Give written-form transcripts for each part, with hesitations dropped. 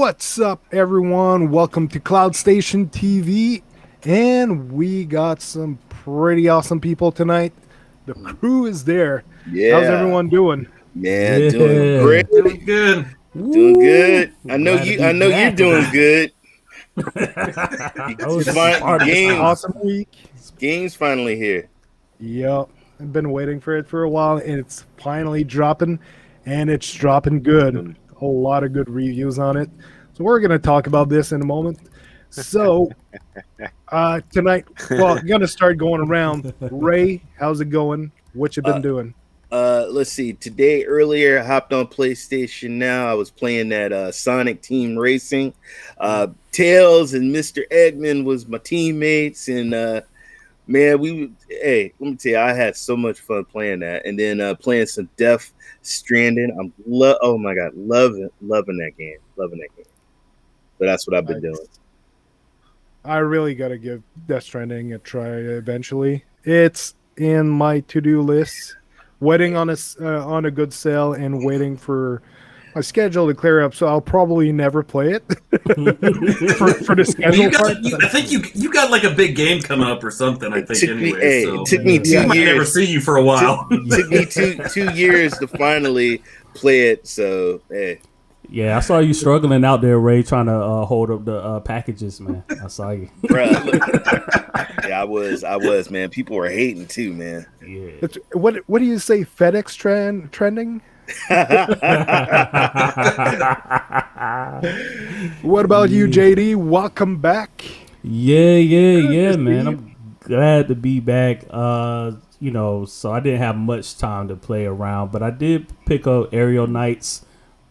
What's up, everyone? Welcome to CloudStationTV, and we got some pretty awesome people tonight. The crew is there. Yeah. How's everyone doing? Man, doing great. Doing good. Doing good. I know Glad to you. be I know you're back. doing good. That was Awesome week. Game's finally here. Yep, I've been waiting for it for a while, and it's finally dropping, and it's dropping good. A lot of good reviews on it. So we're going to talk about this in a moment. So tonight, well, I'm going to start going around. Ray, how's it going? What you been doing? Let's see. Today, earlier, I hopped on PlayStation Now. I was playing that Sonic Team Racing. Tails and Mr. Eggman was my teammates, and man, let me tell you, I had so much fun playing that, and then playing some Death Stranding. Oh my god, loving that game, But that's what I've been doing. I really gotta give Death Stranding a try eventually. It's in my to-do list, waiting on a good sale and waiting for my schedule to clear up. So I'll probably never play it for the schedule part. I think you got like a big game coming up or something. I think It took me 2 years. I might never see you for a while. Took me two years to finally play it. So hey. Yeah, I saw you struggling out there, Ray, trying to hold up the packages, man. I saw you. Bruh, yeah, I was, man. People were hating too, man. Yeah. What do you say? FedEx trending? What about you, JD? Welcome back. Yeah, man. I'm glad to be back. So I didn't have much time to play around, but I did pick up Aerial Knights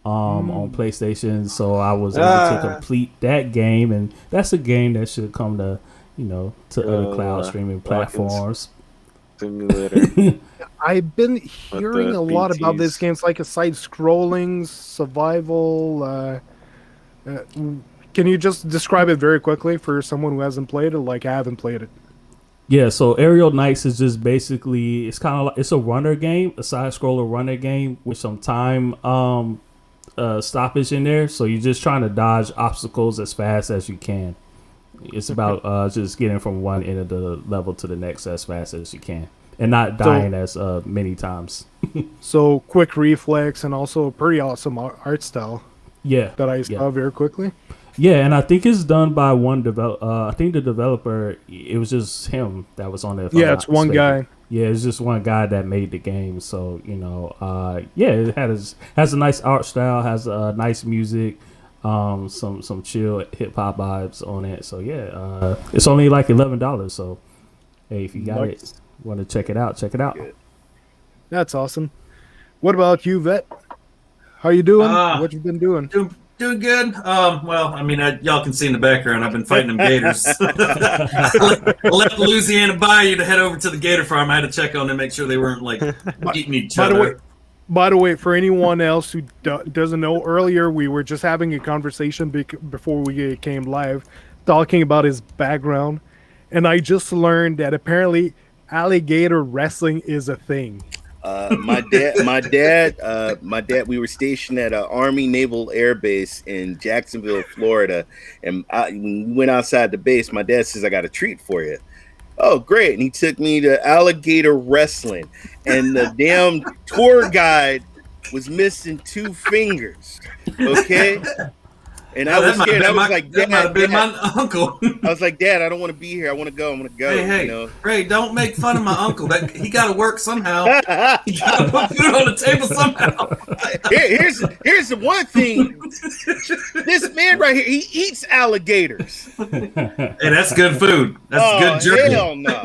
on PlayStation, so I was able to complete that game, and that's a game that should come to other cloud streaming platforms. Simulator. I've been hearing a lot about this game. It's like a side-scrolling survival. Can you just describe it very quickly for someone who hasn't played it? Like, I haven't played it. Yeah, so Aerial Knights is just basically, it's kind of like, it's a runner game, a side-scroller runner game with some time stoppage in there. So you're just trying to dodge obstacles as fast as you can. It's about just getting from one end of the level to the next as fast as you can, and not dying as many times. So quick reflex and also a pretty awesome art style. Yeah, that I saw very quickly. Yeah, and I think it's done by one developer. I think the developer, it was just him that was on there. Yeah, it's one guy. Yeah, it's just one guy that made the game. So it has a nice art style, has nice music. Some chill hip hop vibes on it. So yeah, it's only like $11. So hey, if you got it, want to check it out, check it out. That's awesome. What about you, Vet? How you doing? What you been doing? Doing good. Well, I mean, y'all can see in the background, I've been fighting them gators. I left Louisiana Bayou to head over to the gator farm. I had to check on them, make sure they weren't like eating each other. By the way, for anyone else who doesn't know, earlier we were just having a conversation before we came live, talking about his background, and I just learned that apparently alligator wrestling is a thing. My dad, we were stationed at Army Naval Air Base in Jacksonville, Florida, and when we went outside the base, my dad says, "I got a treat for you." Oh, great. And he took me to alligator wrestling, and the damn tour guide was missing 2 fingers. Okay. And I was scared. I was like, "Dad, might have been my uncle." I was like, "Dad, I don't want to be here. I want to go. I want to go." Hey, Ray, don't make fun of my uncle. He got to work somehow. He got to put food on the table somehow. Here's the one thing. This man right here, he eats alligators. Hey, that's good food. That's good jerky. Hell no.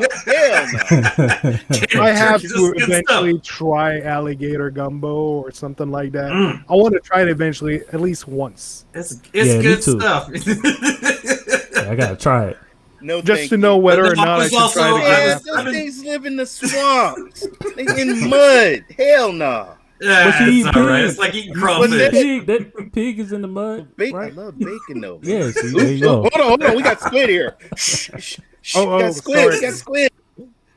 I have to eventually try alligator gumbo or something like that. I want to try it eventually, at least once. It's good stuff. I gotta try it. No, just to know whether or not I should try it. Those things live in the swamps, in mud. Hell no. Yeah, it's all right. It's like eating crawfish. That pig is in the mud. Bacon, right? I love bacon though. Yes. Yeah, hold on. We got squid here. We got squid.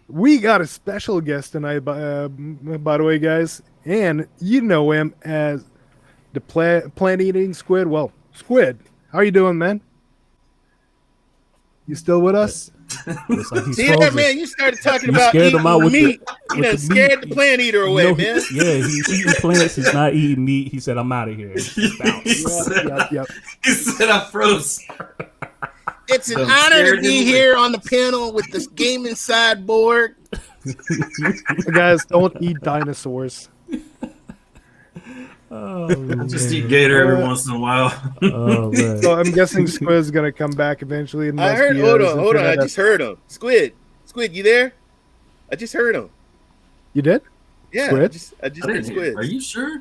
We got a special guest tonight, by the way, guys, and you know him as the plant-eating squid. Well, Squid, how you doing, man? You still with us? Looks like he's See that, frozen. man? You started talking You about scared eating him out with meat. the You done scared the plant eater away, man. He's eating plants. He's not eating meat. He said, "I'm out of here." Yep. He said I froze. It's an I'm honor to scared be him away. here on the panel with this gaming Cyborg. Guys, don't eat dinosaurs. Just eat gator every once in a while. Oh man. So I'm guessing Squid's gonna come back eventually. It I must heard. be, Hold his on. I internet just heard him. Squid, you there? I just heard him. You did? Yeah, Squid? I just I heard didn't hear. Squid. Are you sure?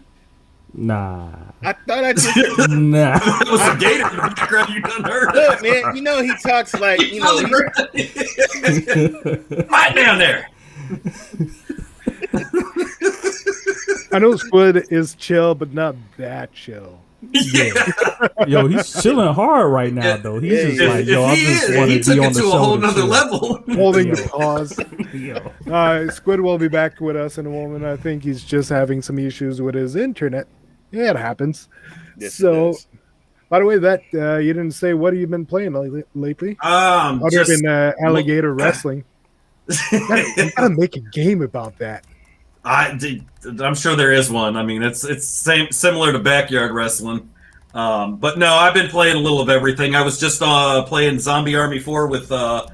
Nah. I thought I just heard. Nah. That was a gator in the background. You done heard Look, man, you know he talks like right down there. I know Squid is chill, but not that chill. Yeah. Yo, he's chilling hard right now, though. He's Yeah, just yeah. like, yo, I just want he to took be it on the to a show. whole to nother chill. level. Holding Yo. the pause. Yo. Squid will be back with us in a moment. I think he's just having some issues with his internet. Yeah, it happens. Yes, So, it does. by the way, that you didn't say what have you been playing lately? Other Just than alligator wrestling. You gotta make a game about that. I'm sure there is one. I mean, it's similar to backyard wrestling. But no, I've been playing a little of everything. I was just playing Zombie Army 4 with Cloud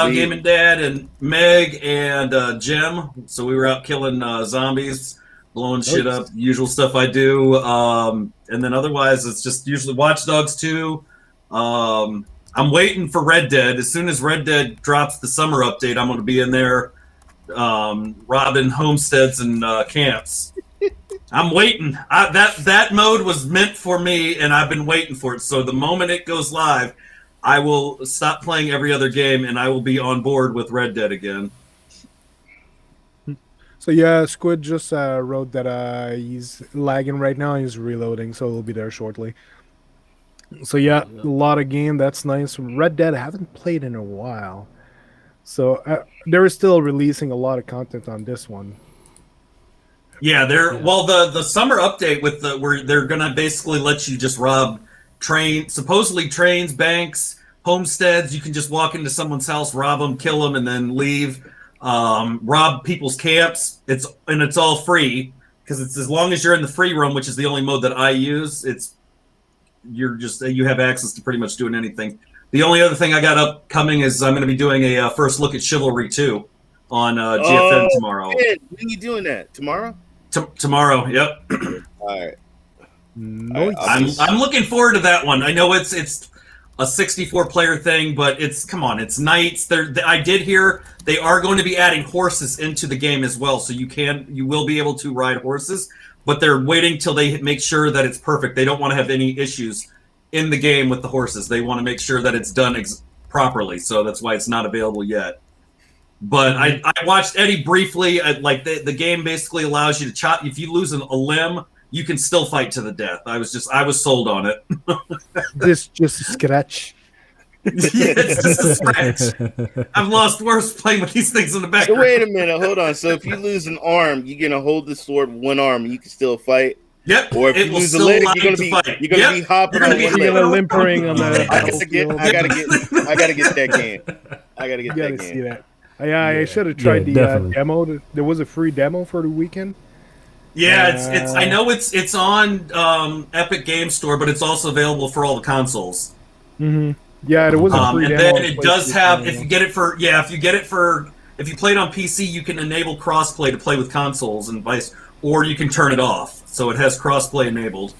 Sweet. Gaming Dad and Meg and Jim. So we were out killing zombies, blowing shit up, usual stuff I do. And then otherwise, it's just usually Watch Dogs 2. I'm waiting for Red Dead. As soon as Red Dead drops the summer update, I'm going to be in there robbing homesteads and camps. I'm waiting. That mode was meant for me, and I've been waiting for it. So the moment it goes live, I will stop playing every other game, and I will be on board with Red Dead again. So yeah, Squid just wrote that he's lagging right now. He's reloading, so he'll be there shortly. So yeah, a lot of game. That's nice. Red Dead I haven't played in a while, so they're still releasing a lot of content on this one. Yeah, well the summer update with where they're gonna basically let you just rob supposedly trains, banks, homesteads. You can just walk into someone's house, rob them, kill them, and then leave. Rob people's camps. It's all free because it's as long as you're in the free roam, which is the only mode that I use. You have access to pretty much doing anything. The only other thing I got upcoming is I'm going to be doing a first look at Chivalry 2 on GFN tomorrow. Man, when are you doing that? Tomorrow? Tomorrow, yep. All right. Nice. I'm looking forward to that one. I know it's a 64 player thing, but it's knights. I did hear they are going to be adding horses into the game as well, so you will be able to ride horses, but they're waiting till they make sure that it's perfect. They don't want to have any issues in the game with the horses. They want to make sure that it's done properly, so that's why it's not available yet. But I watched Eddie briefly. The game basically allows you to chop. If you lose a limb, you can still fight to the death. I was sold on it. This just a scratch. Yeah, it's just a scratch. I've lost worse playing with these things in the So background. wait a minute, hold on. So if you lose an arm, you're gonna hold the sword with one arm and you can still fight. Yep. Or if it you will lose a still leg, allow you're you gonna to fight. be hopping You're on gonna one be You're leg. gonna limpering on the I gotta get that game. I gotta get You that gotta see game. that. Yeah, I should have tried the definitely. demo. There was a free demo for the weekend. Yeah, it's. I know it's on Epic Game Store, but it's also available for all the consoles. Mm-hmm. Yeah, there was a free And demo. then on it does have, PlayStation. if you get it for, if you play it on PC, you can enable crossplay to play with consoles and or you can turn it off. So it has crossplay enabled.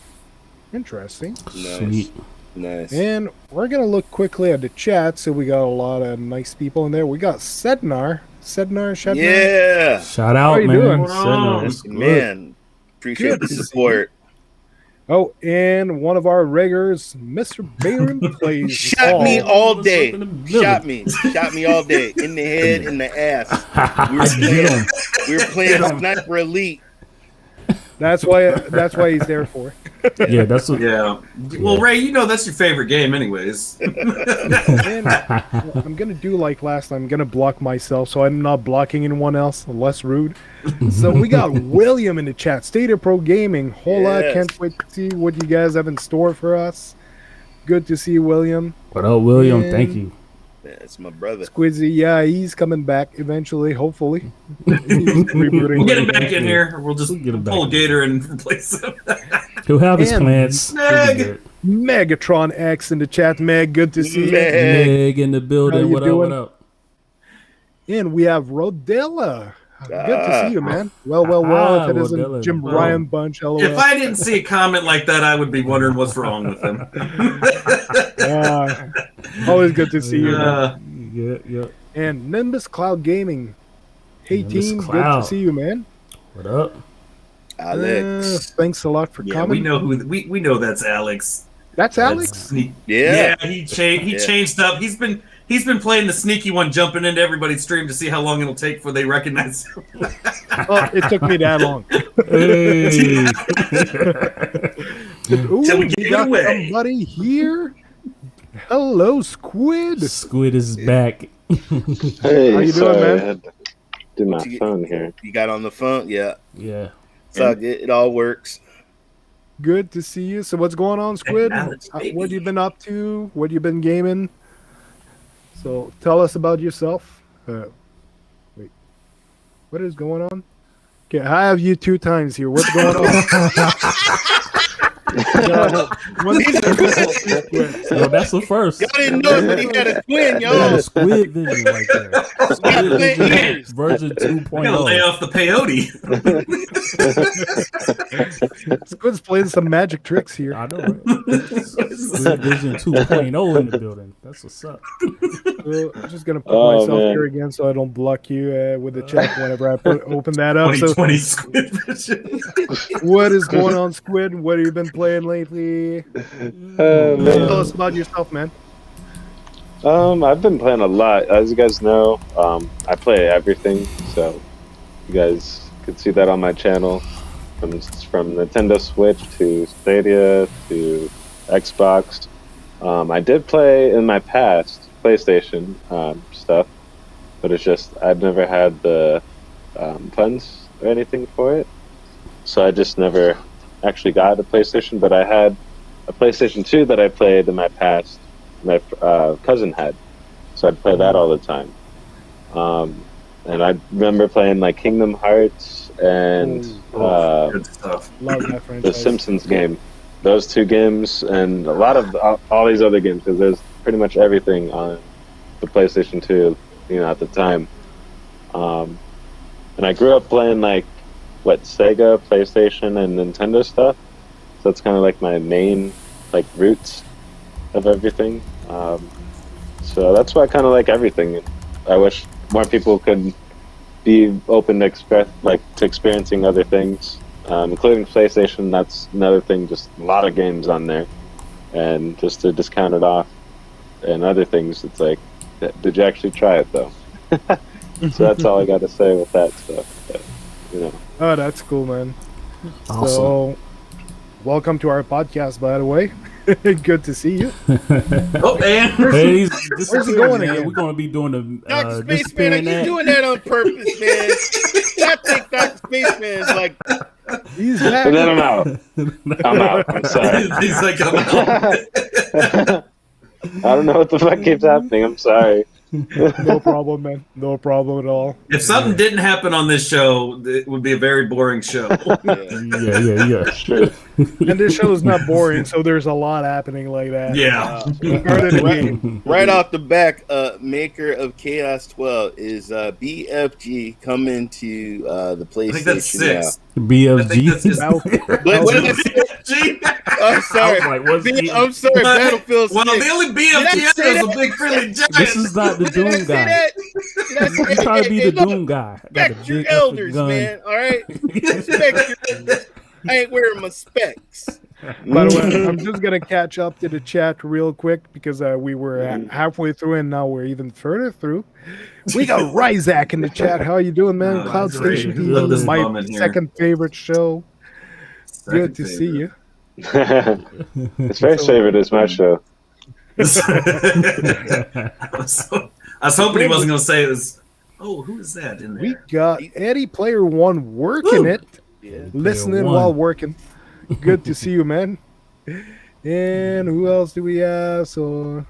Interesting. Sweet. Nice. And we're gonna look quickly at the chat. So we got a lot of nice people in there. We got Sednar. Yeah, Shout How out, you man. doing? Sednar, that's good. man. Appreciate the support. Oh, and one of our regulars, Mr. Baron plays. Shot me all day. What's up in the middle? Shot me all day. In the head, in the ass. We were playing Sniper Elite. That's why he's there for. Yeah, that's what. Yeah. Well, Ray, you know that's your favorite game, anyways. And I'm gonna do like last time. I'm gonna block myself, so I'm not blocking anyone else. Less rude. So we got William in the chat. Stadia Pro Gaming. Hola! Yes. Can't wait to see what you guys have in store for us. Good to see you, William. What up, William? And Thank you. Yeah, it's my brother. Squidzy, yeah, he's coming back eventually, hopefully. He's rebooting. We'll get him back in here. We'll just We'll get him pull a back in. gator and replace him. He'll have his And plants. Meg! He'll be good. Megatron X in the chat, Meg. Good to see you. Meg. Meg in the How building. you What up? doing? What up? And we have Rodella. Good to see you, man. Well. If it isn't Rodella. Jim Well, Ryan Bunch, LOL. If I didn't see a comment like that, I would be wondering what's wrong with him. Always good to see you. man. Uh, Yeah. And Nimbus Cloud Gaming. Hey Nimbus team, Cloud. good to see you, man. What up? Alex. Thanks a lot for yeah, coming. we know who we know that's Alex. That's Alex. Sneak. Yeah. he Yeah. changed up. He's been playing the sneaky one, jumping into everybody's stream to see how long it'll take before they recognize him. Oh, it took me that long. Hey. Ooh, Till we we get got away. somebody here. Hello, Squid. Squid is back. Hey, How you doing, sorry, man? I had to do my phone here. You got on the phone? Yeah. Yeah. So it all works. Good to see you. So what's going on, Squid? Alex, baby. What have you been up to? What have you been gaming? So tell us about yourself. Wait, what is going on? Okay, I have you 2 times here. What's going on? Yo, that's the first. Y'all didn't know, but he had a twin, Yeah, y'all. Squid vision right there. Squid vision version I'm gonna lay 2.0. off the peyote. Squid's playing some magic tricks here. I know, right? Squid vision 2.0 in the building. That's what's up. So I'm just gonna put Oh, myself man. here again so I don't block you with the chat whenever I open that up. So 2020 squid vision. what is going on, Squid? What have you been playing lately? Oh, Tell man. us about yourself, man. I've been playing a lot. As you guys know, I play everything, so you guys can see that on my channel. From Nintendo Switch to Stadia to Xbox. I did play in my past PlayStation stuff, but it's just I've never had the funds or anything for it, so I just never actually got a PlayStation. But I had a PlayStation 2 that I played in my past. My cousin had, so I'd play that all the time. And I remember playing like Kingdom Hearts and Good stuff. Love that the franchise. Simpsons game. Those 2 games and a lot of all these other games, because there's pretty much everything on the PlayStation 2, at the time. And I grew up playing like Sega, PlayStation, and Nintendo stuff. So that's kind of like my main like roots of everything. So that's why I kind of like everything. I wish more people could be open to experiencing other things, including PlayStation. That's another thing. Just a lot of games on there, and just to discount it off, and other things. It's like, did you actually try it though? So that's all I got to say with that stuff. But, Oh, that's cool, man. Awesome. So, welcome to our podcast, by the way. Good to see you. Oh, man. Hey, Where's he going man. again? We're gonna be doing the Dr. Spaceman, are disappearing you act. doing that on purpose, man? I think Dr. Spaceman is like, He's back. and then I'm out. I'm out. I'm sorry. He's like, I'm out. I don't know what the fuck keeps happening. I'm sorry. No problem, man. No problem at all. If something didn't happen on this show, it would be a very boring show. Yeah. True. And this show is not boring, so there's a lot happening like that. Yeah. Part of the game. right off the back, maker of Chaos 12 is BFG coming to the PlayStation I think that's 6. I think that's BFG. his. Now, Wait, what did I say? BFG? I'm sorry. I was like, what's the- I'm sorry, Battlefield 6. Well, the only Did I BFG say is a that? big friendly giant. This is not the Did I Doom say guy. that? Did I say You trying to be the look, Doom guy? Got the Respect your big effing elders, gun. man. All right? Respect your elders. I ain't wearing my specs. by the way, I'm just going to catch up to the chat real quick because we were halfway through and now we're even further through. We got Ryzak in the chat. How you doing, man? Oh, Cloud great. Station Love this TV, my bum in here. second favorite show. Good to see you. His first favorite is my show. I was hoping he wasn't going to say this. Oh, who is that in there? We got Eddie Player One working it, Yeah. listening One. while working. Good to see you, man. And who else do we have? So,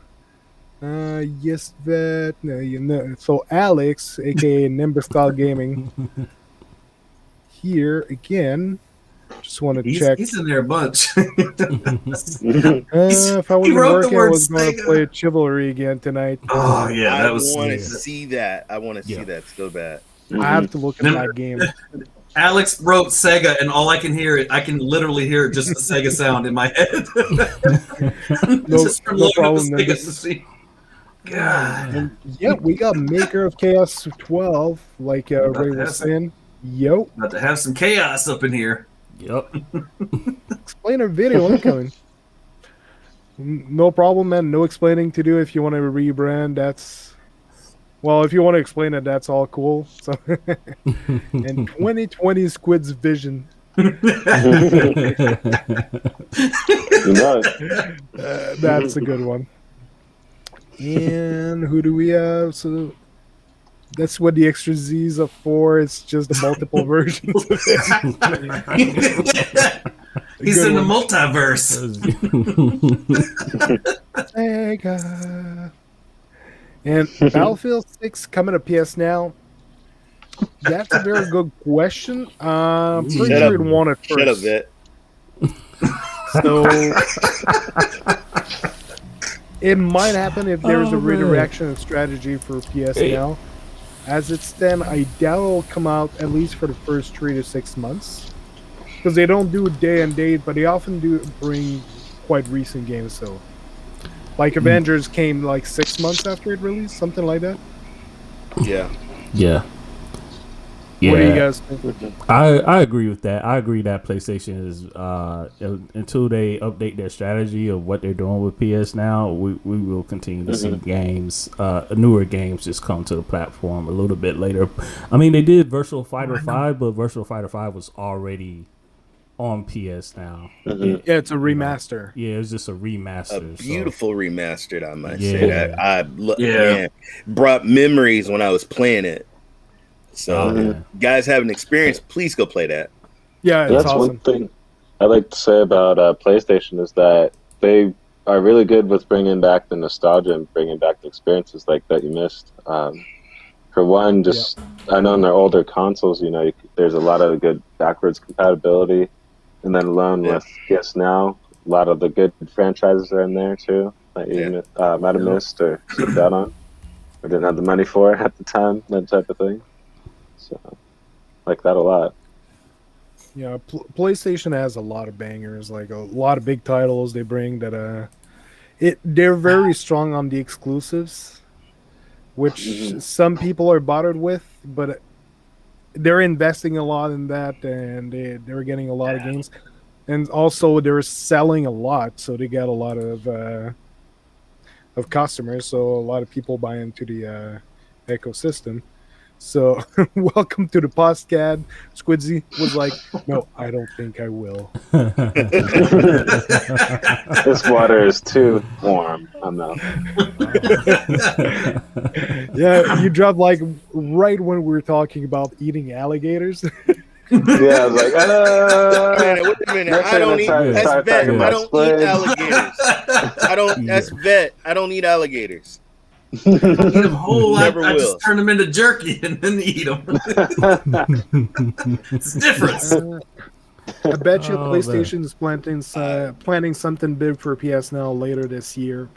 yes, vet. No, you know. So Alex, aka Nimbus Cloud Gaming, here again. Just want to check. He's in there a bunch. If I he wasn't wrote the working, I word was going to Sega. play Chivalry again tonight. Oh yeah, I that was. want to see that. I want to see Yeah. that so bad. I have to look at Then- that game. Alex wrote Sega, and all I can hear I can literally hear just the Sega sound in my head. Just from no loading up problem, the Sega Nimbus. machine. God. And yeah, we got Maker of Chaos 12, like About Ray to was have saying. Yo, About to have some chaos up in here. Yep. explainer video incoming. No problem, man. No explaining to do if you want to rebrand. That's well, if you want to explain it, that's all cool. So, and 2020 Squid's vision. You know it. That's a good one. And who do we have? So that's what the extra Z's are for. It's just the multiple versions of it. He's Good in the one. multiverse. Sega. And Battlefield 6 coming to PS Now. That's a very good question. I'm pretty Shut sure up. you'd want it first. Shut up, vet. So it might happen if there's a Oh, man. redirection strategy for PS Hey. Now. As it's then, I doubt it'll come out at least for the first 3 to 6 months. Because they don't do day and date, but they often do bring quite recent games. So, like Avengers came like 6 months after it released, something like that. Yeah. Yeah. What do you Yeah. guys think? I agree with that. I agree that PlayStation is until they update their strategy of what they're doing with PS Now, we will continue to see games, newer games just come to the platform a little bit later. I mean, they did Virtual Fighter 5, but Virtual Fighter 5 was already on PS Now. Yeah, it's a remaster. Yeah, it was just a remaster. A beautiful remastered, I might Yeah. say. That man, brought memories when I was playing it. So, Oh, yeah. guys haven't experienced, please go play that. Yeah, it's That's awesome. one thing I like to say about PlayStation is that they are really good with bringing back the nostalgia and bringing back the experiences like that you missed. For one, just I know in their older consoles, there's a lot of good backwards compatibility, and then alone with PS Now, a lot of the good franchises are in there too that you might have missed or skipped out on, or didn't have the money for at the time, that type of thing. So, like that a lot. Yeah, PlayStation has a lot of bangers, like a lot of big titles they bring that they're very strong on the exclusives, which some people are bothered with, but they're investing a lot in that, and they're getting a lot of games, and also they're selling a lot, so they get a lot of customers, so a lot of people buy into the ecosystem. So, welcome to the podcast. Squidzy was like, "No, I don't think I will." This water is too warm. I'm not. Yeah, you dropped like right when we were talking about eating alligators. Yeah, I was like, Wait a minute. I don't eat. That's vet. I don't eat alligators. That's vet. I don't eat alligators. Eat them whole. Never I will. just turn them into jerky and then eat them. It's different. I bet you Oh, PlayStation is planning something big for PS Now later this year.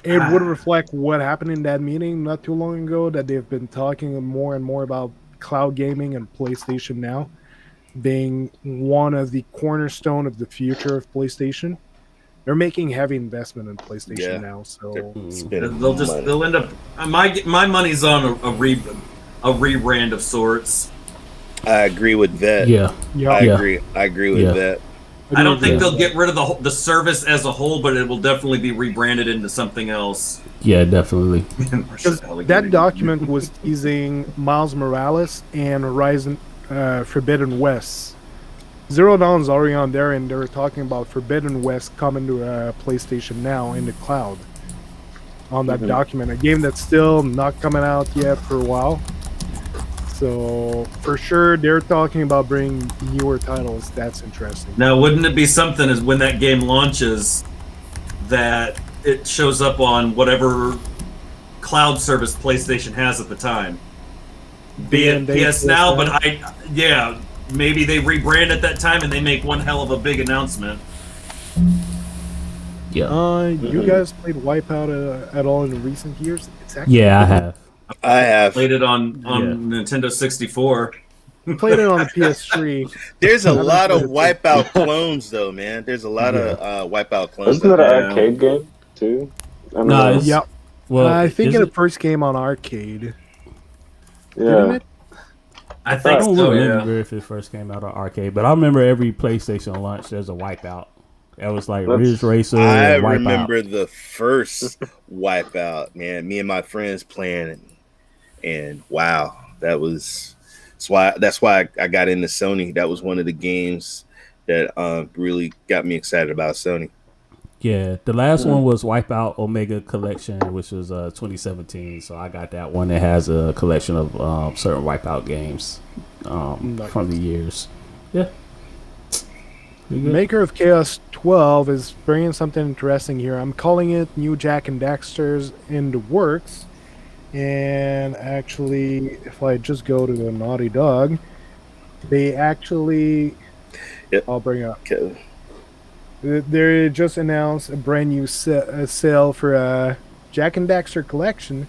It would reflect what happened in that meeting not too long ago, that they've been talking more and more about cloud gaming and PlayStation Now being one of the cornerstone of the future of PlayStation. They're making heavy investment in PlayStation Now, so They'll end up. My money's on a rebrand of sorts. I agree with vet. Yeah. I agree with that. I don't think they'll get rid of the service as a whole, but it will definitely be rebranded into something else. Yeah, definitely. Because that document was teasing Miles Morales and Horizon Forbidden West. Zero Dawn's already on there, and they were talking about Forbidden West coming to PlayStation Now in the cloud on that document. A game that's still not coming out yet for a while. So, for sure, they're talking about bringing newer titles. That's interesting. Now, wouldn't it be something as when that game launches, that it shows up on whatever cloud service PlayStation has at the time. Be it PS Now, but maybe they rebrand at that time and they make one hell of a big announcement. Yeah. You guys played Wipeout at all in recent years? It's actually Yeah, I have. I have. Played it on Nintendo 64. played it on the PS3. There's a lot of Wipeout clones, though, man. There's a lot of Wipeout clones. Isn't that an arcade game too? No, yep. Well, I think it first came on arcade. Yeah. Didn't it? I think I don't so, remember if it first came out on arcade, but I remember every PlayStation launch there's a Wipeout. That was like Ridge Racer. I and Wipeout. remember the first Wipeout, man. Me and my friends playing, and wow, that's why I got into Sony. That was one of the games that really got me excited about Sony. Yeah, the last one was Wipeout Omega Collection, which was 2017. So I got that one that has a collection of certain Wipeout games from the years. Yeah. Maker of Chaos 12 is bringing something interesting here. I'm calling it New Jack and Daxter's in the works. And actually, if I just go to a Naughty Dog, they actually... Yep. I'll bring it up. Okay. They just announced a brand new sale for Jack and Daxter collection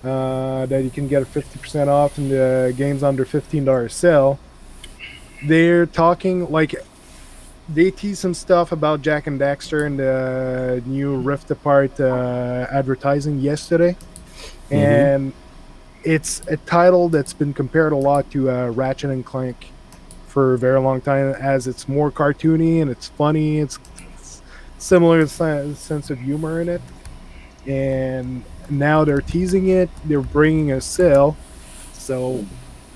that you can get 50% off in the games under $15 sale. They're talking like they tease some stuff about Jack and Daxter in the new Rift Apart advertising yesterday, and it's a title that's been compared a lot to Ratchet and Clank for a very long time, as it's more cartoony and it's funny. It's similar sense of humor in it, and now they're teasing it. They're bringing a sale. So,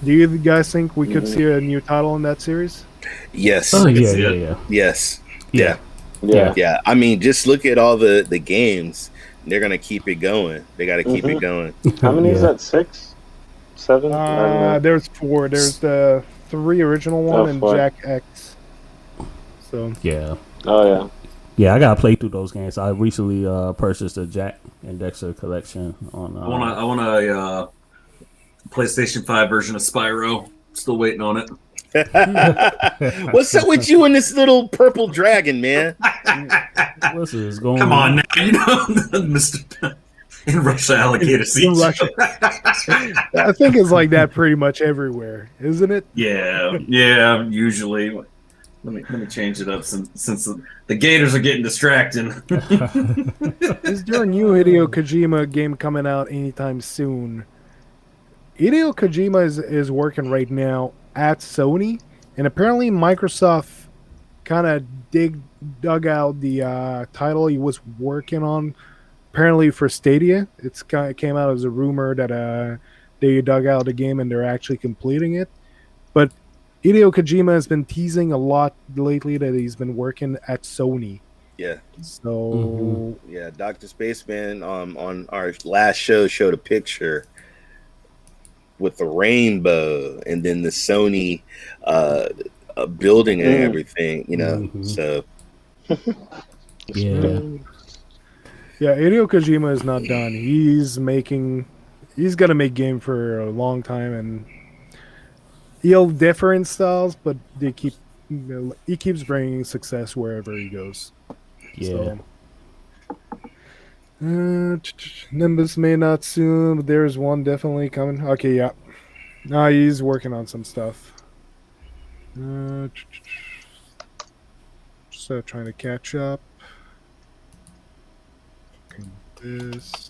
do you guys think we could see a new title in that series? Yes. Oh yeah. Yes. Yeah. Yeah. I mean, just look at all the games. They're gonna keep it going. They got to keep it going. How many is that? 6, 7? There's 4. There's the 3 original one and 4. Jack X. So Yeah. Oh yeah. Yeah, I gotta play through those games. I recently purchased a Jack and Dexter collection on. I want a PlayStation 5 version of Spyro. Still waiting on it. What's up with you and this little purple dragon, man? What's this going? Come on now, Mr. In Russia, alligator seats. in Russia, I think it's like that pretty much everywhere, isn't it? Yeah. Usually, let me change it up since the gators are getting distracting. Is there a new Hideo Kojima game coming out anytime soon? Hideo Kojima is working right now at Sony, and apparently Microsoft kind of dug out the title he was working on. Apparently for Stadia, it came out as a rumor that they dug out the game and they're actually completing it. But Hideo Kojima has been teasing a lot lately that he's been working at Sony. Yeah. So yeah, DrSpaceman on our last show showed a picture with the rainbow and then the Sony building and everything, So yeah, Hideo Kojima is not done. He's gonna make game for a long time, and he'll differ in styles, but he keeps bringing success wherever he goes. Yeah. So, Nimbus may not soon, but there's one definitely coming. Okay, yeah. No, he's working on some stuff. Just trying to catch up. Okay, this.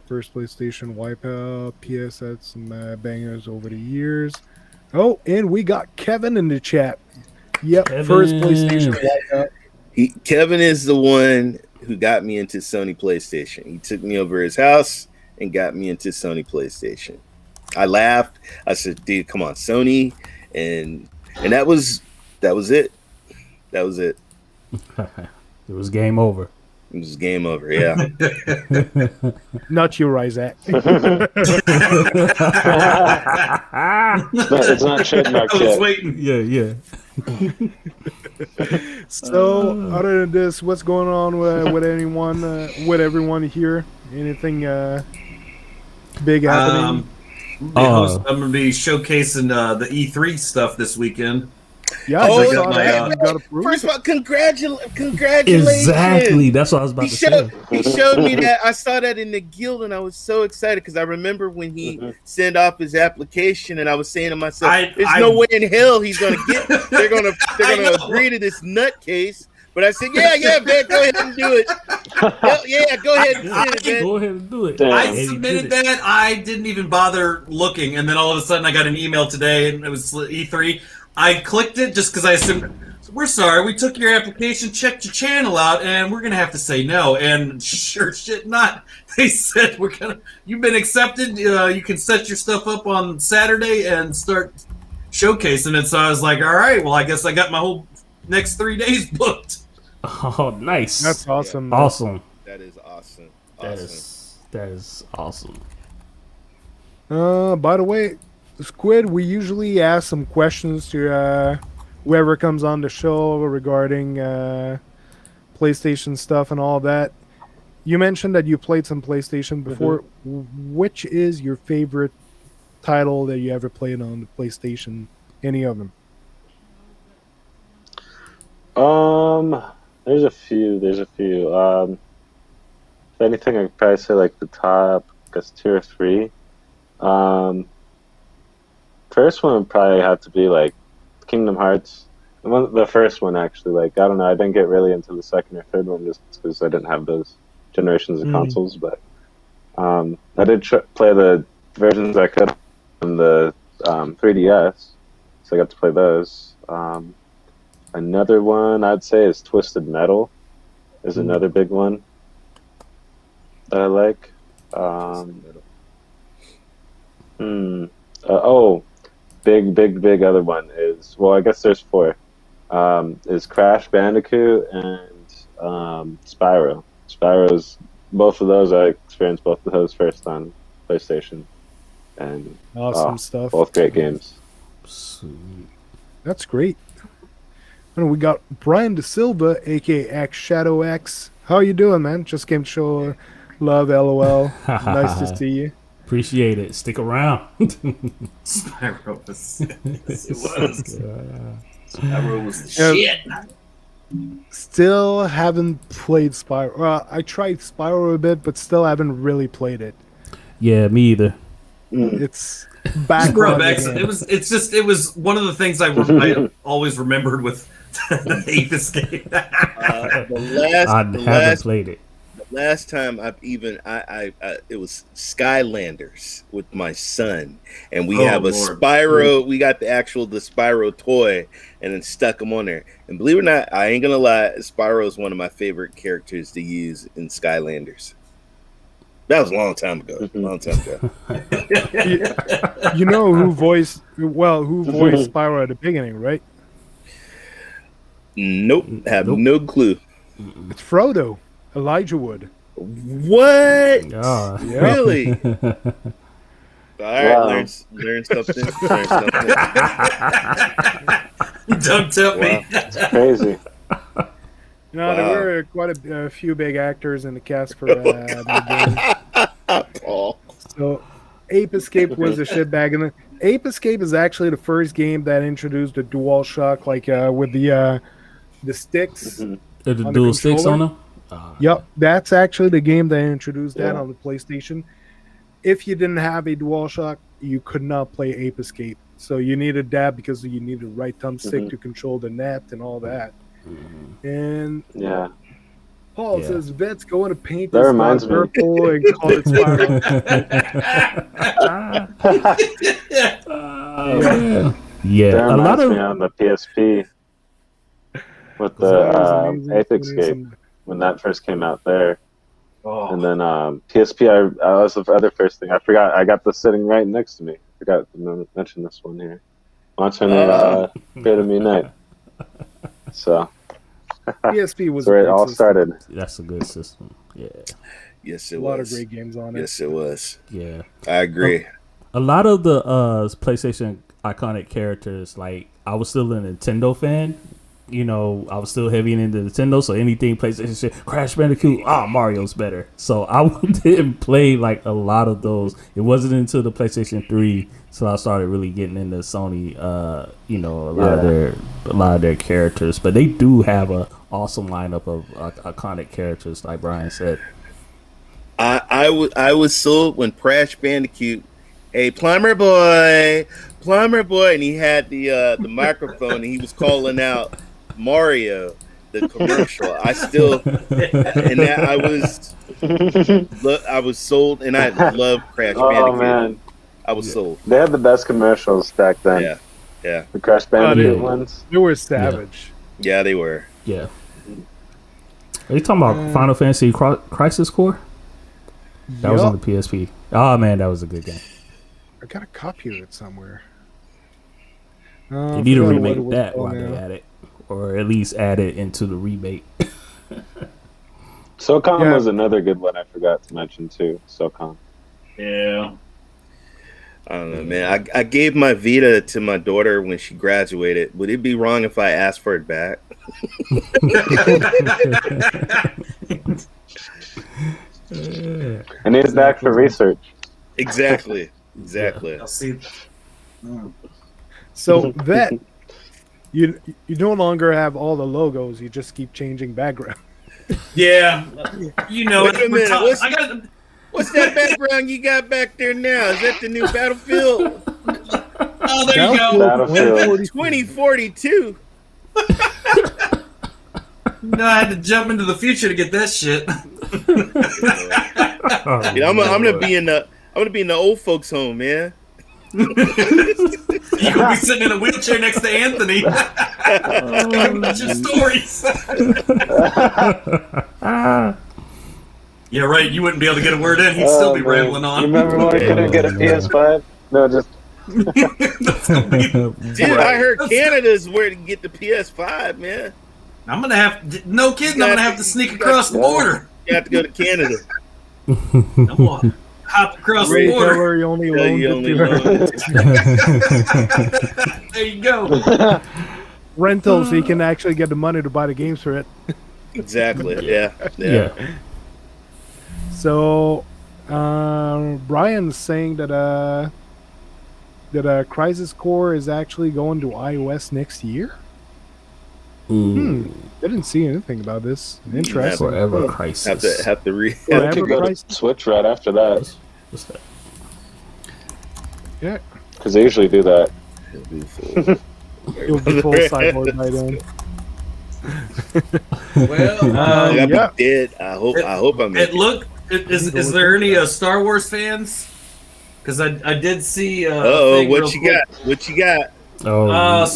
First PlayStation Wipeout. PS had some bangers over the years. Oh, and we got Kevin in the chat. Yep, Kevin. First PlayStation Wipeout. Kevin is the one who got me into Sony PlayStation. He took me over his house and got me into Sony PlayStation. I laughed. I said, "Dude, come on, Sony," and that was it. That was it. It was game over. It was game over. Yeah. Not you, Isaac. It's not trademarked I was yet. waiting. Yeah. So, other than this, what's going on with anyone, with everyone here? Anything big happening? I'm gonna be showcasing the E3 stuff this weekend. Yeah, Oh, I got saw my, that. You got approved. First of all, congratulations. Exactly. That's what I was about to say. He showed me that. I saw that in the guild, and I was so excited because I remember when he sent off his application, and I was saying to myself, "There's no way in hell he's gonna get. They're gonna agree to this nutcase." But I said, "Yeah, man, go ahead and do it. Yeah, go ahead and do it, man. Go ahead and do it. I submitted that. I didn't even bother looking, and then all of a sudden I got an email today, and it was E3. I clicked it just because I assumed, we're sorry, we took your application, checked your channel out, and we're going to have to say no. And sure shit not. They said, you've been accepted. You can set your stuff up on Saturday and start showcasing it. So I was like, all right, well, I guess I got my whole next 3 days booked. Oh, nice. That's awesome. Yeah. Awesome. That is awesome. That is awesome. By the way, Squid, we usually ask some questions to whoever comes on the show regarding PlayStation stuff and all that. You mentioned that you played some PlayStation before. Which is your favorite title that you ever played on the PlayStation? Any of them? There's a few. If anything, I'd probably say like the top, I guess 2 or 3. First one would probably have to be like Kingdom Hearts. The first one, actually. Like, I don't know, I didn't get really into the second or third one just because I didn't have those generations of consoles. But I did play the versions I could on the 3DS, so I got to play those. Another one I'd say is Twisted Metal. Is another big one that I like. Big other one is, well, I guess there's 4. Is Crash Bandicoot and Spyro. Spyro's, both of those, I experienced both of those first on PlayStation. And Awesome stuff. both great games. Sweet. That's great. And we got Brian De Silva, aka X Shadow X. How you doing, man? Just came to show love, LOL. Nice to see you. Appreciate it. Stick around. Spyro was, yes, it was. Spyro was the shit. Still haven't played Spyro. I tried Spyro a bit, but still haven't really played it. Yeah, me either. It's back. It was one of the things I always remembered with Ape Escape. I haven't played it. The last time it was Skylanders with my son, and we have a Spyro. We got the Spyro toy, and then stuck him on there. And believe it or not, I ain't gonna lie, Spyro is one of my favorite characters to use in Skylanders. That was a long time ago. You know who voiced Spyro at the beginning, right? Nope. No clue. It's Frodo, Elijah Wood. What? Oh. Yeah. Really? All right, learn something. Don't tell me. It's crazy. There were quite a few big actors in the cast for the game. Paul. So, Ape Escape was a shitbag, and Ape Escape is actually the first game that introduced the DualShock, like with the sticks. The dual sticks on them. Yep, that's actually the game that introduced that on the PlayStation. If you didn't have a DualShock, you could not play Ape Escape. So you needed that because you needed a right thumbstick to control the net and all that. And Paul says Vet's going to paint this purple and call it Spyro. Yeah, a lot of on the PSP with the Ape Escape when that first came out there. And then PSP, I was the other first thing. I forgot. I got this sitting right next to me. I forgot to mention this one here. Watching Creative Me Night. So PSP was where it all started. That's a good system. Yeah. Yes, it a was. lot of great games on it. Yes, it was. Yeah. I agree. A lot of the PlayStation iconic characters. Like I was still a Nintendo fan. You know, I was still heavy into Nintendo, so anything PlayStation shit, Crash Bandicoot, Mario's better. So I didn't play like a lot of those. It wasn't until the PlayStation 3, so I started really getting into Sony. You know, a lot of their characters, but they do have a awesome lineup of iconic characters, like Brian said. I was sold when Crash Bandicoot, hey plumber boy, and he had the microphone and he was calling out Mario, the commercial. I still, and that I was sold, and I love Crash Bandicoot. Man, I was sold. They had the best commercials back then. Yeah, the Crash Bandicoot ones. They were savage. Yeah, they were. Yeah. Are you talking about Final Fantasy Crisis Core? That was on the PSP. Oh man, that was a good game. I got a copy of it somewhere. You need to remake that while they at it, or at least add it into the remake. SOCOM was another good one I forgot to mention too. SOCOM. Yeah. I don't know, man. I gave my Vita to my daughter when she graduated. Would it be wrong if I asked for it back? And it's back for research. Exactly. I'll see. So that you no longer have all the logos. You just keep changing background. Yeah, you know. Wait a minute. What's that background you got back there now? Is that the new Battlefield? Oh, there you go. Battlefield 2042. No, I had to jump into the future to get that shit. Yeah, I'm gonna be in the old folks' home, man. You gonna be sitting in a wheelchair next to Anthony. Talking about your stories. Yeah, right. You wouldn't be able to get a word in. He'd still be rambling on. Remember when I couldn't get a PS5? No, just. Dude, I heard Canada's where to get the PS5, man. I'm gonna have no kidding. I'm gonna have to sneak across the border. You have to go to Canada. I'm gonna hop across the border. You only loaned There you go. rental, so you can actually get the money to buy the games for it. Exactly. Yeah. So, Brian's saying that Crisis Core is actually going to iOS next year. Didn't see anything about this. Interesting. Forever Crisis. Have to read. Yeah, could go to Switch right after that. What's that? Yeah, because they usually do that. you'll be full Cyborg by then. Well, I'll be dead. I hope I'm. Is there any Star Wars fans? Because I did see. What you got? What you got? Star Wars.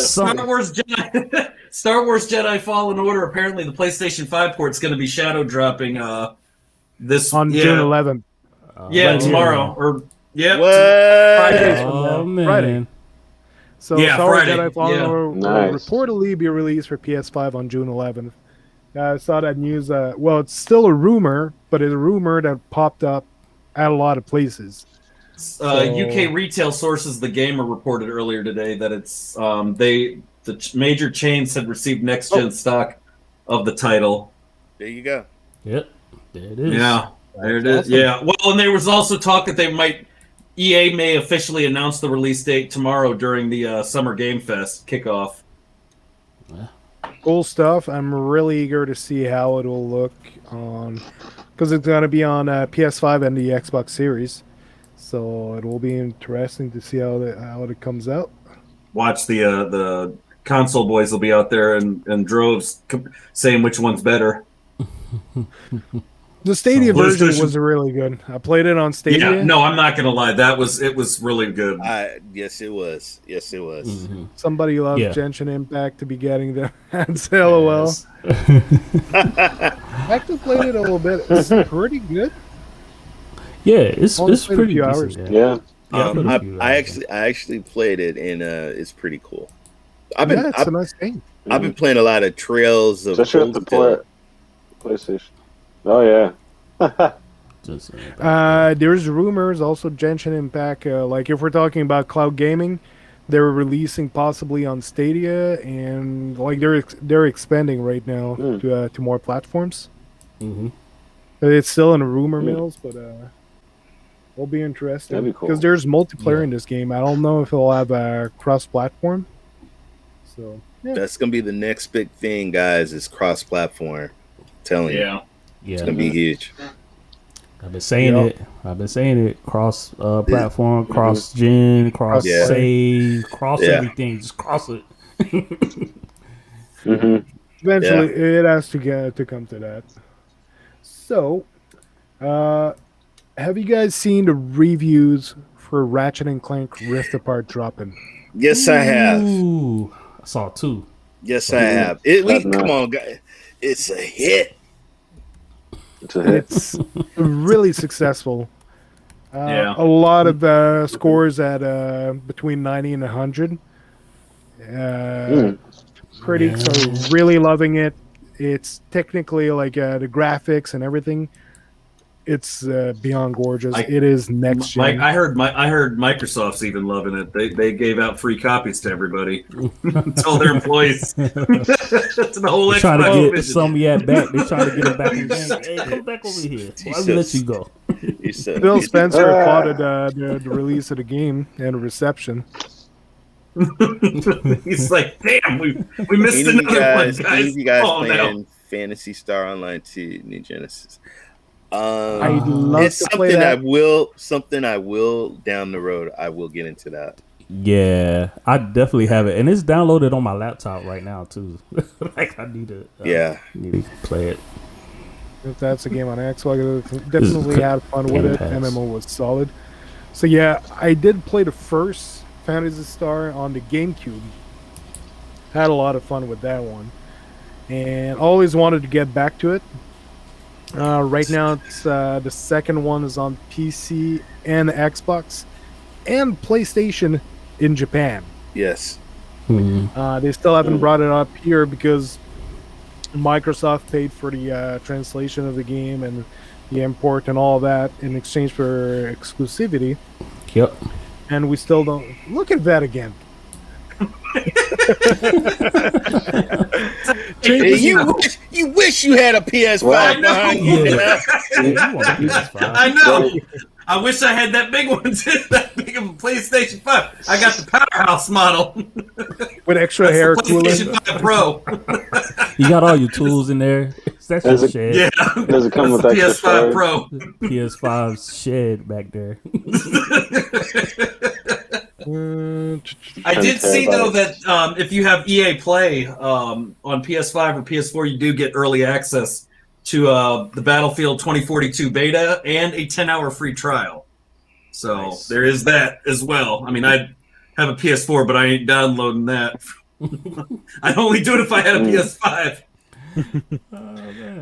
Star Wars Jedi. Star Wars Jedi Fallen Order. Apparently, the PlayStation 5 port's going to be shadow dropping this on June 11th. Tomorrow or What? Fridays from now. Oh man. Friday. So Star Wars Friday. Jedi Fallen Order will Nice. reportedly be released for PS5 on June 11th. I saw that news. Well, it's still a rumor, but it's a rumor that popped up at a lot of places. UK retail sources, The Gamer, reported earlier today that it's the major chains had received next gen stock of the title. There you go. Yep. There it is. Yeah, there it is. Awesome. Yeah. Well, and there was also talk that EA may officially announce the release date tomorrow during the Summer Game Fest kickoff. Cool stuff. I'm really eager to see how it will look on, because it's going to be on PS5 and the Xbox Series. So it will be interesting to see how it comes out. Watch the console boys will be out there in droves saying which one's better. The Stadia version was really good. I played it on Stadia. Yeah, no, I'm not gonna lie. It was really good. Yes, it was. Mm-hmm. Somebody loves Genshin Impact to be getting them. That's LOL. Yes. I actually played it a little bit. It's pretty good. Yeah, it's pretty few decent, hours. Yeah. I actually played it, and it's pretty cool. It's a nice game. I've been playing a lot of Trails of Especially with the PlayStation. Oh yeah. Just There's rumors also Genshin Impact. Like if we're talking about cloud gaming, they're releasing possibly on Stadia, and like they're expanding right now to more platforms. hmm It's still in the rumor Mm. mills, but it'll be interesting That'd be cool. because there's multiplayer Yeah. in this game. I don't know if it'll have a cross-platform. So yeah, That's gonna be the next big thing, guys. Is cross-platform. Telling you, Yeah. it's Yeah, gonna be huge. I've been saying Yep. it. I've been saying it. Cross platform, cross gen, cross Yeah. save, cross Yeah. everything. Just cross it. Mm-hmm. eventually it has to get to come to that. So, have you guys seen the reviews for Ratchet and Clank Rift Apart dropping? Yes, I have. Ooh, I saw two. Yes, I have. Come on, guys. It's a hit. It's a hit. It's really successful. Yeah. A lot of scores at between 90 and 100. Critics are really loving it. It's technically like the graphics and everything. It's beyond gorgeous. It is next gen. I heard Microsoft's even loving it. They gave out free copies to everybody, to all their employees. To the whole They're trying to Xbox get division. some yet back. They're trying to get them back in the game. Hey, come back over here. Why we let you go? You said Phil Spencer applauded the release of the game and the reception. He's like, damn, we missed any of you another guys, one, guys. any of you guys Come on now. playing Fantasy Star Online 2 New Genesis? I'd love It's to play something that. something I will down the road. I will get into that. Yeah, I definitely have it, and it's downloaded on my laptop right now too. Like I need to, need to play it. If that's a game on Xbox, I definitely had fun with it. Pass. MMO was solid. So yeah, I did play the first Phantasy Star on the GameCube. Had a lot of fun with that one, and always wanted to get back to it. Right now, it's the second one is on PC and Xbox and PlayStation in Japan. Yes. They still haven't brought it up here because Microsoft paid for the translation of the game and the import and all that in exchange for exclusivity. Yep. And we still don't look at that again. Hey, you wish you had a PS5 Well, behind you. Yeah. You want a PS5. I know. I wish I had that big one too. That big of a PlayStation 5. I got the powerhouse model. With extra That's hair the PlayStation cooling. 5 Pro. You got all your tools in there. That's your shed. Yeah. Does it come with That's the extra PS5 storage? Pro. PS5 shed back there. I did see though that if you have EA Play on PS5 or PS4, you do get early access to the Battlefield 2042 beta and a 10-hour free trial. So there is that as well. I mean, I have a PS4, but I ain't downloading that. I'd only do it if I had a PS5.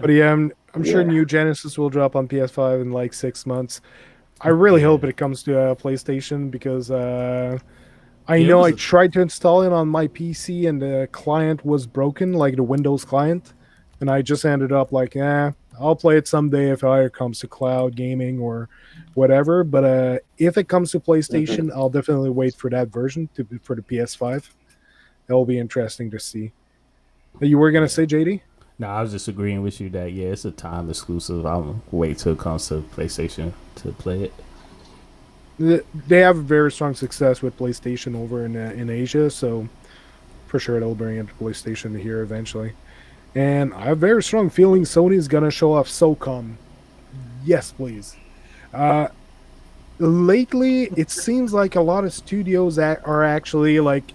But yeah, I'm sure New Genesis will drop on PS5 in like 6 months. I really hope it comes to PlayStation because I know I tried to install it on my PC and the client was broken, like the Windows client, and I just ended up like, I'll play it someday if it either comes to cloud gaming or whatever. But if it comes to PlayStation, I'll definitely wait for that version for the PS5. That will be interesting to see. You were gonna say, JD? No, I was just agreeing with you that it's a time exclusive. I'll wait till it comes to PlayStation to play it. They have very strong success with PlayStation over in Asia, so for sure they'll bring it to PlayStation here eventually. And I have very strong feeling Sony's gonna show off SOCOM. Yes, please. Lately, it seems like a lot of studios are actually like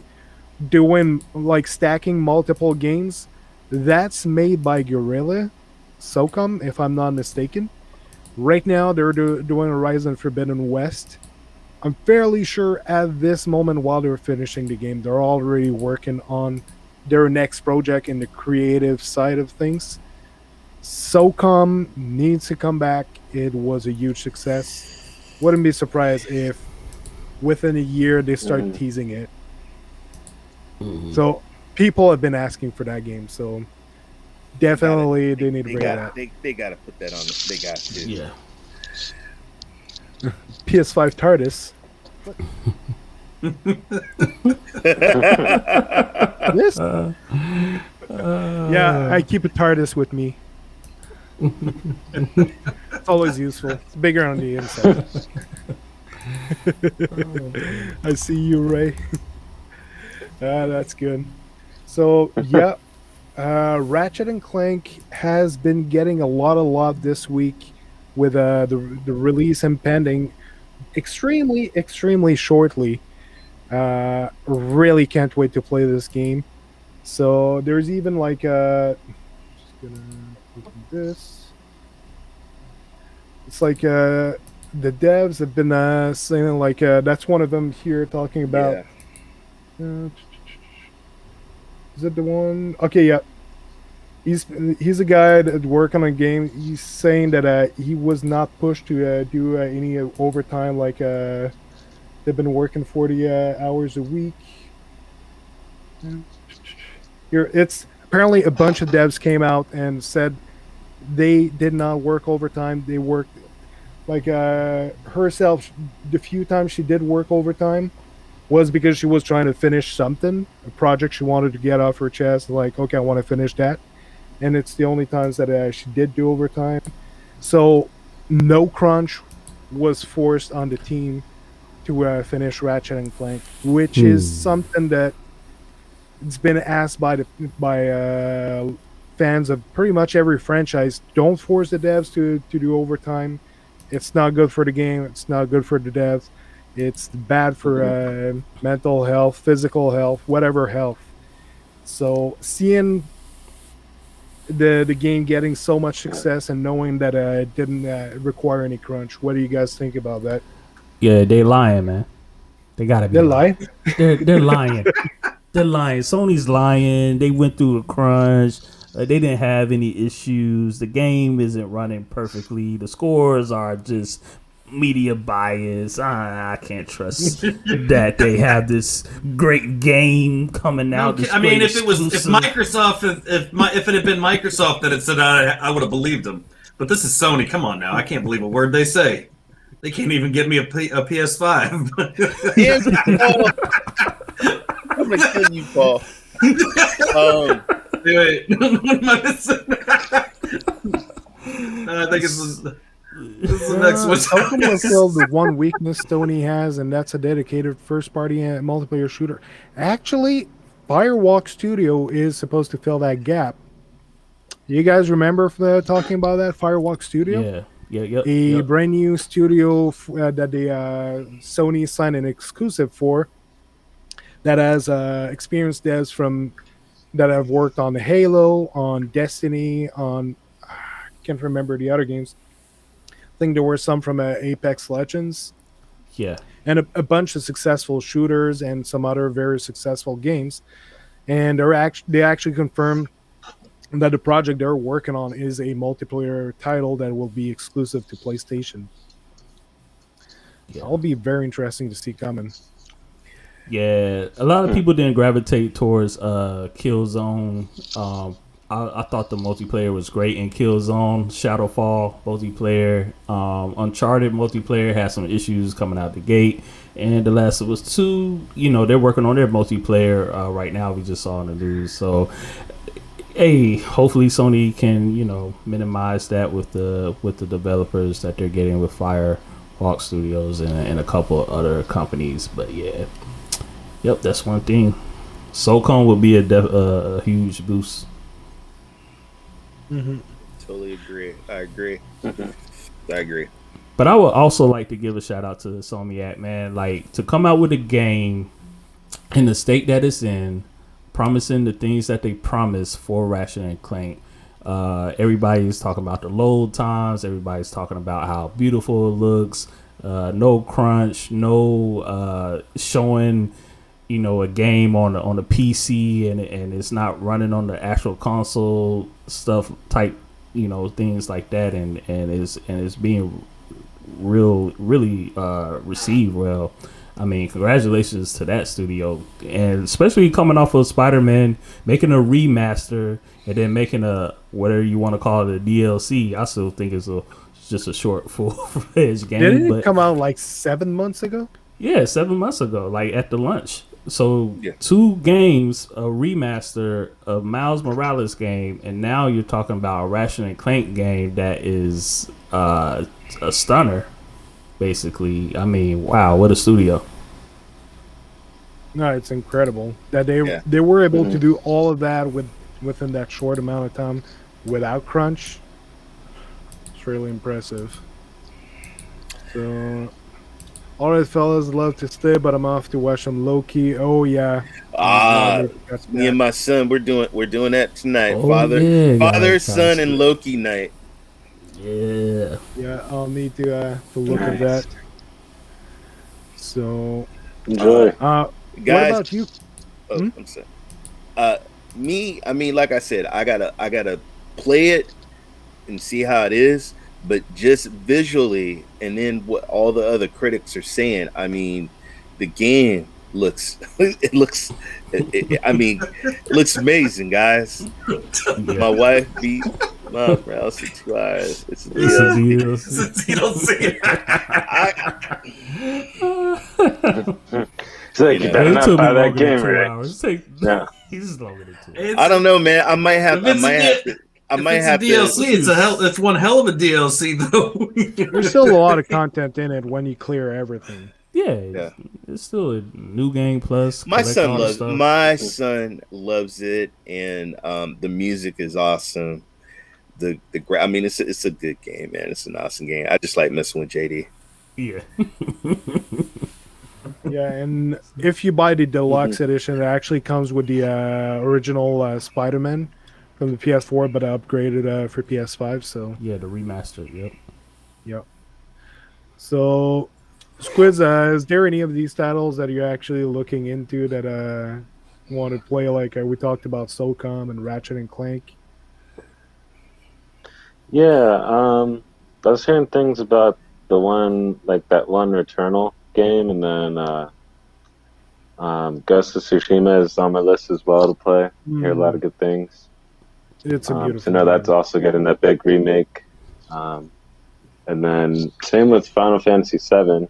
doing like stacking multiple games. That's made by Guerrilla, SOCOM, if I'm not mistaken. Right now, they're doing Horizon Forbidden West. I'm fairly sure at this moment, while they're finishing the game, they're already working on their next project in the creative side of things. SOCOM needs to come back. It was a huge success. Wouldn't be surprised if within a year they start teasing it. So people have been asking for that game, so definitely they need to bring that. They got to put that on. They got to. Yeah. PS5 TARDIS. This? Yeah, I keep a TARDIS with me. It's always useful. It's bigger on the inside. I see you, Ray. That's good. So yeah, Ratchet and Clank has been getting a lot of love this week with the release impending extremely shortly. Really can't wait to play this game. So there's even like just gonna open this. It's like the devs have been saying like that's one of them here talking about. Yeah. Is it the one? Okay, yeah. He's a guy that work on a game. He's saying that he was not pushed to do any overtime. Like they've been working 40 hours a week. Here, it's apparently a bunch of devs came out and said they did not work overtime. They worked like herself. The few times she did work overtime was because she was trying to finish something, a project she wanted to get off her chest. Like, okay, I want to finish that. And it's the only times that she did do overtime. So no crunch was forced on the team to finish Ratchet and Clank, which is something that it's been asked by fans of pretty much every franchise. Don't force the devs to do overtime. It's not good for the game. It's not good for the devs. It's bad for mental health, physical health, whatever health. So seeing the game getting so much success and knowing that it didn't require any crunch, what do you guys think about that? Yeah, they lying, man. They gotta be. They're lying. They're lying. They're lying. Sony's lying. They went through a crunch. They didn't have any issues. The game isn't running perfectly. The scores are just media bias. I can't trust that they have this great game coming out. I mean, if Microsoft, if it had been Microsoft that had said I would have believed them. But this is Sony. Come on now, I can't believe a word they say. They can't even get me a PS5. I'm gonna kill you, Paul. Wait, what am I missing? I think it's the next one. How can we fill the one weakness Sony has, and that's a dedicated first-party multiplayer shooter? Actually, Firewalk Studio is supposed to fill that gap. You guys remember talking about that Firewalk Studio? Yeah. Brand new studio that the Sony signed an exclusive for. That has experienced devs from that have worked on the Halo, on Destiny, on I can't remember the other games. I think there were some from Apex Legends. Yeah. And a bunch of successful shooters and some other very successful games. And they actually confirmed that the project they're working on is a multiplayer title that will be exclusive to PlayStation. Yeah. That'll be very interesting to see coming. Yeah, a lot of people didn't gravitate towards Killzone. I thought the multiplayer was great in Killzone. Shadowfall multiplayer, Uncharted multiplayer had some issues coming out the gate, and The Last of Us 2. They're working on their multiplayer right now. We just saw in the news. So, hey, hopefully Sony can minimize that with the developers that they're getting with Firewalk Studios and a couple of other companies. But yeah. Yep, that's one thing. SOCOM would be a huge boost. Mm-hmm. Totally agree. I agree. I agree. But I would also like to give a shout out to Insomniac, man. Like, to come out with a game in the state that it's in, promising the things that they promised for Ratchet and Clank. Everybody's talking about the load times. Everybody's talking about how beautiful it looks. No crunch. No showing a game on the PC and it's not running on the actual console stuff type, things like that, and it's being really received well. I mean, congratulations to that studio, and especially coming off of Spider-Man, making a remaster and then making a whatever you want to call it, a DLC. I still think it's a It's just a short full-fledged game. Didn't it but come out like 7 months ago? yeah, 7 months ago, like at the launch. So Yeah. 2 games, a remaster of Miles Morales game, and now you're talking about a Ratchet and Clank game that is a stunner, basically. I mean, wow, what a studio! No, it's incredible that Yeah. they were able to do all of that within that short amount of time without crunch. It's really impressive. So, all right, fellas, love to stay, but I'm off to watch some Loki. Oh yeah, That's Me and bad. my son, we're doing that tonight. Oh, Father, yeah, father, guys, son, guys. and Loki night. Yeah, Yeah, I'll need to look at that. So, Enjoy. what Guys, about you? Oh, I'm sorry. Me, I mean, like I said, I gotta play it and see how it is, but just visually, and then what all the other critics are saying. I mean, the game looks, it looks, I mean, it looks amazing, guys. My wife beat my Rouse in 2 hours. It's a it's a deal. deal. You don't see it. It's like, You you know, better It not took me buy that longer than game, 2 right? hours. Yeah. He's longer than 2 hours. It's- I don't know, man. I might have If to. I might have it's a DLC. to. It's one hell of a DLC though. There's still a lot of content in it when you clear everything. Yeah, it's still a new game plus. My collect son all the loves. stuff. My son loves it, and the music is awesome. I mean, it's a good game, man. It's an awesome game. I just like messing with JD. Yeah. Yeah, and if you buy the deluxe edition, it actually comes with the original Spider-Man from the PS4, but upgraded for PS5. So, Yeah, the remaster. Yep. yeah. So, Squids, is there any of these titles that you're actually looking into that want to play? Like we talked about SOCOM and Ratchet and Clank. Yeah, I was hearing things about the one, like that one Returnal game, and then Ghost of Tsushima is on my list as well to play. Hear a lot of good things. It's a beautiful. So, that's also getting that big remake. And then same with Final Fantasy VII,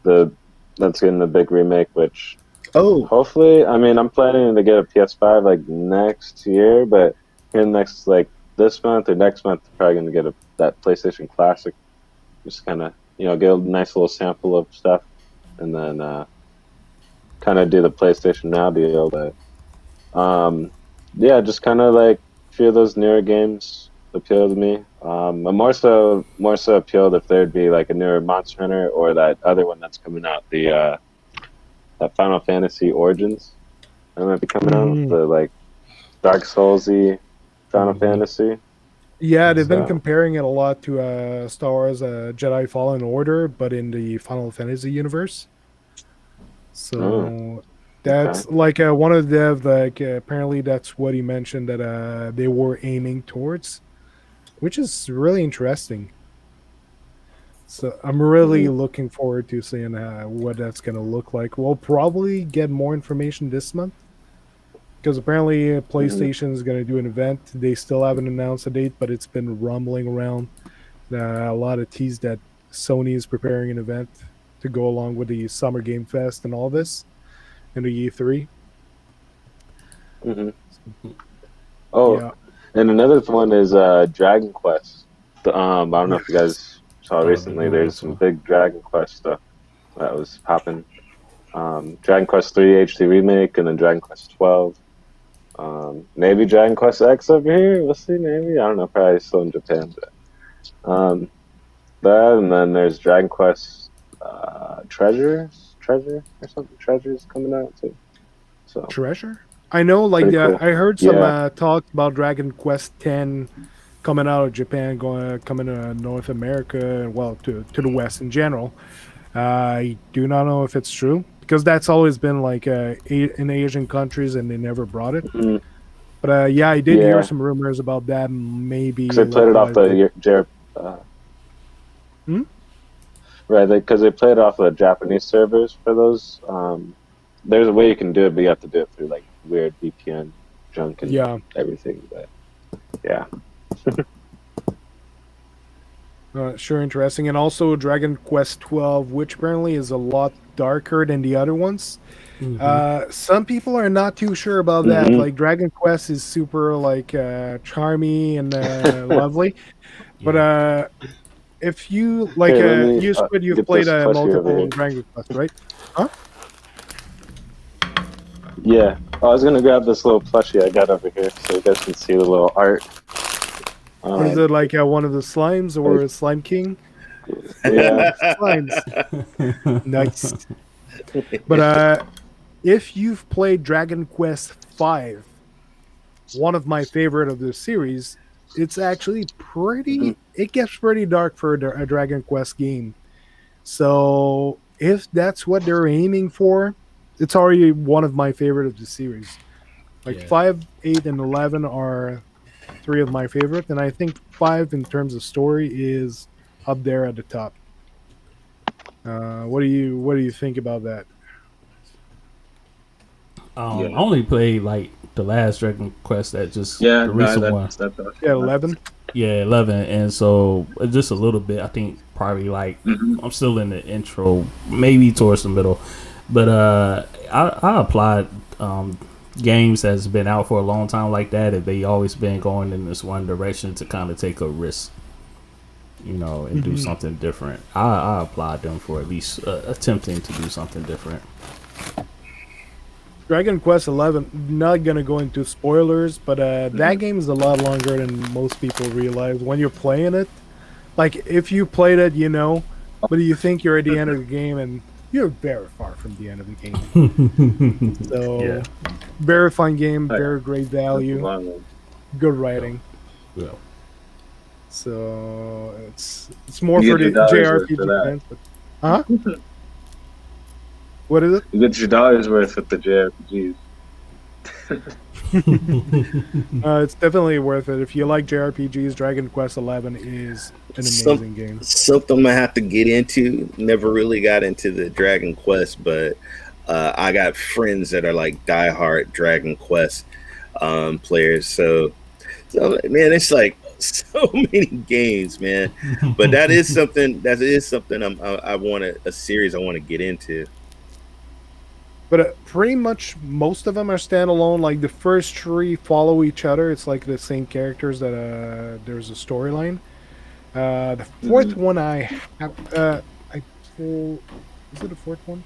that's getting the big remake, which hopefully, I mean, I'm planning to get a PS5 like next year, but in next like this month or next month, I'm probably gonna get that PlayStation Classic, just kind of get a nice little sample of stuff, and then kind of do the PlayStation Now deal. But yeah, just kind of like a few of those newer games appeal to me. I'm more so appealed if there'd be like a newer Monster Hunter or that other one that's coming out, the that Final Fantasy Origins that might be coming out, the like Dark Soulsy Final Fantasy. Yeah, they've been comparing it a lot to Star Wars Jedi Fallen Order, but in the Final Fantasy universe. So that's like one of the dev, like apparently that's what he mentioned that they were aiming towards, which is really interesting. So I'm really looking forward to seeing what that's going to look like. We'll probably get more information this month because apparently PlayStation is going to do an event. They still haven't announced a date, but it's been rumbling around. A lot of tease that Sony is preparing an event to go along with the Summer Game Fest and all this, and the E3. Oh, yeah. And another one is Dragon Quest. I don't know if you guys saw recently. There's some big Dragon Quest stuff that was popping. Dragon Quest 3 HD remake, and then Dragon Quest 12. Maybe Dragon Quest X over here. We'll see. Maybe, I don't know. Probably still in Japan. But that, and then there's Dragon Quest Treasure or something. Treasure's coming out too. So Treasure? I know, like cool. I heard some talk about Dragon Quest X coming out of Japan, coming to North America, well, to the West in general. I do not know if it's true because that's always been like in Asian countries, and they never brought it. But yeah, I did hear some rumors about that. Maybe they played it off the right, because they played it off the Japanese servers for those. There's a way you can do it, but you have to do it through like weird VPN junk and everything. But yeah. Sure, interesting. And also Dragon Quest 12, which apparently is a lot darker than the other ones. Some people are not too sure about that. Like Dragon Quest is super like charmy and lovely, but if you like, Here, you said you've get played this plushie over multiple here. Dragon Quest, right? Huh? Yeah. Oh, I was gonna grab this little plushie I got over here so you guys can see the little art. Is it like one of the slimes or a Slime King? Yeah. Slimes. Nice. But if you've played Dragon Quest 5, one of my favorite of the series, it's actually pretty. It gets pretty dark for a Dragon Quest game. So if that's what they're aiming for, it's already one of my favorite of the series. Like 5, 8, and 11 are 3 of my favorite, and I think 5 in terms of story is up there at the top. What do you think about that? I only played like the last Dragon Quest that just the recent one. Yeah, 11. Yeah, 11, and so just a little bit. I think probably like I'm still in the intro, maybe towards the middle, but I applied games that's been out for a long time like that. If they always been going in this one direction to kind of take a risk, and do something different. I applaud them for at least attempting to do something different. Dragon Quest 11, not gonna go into spoilers, but that game is a lot longer than most people realize when you're playing it. Like, if you played it, but you think you're at the end of the game, and you're very far from the end of the game. So, very fun game, very great value, good writing. Yeah. So, it's more for the JRPG fans. Huh? What is it? You get your $1 worth with the JRPGs. It's definitely worth it. If you like JRPGs, Dragon Quest 11 is an amazing game. Something I have to get into. Never really got into the Dragon Quest, but I got friends that are like diehard Dragon Quest players. So man, it's like so many games, man. But that is something. I want a series I want to get into. But pretty much most of them are standalone. Like the first 3 follow each other. It's like the same characters that there's a storyline. The fourth one is it the fourth one?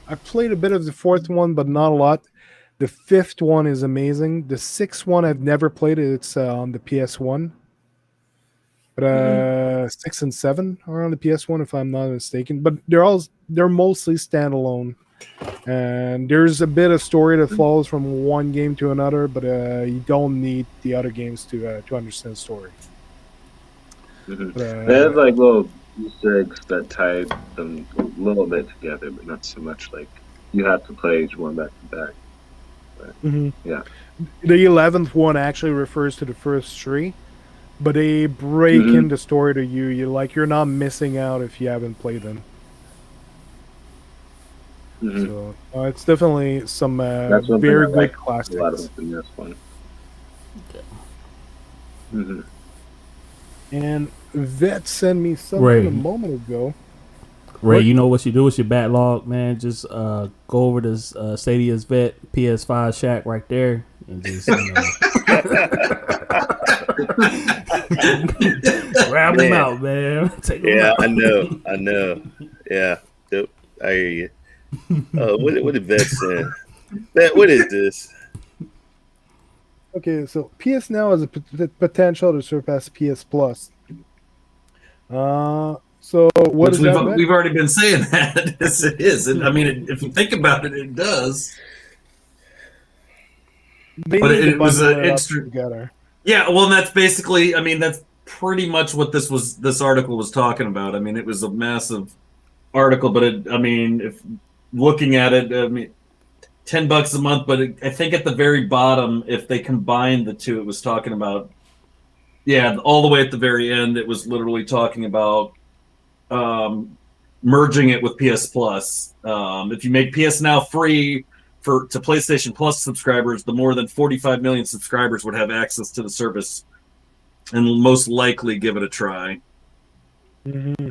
I played a bit of the fourth one, but not a lot. The 5th one is amazing. The 6th one I've never played it. It's on the PS1. But 6 and 7 are on the PS1 if I'm not mistaken. But they're mostly standalone. And there's a bit of story that follows from one game to another, but you don't need the other games to understand the story. They have like little Easter eggs that tie them a little bit together, but not so much like you have to play each one back to back. But, yeah. The 11th one actually refers to the first 3, but they break in the story to you. You're not missing out if you haven't played them. So it's definitely some very good classics. A lot of in this one. And Vet sent me something a moment ago. Ray, you know what you do with your backlog, man? Just go over to Stadia's Vet PS5 Shack right there, and just grab them out, man. Take them out. I know. Yeah, I hear you. What did Vet say? Vet, what is this? Okay, so PS Now has a potential to surpass PS Plus. So what is that? We've already been saying that. Yes, it is. And I mean, if you think about it, it does. But it was an extra. Yeah, well, that's basically. I mean, that's pretty much what this article was talking about. I mean, it was a massive article, but if looking at it, I mean, $10 a month. But I think at the very bottom, if they combine the two, it was talking about. Yeah, all the way at the very end, it was literally talking about merging it with PS Plus. If you make PS Now free to PlayStation Plus subscribers, the more than 45 million subscribers would have access to the service and most likely give it a try. Mm-hmm.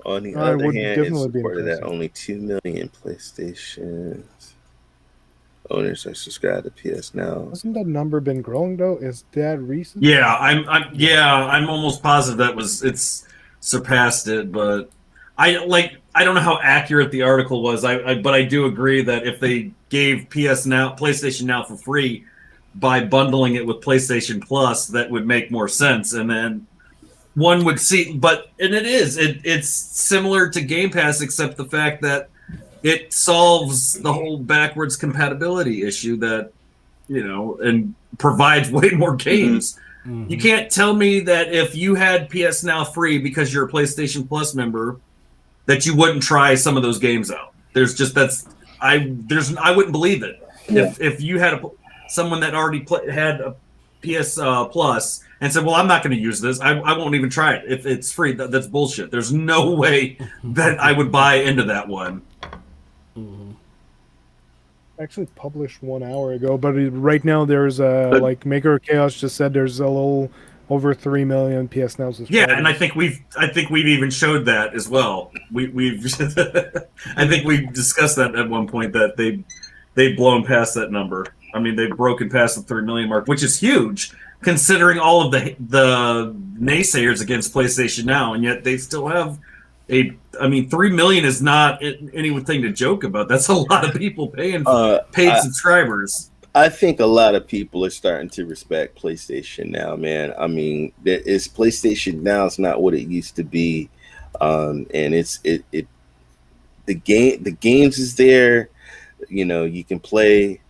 On the I other would hand, it definitely be supported that interested. only 2 million PlayStation owners are subscribed to PS Now. Hasn't that number been growing though? Is that recent? Yeah, I'm almost positive it's surpassed it, but I don't know how accurate the article was. But I do agree that if they gave PlayStation Now for free by bundling it with PlayStation Plus, that would make more sense, and then one would see. And it's similar to Game Pass, except the fact that it solves the whole backwards compatibility issue that and provides way more games. Mm-hmm. You can't tell me that if you had PS Now free because you're a PlayStation Plus member, that you wouldn't try some of those games out. I wouldn't believe it. Yeah. If you had someone that already had a PS Plus and said, "Well, I'm not going to use this. I won't even try it if it's free." That's bullshit. There's no way that I would buy into that one. Actually published 1 hour ago, but right now there's like Maker of Chaos just said there's a little over 3 million PS Now subscribers. Yeah, and I think we've even showed that as well. We've I think we discussed that at one point that they've blown past that number. I mean, they've broken past the 3 million mark, which is huge considering all of the naysayers against PlayStation Now, and yet they still have 3 million is not anything to joke about. That's a lot of people paying paid subscribers. I think a lot of people are starting to respect PlayStation Now, man. I mean, PlayStation Now is not what it used to be, and the games is there. You can play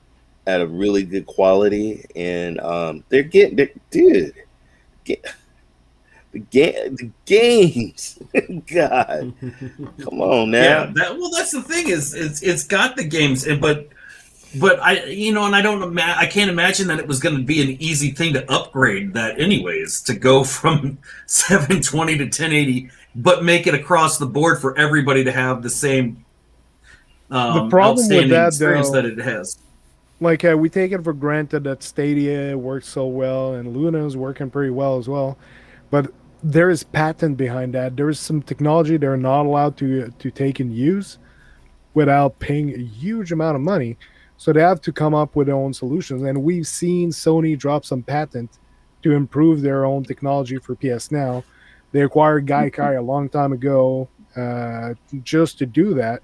at a really good quality, and the games. God, come on now. Yeah, that's the thing is it's got the games, but I can't imagine that it was going to be an easy thing to upgrade that anyways, to go from 720 to 1080, but make it across the board for everybody to have the same the problem with that, experience though, that it has. Like we take it for granted that Stadia works so well and Luna is working pretty well as well, but there is patent behind that. There is some technology they're not allowed to take and use without paying a huge amount of money. So they have to come up with their own solutions. And we've seen Sony drop some patent to improve their own technology for PS Now. They acquired Gaikai a long time ago just to do that.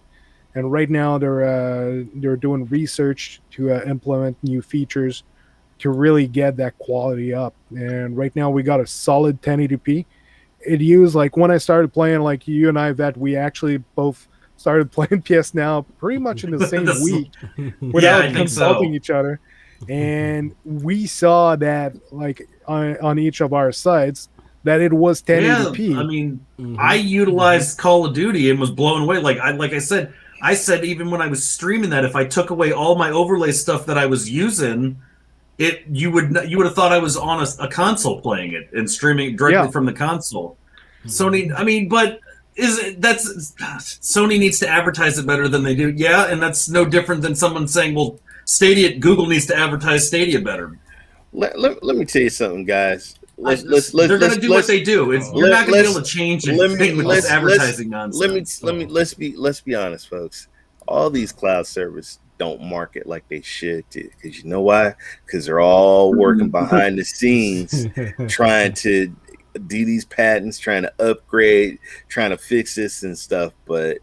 And right now they're doing research to implement new features to really get that quality up. And right now we got a solid 1080p. It used, like, when I started playing, like you and I, Vet, we actually both started playing PS Now pretty much in the same week without consulting each other. And we saw that, like, on each of our sites, that it was 1080p. Yeah, I mean, I utilized Call of Duty and was blown away. Like I said even when I was streaming that, if I took away all my overlay stuff that I was using, you would have thought I was on a console playing it and streaming directly from the console. Sony, I mean, but Sony needs to advertise it better than they do. Yeah, and that's no different than someone saying, well, Google needs to advertise Stadia better. Let me tell you something, guys. They're going to do what they do. You're not going to be able to change anything with this advertising nonsense. Let's be honest, folks. All these cloud servers don't market like they should do, because you know why? Because they're all working behind the scenes, trying to do these patents, trying to upgrade, trying to fix this and stuff. But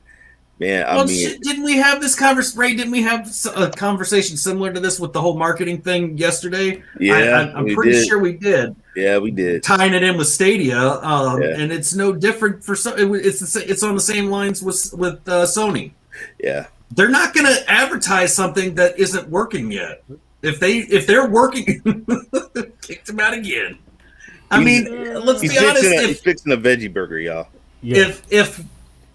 man, didn't we have this conversation? Ray, didn't we have a conversation similar to this with the whole marketing thing yesterday? Yeah, I'm pretty sure we did. Yeah, we did. Tying it in with Stadia, and it's no different for some. It's on the same lines with Sony. Yeah, they're not going to advertise something that isn't working yet. If they're working, kick them out again. I mean, let's be honest. He's fixing a veggie burger, y'all. Yeah. If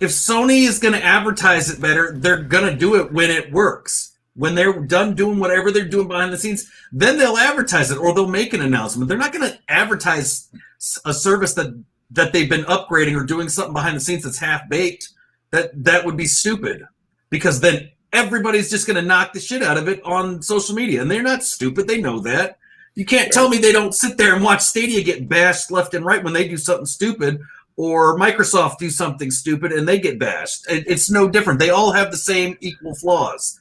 Sony is going to advertise it better, they're going to do it when it works. When they're done doing whatever they're doing behind the scenes, then they'll advertise it, or they'll make an announcement. They're not going to advertise a service that they've been upgrading or doing something behind the scenes that's half-baked. That would be stupid, because then everybody's just going to knock the shit out of it on social media, and they're not stupid. They know that. You can't tell me they don't sit there and watch Stadia get bashed left and right when they do something stupid, or Microsoft do something stupid and they get bashed. It's no different. They all have the same equal flaws.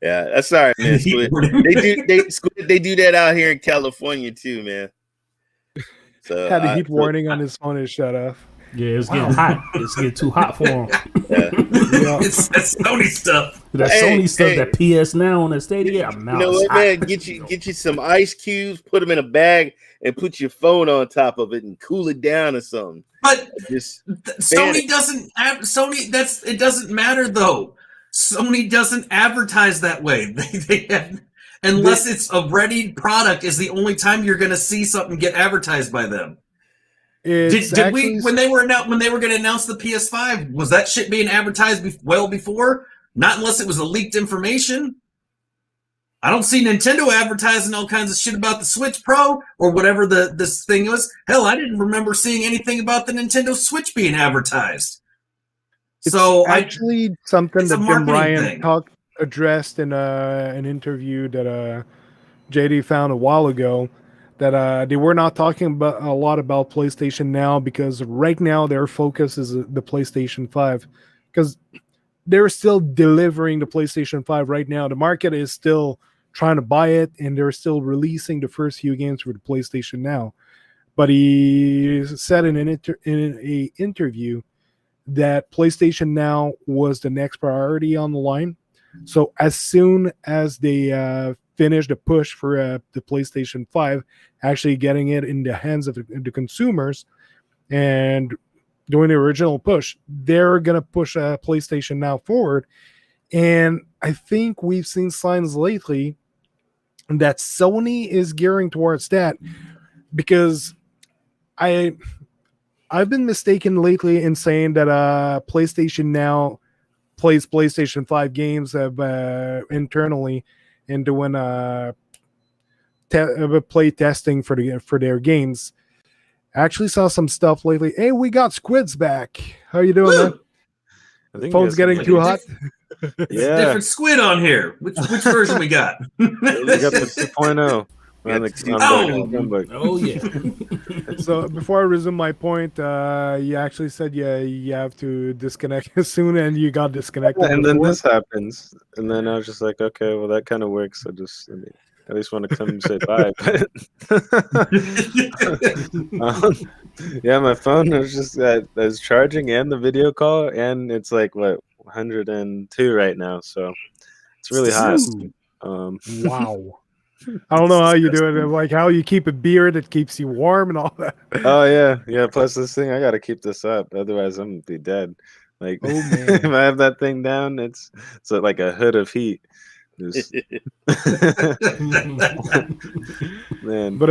Yeah, that's all right, man. Squid. They do that out here in California too, man. So Had a heat warning on his phone and shut off. Yeah, it's getting hot. It's getting too hot for him. Yeah. It's that Sony stuff. That Sony stuff, that PS Now on the Stadia. You know what, man? Get you some ice cubes, put them in a bag, and put your phone on top of it and cool it down or something. But just Sony doesn't have Sony. It doesn't matter though. Sony doesn't advertise that way. They have, unless it's a ready product, is the only time you're going to see something get advertised by them. Did we when they were going to announce the PS5? Was that shit being advertised well before? Not unless it was a leaked information. I don't see Nintendo advertising all kinds of shit about the Switch Pro or whatever this thing was. Hell, I didn't remember seeing anything about the Nintendo Switch being advertised. It's so actually something that Jim Ryan addressed in an interview that JD found a while ago, that they were not talking about a lot about PlayStation Now, because right now their focus is the PlayStation 5, because they're still delivering the PlayStation 5 right now. The market is still trying to buy it, and they're still releasing the first few games for the PlayStation Now. But he said in an interview that PlayStation Now was the next priority on the line. So as soon as they finish the push for the PlayStation 5, actually getting it in the hands of the consumers and doing the original push, they're going to push PlayStation Now forward. And I think we've seen signs lately that Sony is gearing towards that, because I've been mistaken lately in saying that PlayStation Now plays PlayStation 5 games internally and doing play testing for their games. I actually saw some stuff lately. Hey, we got Squids back. How you doing, man? I think Phone's getting too hot. Yeah, different Squid on here. Which version we got? We got the 2.0. Oh yeah. So before I resume my point, you actually said you have to disconnect soon, and you got disconnected. And then this happens, and then I was just like, okay, well that kind of works. I just at least want to come and say bye. Yeah, my phone was just I was charging and the video call, and it's like what 102 right now, so it's really hot. Wow. I don't know how you do it, like how you keep a beer that keeps you warm and all that. Oh yeah. Plus this thing, I got to keep this up, otherwise I'm gonna be dead. Like, oh, man. If I have that thing down, it's like a hood of heat. Man. But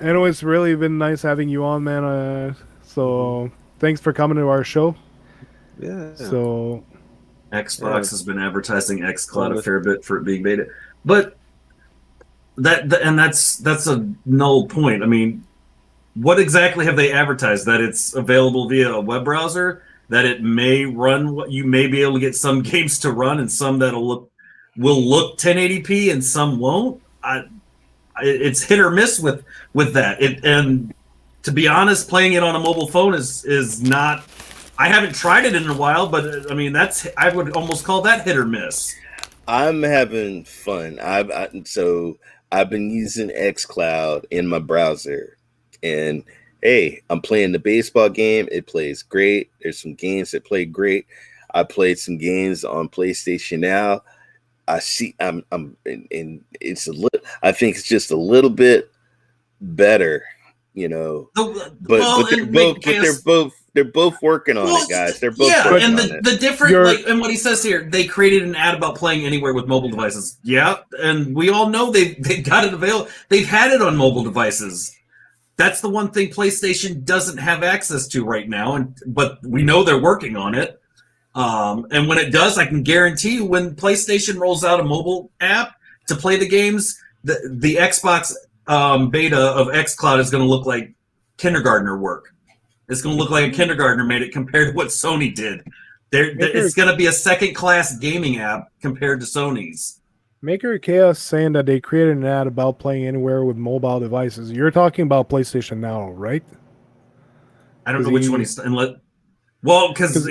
anyway, it's really been nice having you on, man. So thanks for coming to our show. Yeah. So Xbox has been advertising xCloud a fair bit for it being beta, but that's a null point. I mean, what exactly have they advertised? That it's available via a web browser, that it may run what you may be able to get some games to run, and some will look 1080p and some won't. It's hit or miss with that. And to be honest, playing it on a mobile phone is not. I haven't tried it in a while, but I mean I would almost call that hit or miss. I'm having fun. I've been using xCloud in my browser, and hey, I'm playing the baseball game. It plays great. There's some games that play great. I played some games on PlayStation Now. And it's a little. I think it's just a little bit better, you know. But they're both working on it, guys. They're both working on it. The different, and what he says here, they created an ad about playing anywhere with mobile devices. Yeah, and we all know they've got it available. They've had it on mobile devices. That's the one thing PlayStation doesn't have access to right now, but we know they're working on it. And when it does, I can guarantee you, when PlayStation rolls out a mobile app to play the games, the Xbox beta of xCloud is going to look like kindergartner work. It's going to look like a kindergartner made it compared to what Sony did. It's going to be a second-class gaming app compared to Sony's. Maker Chaos saying that they created an ad about playing anywhere with mobile devices. You're talking about PlayStation Now, right? I don't know which one he's well, because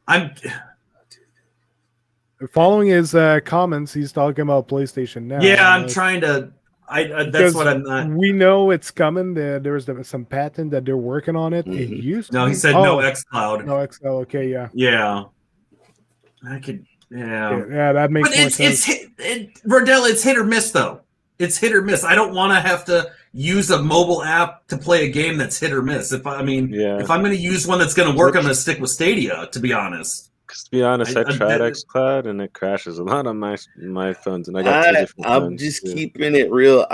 I'm following his comments. He's talking about PlayStation Now. Yeah, I'm trying to. That's what I'm not. We know it's coming. There's some patent that they're working on it. It used. No, he said no xCloud. No xCloud. Okay, yeah. Yeah, I could. Yeah, that makes more sense. Rodell, it's hit or miss though. It's hit or miss. I don't want to have to use a mobile app to play a game that's hit or miss. If I'm going to use one that's going to work, I'm going to stick with Stadia. To be honest. Because to be honest, I tried xCloud and it crashes a lot on my phones, and I got two different phones. I'm just keeping it real.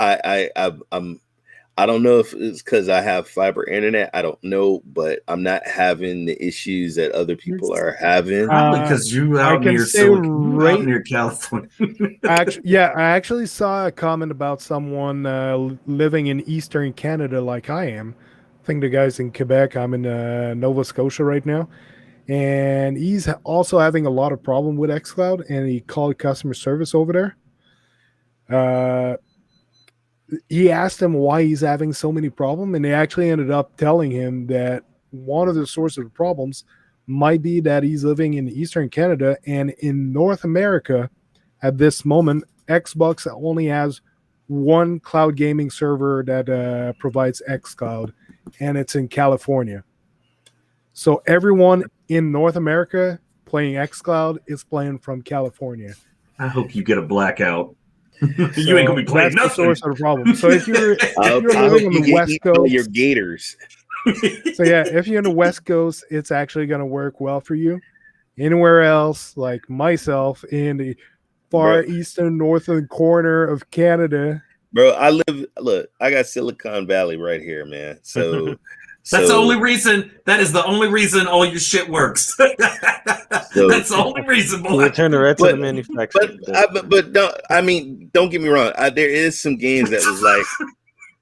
I don't know if it's because I have fiber internet. I don't know, but I'm not having the issues that other people are having. Probably because you out near California. I actually saw a comment about someone living in Eastern Canada like I am. I think the guy's in Quebec. I'm in Nova Scotia right now. And he's also having a lot of problem with xCloud, and he called customer service over there. He asked him why he's having so many problems, and they actually ended up telling him that one of the sources of problems might be that he's living in Eastern Canada, and in North America at this moment, Xbox only has one cloud gaming server that provides xCloud, and it's in California. So everyone in North America playing xCloud is playing from California. I hope you get a blackout. You ain't gonna be playing that's nothing. The source of the problem. So if you're living on the West Coast, your gators. So yeah, if you're in the West Coast, it's actually going to work well for you. Anywhere else, like myself, in the far eastern northern corner of Canada, bro, I got Silicon Valley right here, man. So that's the only reason. That is the only reason all your shit works. That's the only reason. Boy. Turn it right to the manufacturer. But don't get me wrong. There is some games that was like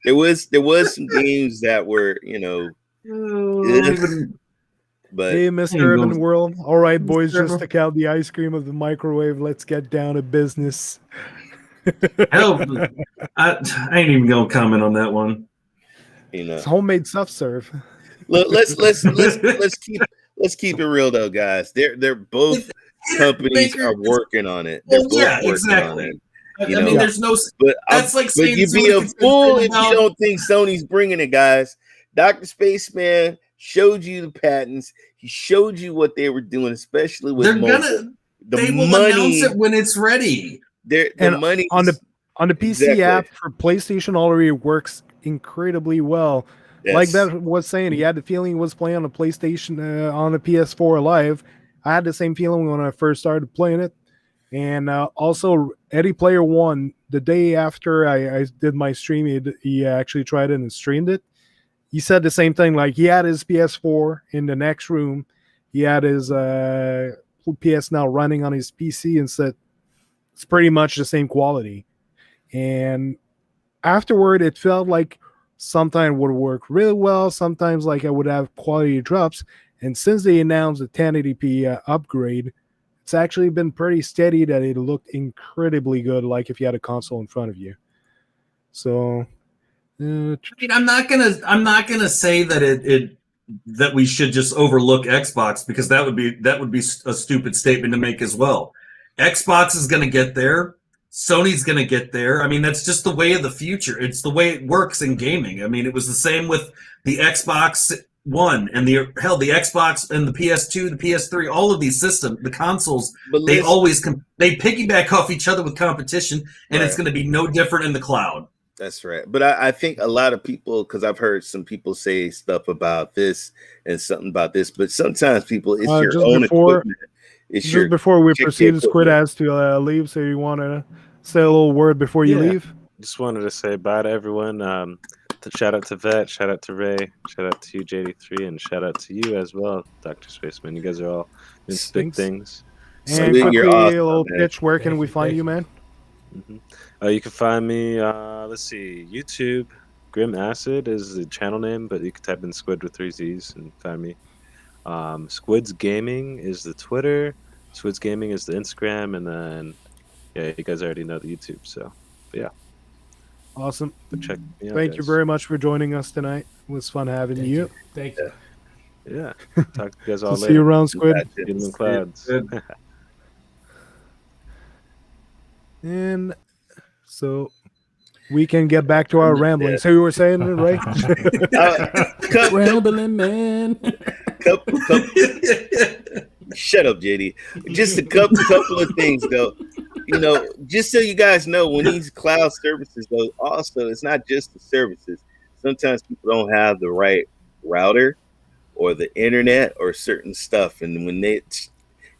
there was some games that were but hey, Mr. Urban World. All right, boys, just took out the ice cream of the microwave. Let's get down to business. Hell, I ain't even gonna comment on that one. It's homemade soft serve. Look, let's keep it real though, guys. They're both companies are working on it. They're both working on it. I mean, there's no. But that's like saying you'd be a fool if you don't think Sony's bringing it, guys. DrSpaceman showed you the patents. He showed you what they were doing, especially with they will announce it when it's ready. The money on the PC app for PlayStation already works incredibly well. Yes. Like that was saying, he had the feeling he was playing on a PlayStation on a PS4 Live. I had the same feeling when I first started playing it. And also, Eddie Player One, the day after I did my stream, he actually tried it and streamed it. He said the same thing. Like, he had his PS4 in the next room. He had his PS Now running on his PC and said it's pretty much the same quality. And afterward, it felt like sometimes would work really well. Sometimes like I would have quality drops. And since they announced the 1080p upgrade, it's actually been pretty steady that it looked incredibly good, like if you had a console in front of you. So I'm not gonna say that that we should just overlook Xbox, because that would be a stupid statement to make as well. Xbox is gonna get there. Sony's going to get there. I mean, that's just the way of the future. It's the way it works in gaming. I mean, it was the same with the Xbox One and the Xbox and the PS2, the PS3, all of these systems, the consoles, they piggyback off each other with competition, and it's going to be no different in the cloud. That's right. But I think a lot of people, because I've heard some people say stuff about this and something about this, but sometimes people, it's your own equipment. Just before we proceed, Squid has to leave, so you want to say a little word before you leave? Just wanted to say bye to everyone. Shout out to Vet, shout out to Ray, shout out to you, JD3, and shout out to you as well, DrSpaceman. You guys are all doing big things. And quickly, a little pitch, where can we find you, man? You can find me, let's see, YouTube. Grim Acid is the channel name, but you can type in Squid with 3 Z's and find me. Squid's Gaming is the Twitter. Squid's Gaming is the Instagram, and then you guys already know the YouTube. So, but yeah. Awesome. Check me out, Thank you guys. very much for joining us tonight. It was fun having you. Thank you. Yeah. Talk to you guys all We'll see you later. around, Squid. Gotcha. See you in the clouds. Good. And so we can get back to our rambling. So you were saying, right? Rambling man. Shut up, JD. Just a couple of things, though. You know, just so you guys know, when these cloud services, though, also it's not just the services. Sometimes people don't have the right router or the internet or certain stuff, and when they,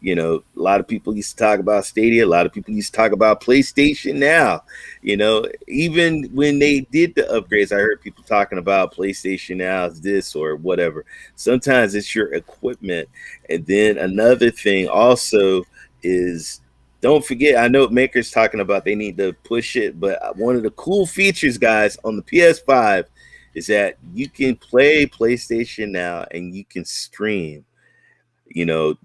you know, a lot of people used to talk about Stadia. A lot of people used to talk about PlayStation Now. You know, even when they did the upgrades, I heard people talking about PlayStation Now is this or whatever. Sometimes it's your equipment. And then another thing also is, don't forget, I know Maker's talking about they need to push it, but one of the cool features, guys, on the PS5 is that you can play PlayStation Now and you can stream, you know,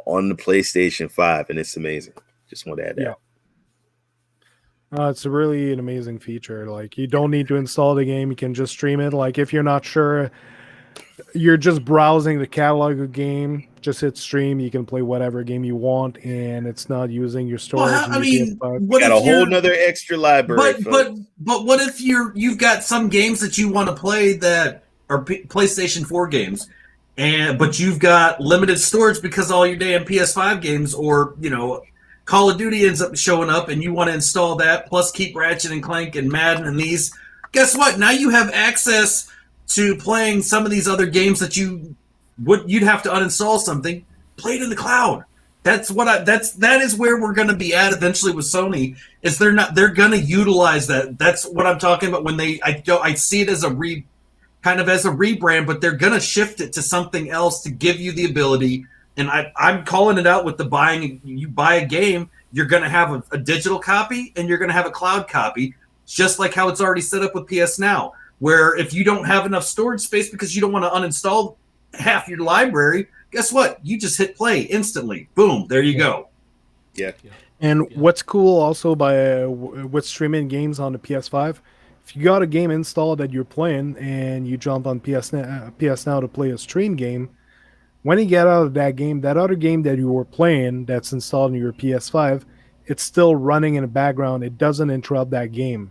on the PlayStation 5, and it's amazing. Just want to add that. Yeah. It's really an amazing feature. Like, you don't need to install the game. You can just stream it. Like, if you're not sure, you're just browsing the catalog of game, just hit stream. You can play whatever game you want, and it's not using your storage. Well, I mean, what got a whole nother extra library. But what if you've got some games that you want to play that are PlayStation 4 games, but you've got limited storage because all your damn PS5 games, or you know, Call of Duty ends up showing up, and you want to install that plus keep Ratchet and Clank and Madden and these. Guess what? Now you have access to playing some of these other games that you'd have to uninstall something. Play it in the cloud. That's what that is where we're going to be at eventually with Sony. Is they're going to utilize that. That's what I'm talking about when I see it as kind of as a rebrand, but they're going to shift it to something else to give you the ability. And I'm calling it out with the buying. You buy a game, you're going to have a digital copy and you're going to have a cloud copy, just like how it's already set up with PS Now, where if you don't have enough storage space because you don't want to uninstall half your library, guess what? You just hit play instantly. Boom, there you go. Yeah. And what's cool also with streaming games on the PS5, if you got a game installed that you're playing and you jump on PS Now to play a stream game, when you get out of that game, that other game that you were playing that's installed in your PS5, it's still running in the background. It doesn't interrupt that game.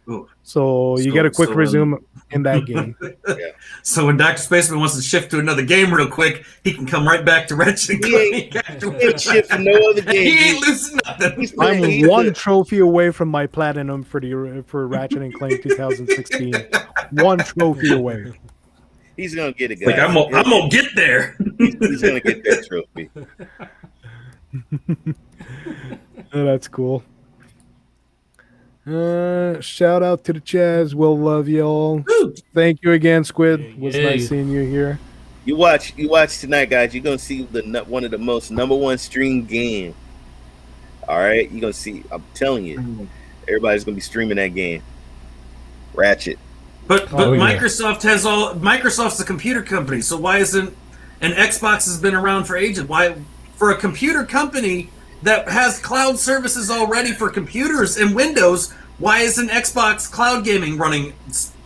Ooh. So you get a quick resume in that game. Yeah. So when DrSpaceman wants to shift to another game real quick, he can come right back to Ratchet and Clank. He ain't shifting no other game. He ain't losing nothing. I'm one trophy away from my platinum for Ratchet and Clank 2016. One trophy away. He's gonna get it, guys. Like I'm gonna get there. He's gonna get that trophy. Oh, that's cool. Shout out to the Chaz. We'll love y'all. Thank you again, Squid. It was nice seeing you here. You watch tonight, guys. You're gonna see one of the most #1 streamed game. All right, you're gonna see. I'm telling you, everybody's gonna be streaming that game. Ratchet. But Microsoft's a computer company, so why isn't, and Xbox has been around for ages. Why, for a computer company that has cloud services already for computers and Windows, why isn't Xbox cloud gaming running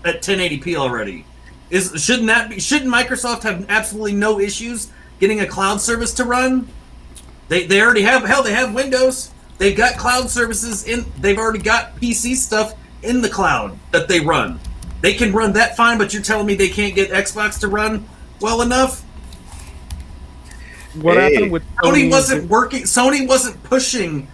at 1080p already? Shouldn't Microsoft have absolutely no issues getting a cloud service to run? They already have, they have Windows. They've got cloud services they've already got PC stuff in the cloud that they run. They can run that fine, but you're telling me they can't get Xbox to run well enough? What happened with Sony wasn't working. Sony wasn't pushing.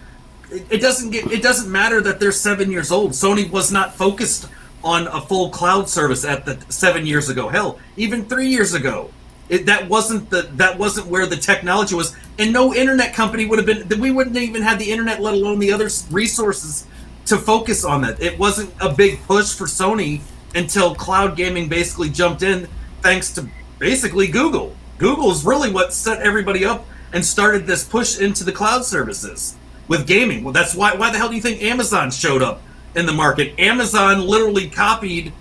It doesn't matter that they're 7 years old. Sony was not focused on a full cloud service at the 7 years ago. Hell, even 3 years ago, that wasn't where the technology was. And no internet company would have been. We wouldn't even have the internet, let alone the other resources to focus on that. It wasn't a big push for Sony until cloud gaming basically jumped in, thanks to basically Google. Google is really what set everybody up and started this push into the cloud services with gaming. Well, that's why the hell do you think Amazon showed up in the market? Amazon literally copied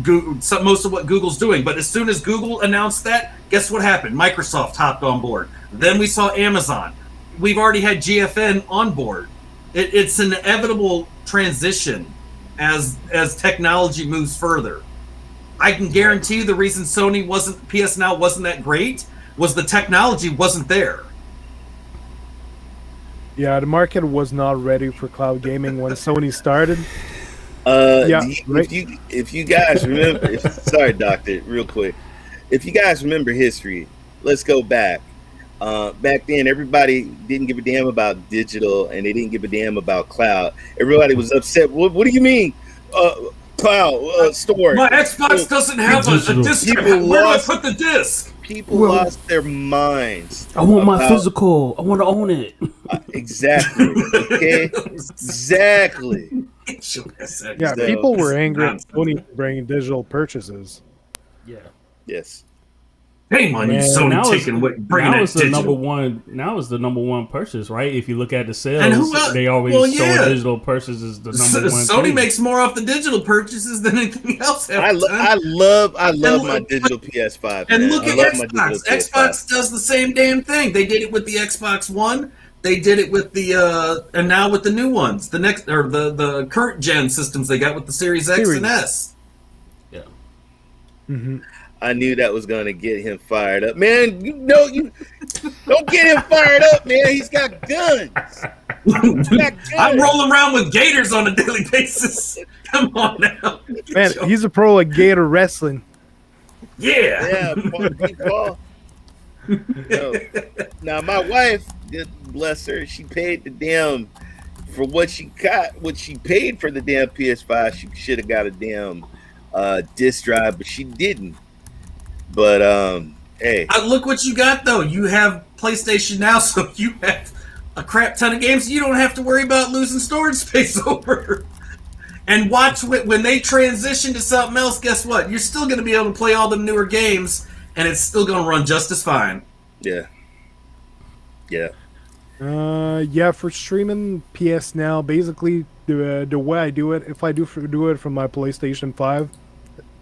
most of what Google's doing. But as soon as Google announced that, guess what happened? Microsoft hopped on board. Then we saw Amazon. We've already had GFN on board. It's an inevitable transition as technology moves further. I can guarantee you the reason PS Now wasn't that great was the technology wasn't there. Yeah, the market was not ready for cloud gaming when Sony started. If you guys remember, sorry, Doctor, real quick. If you guys remember history, let's go back. Back then, everybody didn't give a damn about digital, and they didn't give a damn about cloud. Everybody was upset. What do you mean, cloud store? My Xbox doesn't have a disc. Where do I put the disc? People lost their minds. I want my physical. I want to own it. Exactly. Okay. Exactly. Yeah, people were angry at Sony bringing digital purchases. Yeah. Yes. Shame on you, Sony taking bringing that digital. Now is the number one purchase, right? If you look at the sales, they always show digital purchases the number one. Sony makes more off the digital purchases than anything else. I love my digital PS5. And look at Xbox. Xbox does the same damn thing. They did it with the Xbox One. They did it with the and now with the new ones, the next or the current gen systems they got with the Series X and S. Yeah. Mm-hmm. I knew that was going to get him fired up. Man, you don't get him fired up, man. He's got guns. I'm rolling around with gators on a daily basis. Come on now. Man, he's a pro at gator wrestling. Yeah. Paul. Now, my wife, bless her, she paid the damn for what she got, what she paid for the damn PS5. She should have got a damn disc drive, but she didn't. But hey, look what you got though. You have PlayStation Now, so you have a crap ton of games. You don't have to worry about losing storage space over. And watch when they transition to something else. Guess what? You're still going to be able to play all the newer games, and it's still going to run just as fine. Yeah. For streaming PS Now, basically the way I do it, if I do it from my PlayStation 5,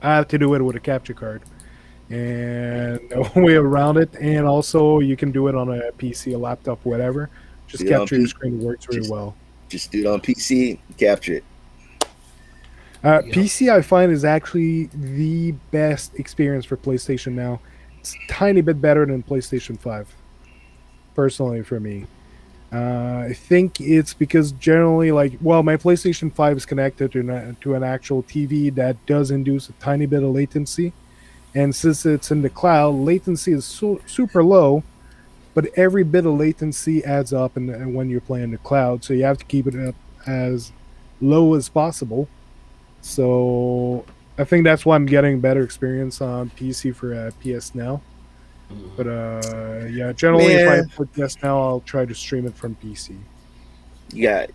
I have to do it with a capture card. And no way around it. And also, you can do it on a PC, a laptop, whatever. Just capture your screen. It works really well. Just do it on PC, capture it. PC, I find, is actually the best experience for PlayStation Now. It's a tiny bit better than PlayStation 5, personally, for me. I think it's because generally, my PlayStation 5 is connected to an actual TV that does induce a tiny bit of latency. And since it's in the cloud, latency is super low, but every bit of latency adds up and when you're playing the cloud. So you have to keep it up as low as possible. So I think that's why I'm getting better experience on PC for PS Now. But generally, if I put PS Now, I'll try to stream it from PC. Yeah.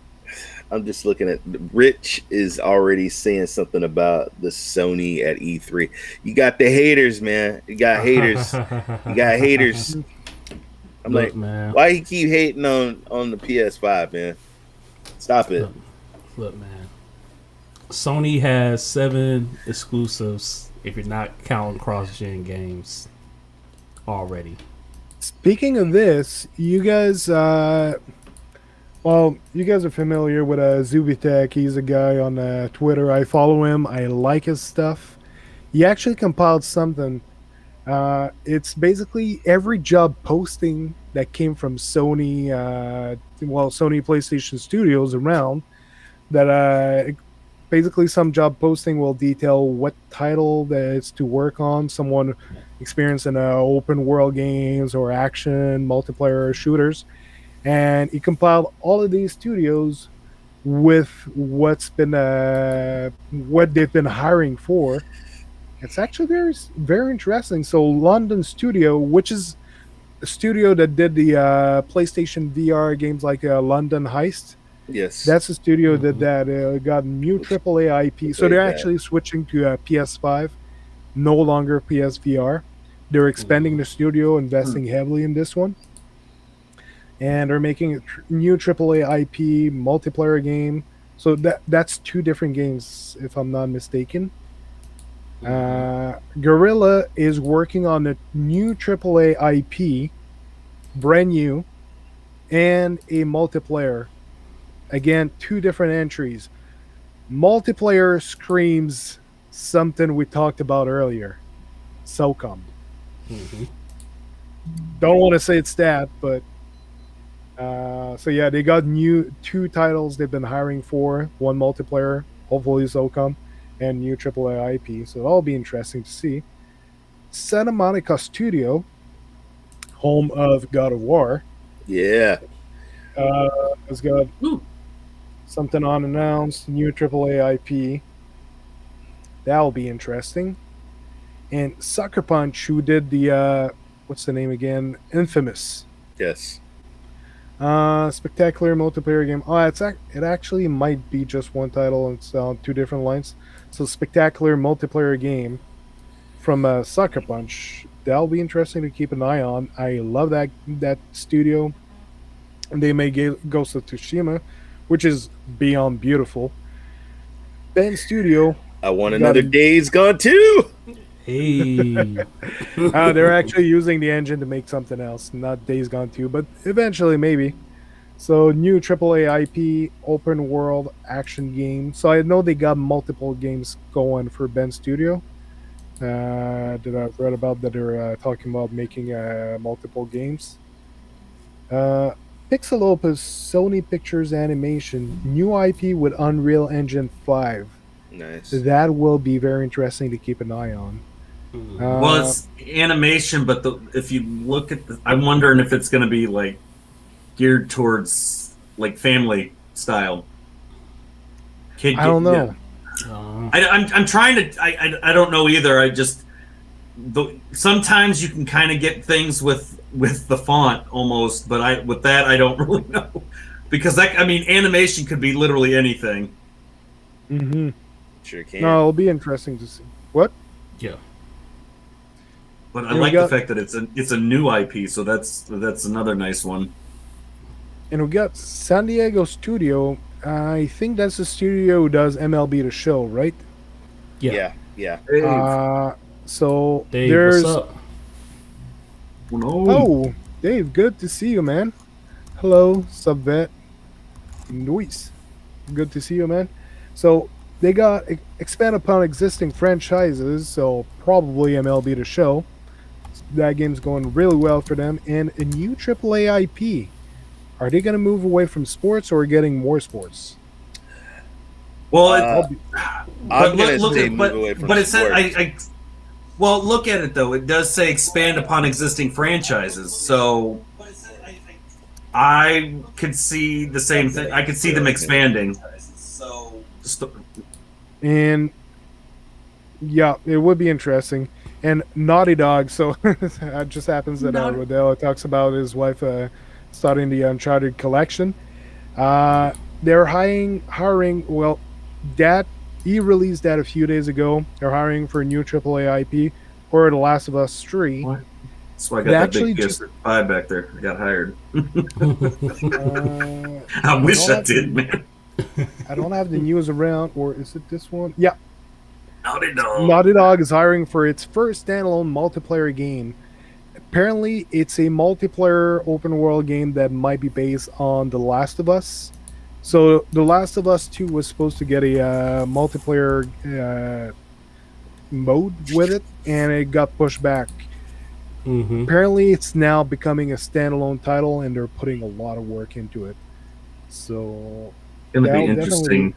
I'm just looking at Rich is already saying something about the Sony at E3. You got the haters, man. You got haters. I'm man. Why you keep hating on the PS5, man? Stop it. Look, man. Sony has 7 exclusives if you're not counting cross-gen games already. Speaking of this, you guys you guys are familiar with Zubitech. He's a guy on Twitter. I follow him. I like his stuff. He actually compiled something. It's basically every job posting that came from Sony, Sony PlayStation Studios around. That basically some job posting will detail what title that it's to work on. Someone experienced in open world games or action, multiplayer, shooters. And he compiled all of these studios with what they've been hiring for. It's actually very, very interesting. So London Studio, which is a studio that did the PlayStation VR games like London Heist. Yes. That's a studio that got new AAA IP. So they're actually switching to PS5, no longer PSVR. They're expanding the studio, investing heavily in this one. And they're making a new AAA IP multiplayer game. So that's 2 different games, if I'm not mistaken. Guerrilla is working on a new AAA IP, brand new, and a multiplayer. Again, 2 different entries. multiplayer screams something we talked about earlier. SOCOM. Don't want to say it's that, but so yeah, they got new 2 titles they've been hiring for. One multiplayer, hopefully SOCOM, and new AAA IP. So that'll be interesting to see. Santa Monica Studio, home of God of War, Yeah. has got something unannounced, new AAA IP. That'll be interesting. And Sucker Punch, who did the what's the name again? Infamous. Yes. Spectacular multiplayer game. Oh, it actually might be just one title. It's on 2 different lines. So spectacular multiplayer game from Sucker Punch. That'll be interesting to keep an eye on. I love that studio. And they made Ghost of Tsushima, which is beyond beautiful. Ben Studio. I want another Days Gone too. Hey. They're actually using the engine to make something else, not Days Gone 2, but eventually maybe. So new AAA IP, open world action game. So I know they got multiple games going for Ben Studio. That I've read about that they're talking about making multiple games. Pixel Opus, Sony Pictures Animation, new IP with Unreal Engine 5. Nice. That will be very interesting to keep an eye on. Well, it's animation, but if you look at I'm wondering if it's going to be like geared towards like family style. I don't know. I'm trying to. I don't know either. Sometimes you can kind of get things with the font almost, but I don't really know, because animation could be literally anything. Mm-hmm. Sure can. No, it'll be interesting to see. What? Yeah. But I like the fact that it's a new IP, so that's another nice one. And we got San Diego Studio. I think that's the studio who does MLB The Show, right? Yeah. So Dave, there's. what's up? Oh, Dave, good to see you, man. Hello, Subvet. Luis, good to see you, man. So they got expand upon existing franchises, so probably MLB The Show. That game's going really well for them, and a new AAA IP. Are they going to move away from sports or getting more sports? Well, I'm going to say move away from it sports. said well, look at it though. It does say expand upon existing franchises, so I could see the same thing. I could see them expanding. And yeah, it would be interesting. And Naughty Dog, so it just happens that Rodell talks about his wife starting the Uncharted collection. They're hiring. Well, he released that a few days ago. They're hiring for a new AAA IP for The Last of Us 3. What? That's why I got that big PS5 back there. I got hired. I wish I did, man. I don't have the news around, or is it this one? Yeah. Naughty Dog is hiring for its first standalone multiplayer game. Apparently, it's a multiplayer open world game that might be based on The Last of Us. So, The Last of Us 2 was supposed to get a multiplayer mode with it, and it got pushed back. Mm-hmm. Apparently, it's now becoming a standalone title, and they're putting a lot of work into it. So, it's going to be interesting.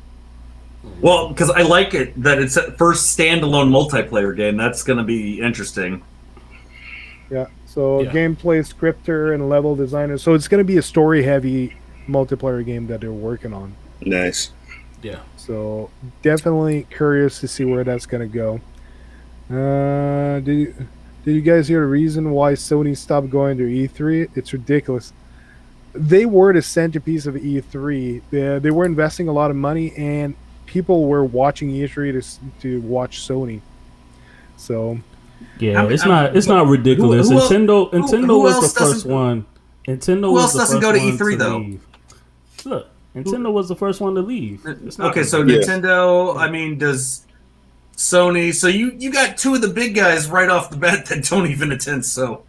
Well, because I like it that it's a first standalone multiplayer game. That's going to be interesting. Yeah. So gameplay scripter and level designer. So it's going to be a story-heavy multiplayer game that they're working on. Nice. Yeah. So definitely curious to see where that's going to go. Did you guys hear the reason why Sony stopped going to E3? It's ridiculous. They were the centerpiece of E3. They were investing a lot of money, and people were watching E3 to watch Sony. So yeah, it's not ridiculous. Nintendo was the first one. Nintendo who else doesn't go to E3 though? Leave. Look, Nintendo was the first one to leave. Okay, so Nintendo. Does Sony? So you got two of the big guys right off the bat that don't even attend. So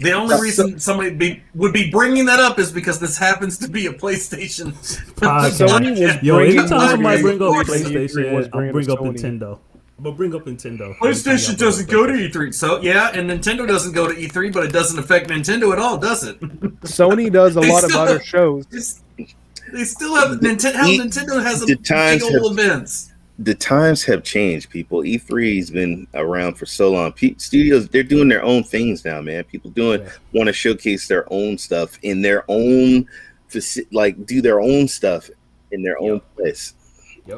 The only reason somebody would be bringing that up is because this happens to be a PlayStation Sony was Yo, bringing anytime somebody bring up E3 PlayStation, I'll bring up Sony. Nintendo. I'm gonna bring up Nintendo. PlayStation doesn't go to E3, so yeah, and Nintendo doesn't go to E3, but it doesn't affect Nintendo at all, does it? Sony does a They lot of still other have- shows. They still have Nintendo has a the big times old events. The times have changed, people. E3's been around for so long. Studios, they're doing their own things now, man. People want to showcase their own stuff in their own, do their own stuff in their own place.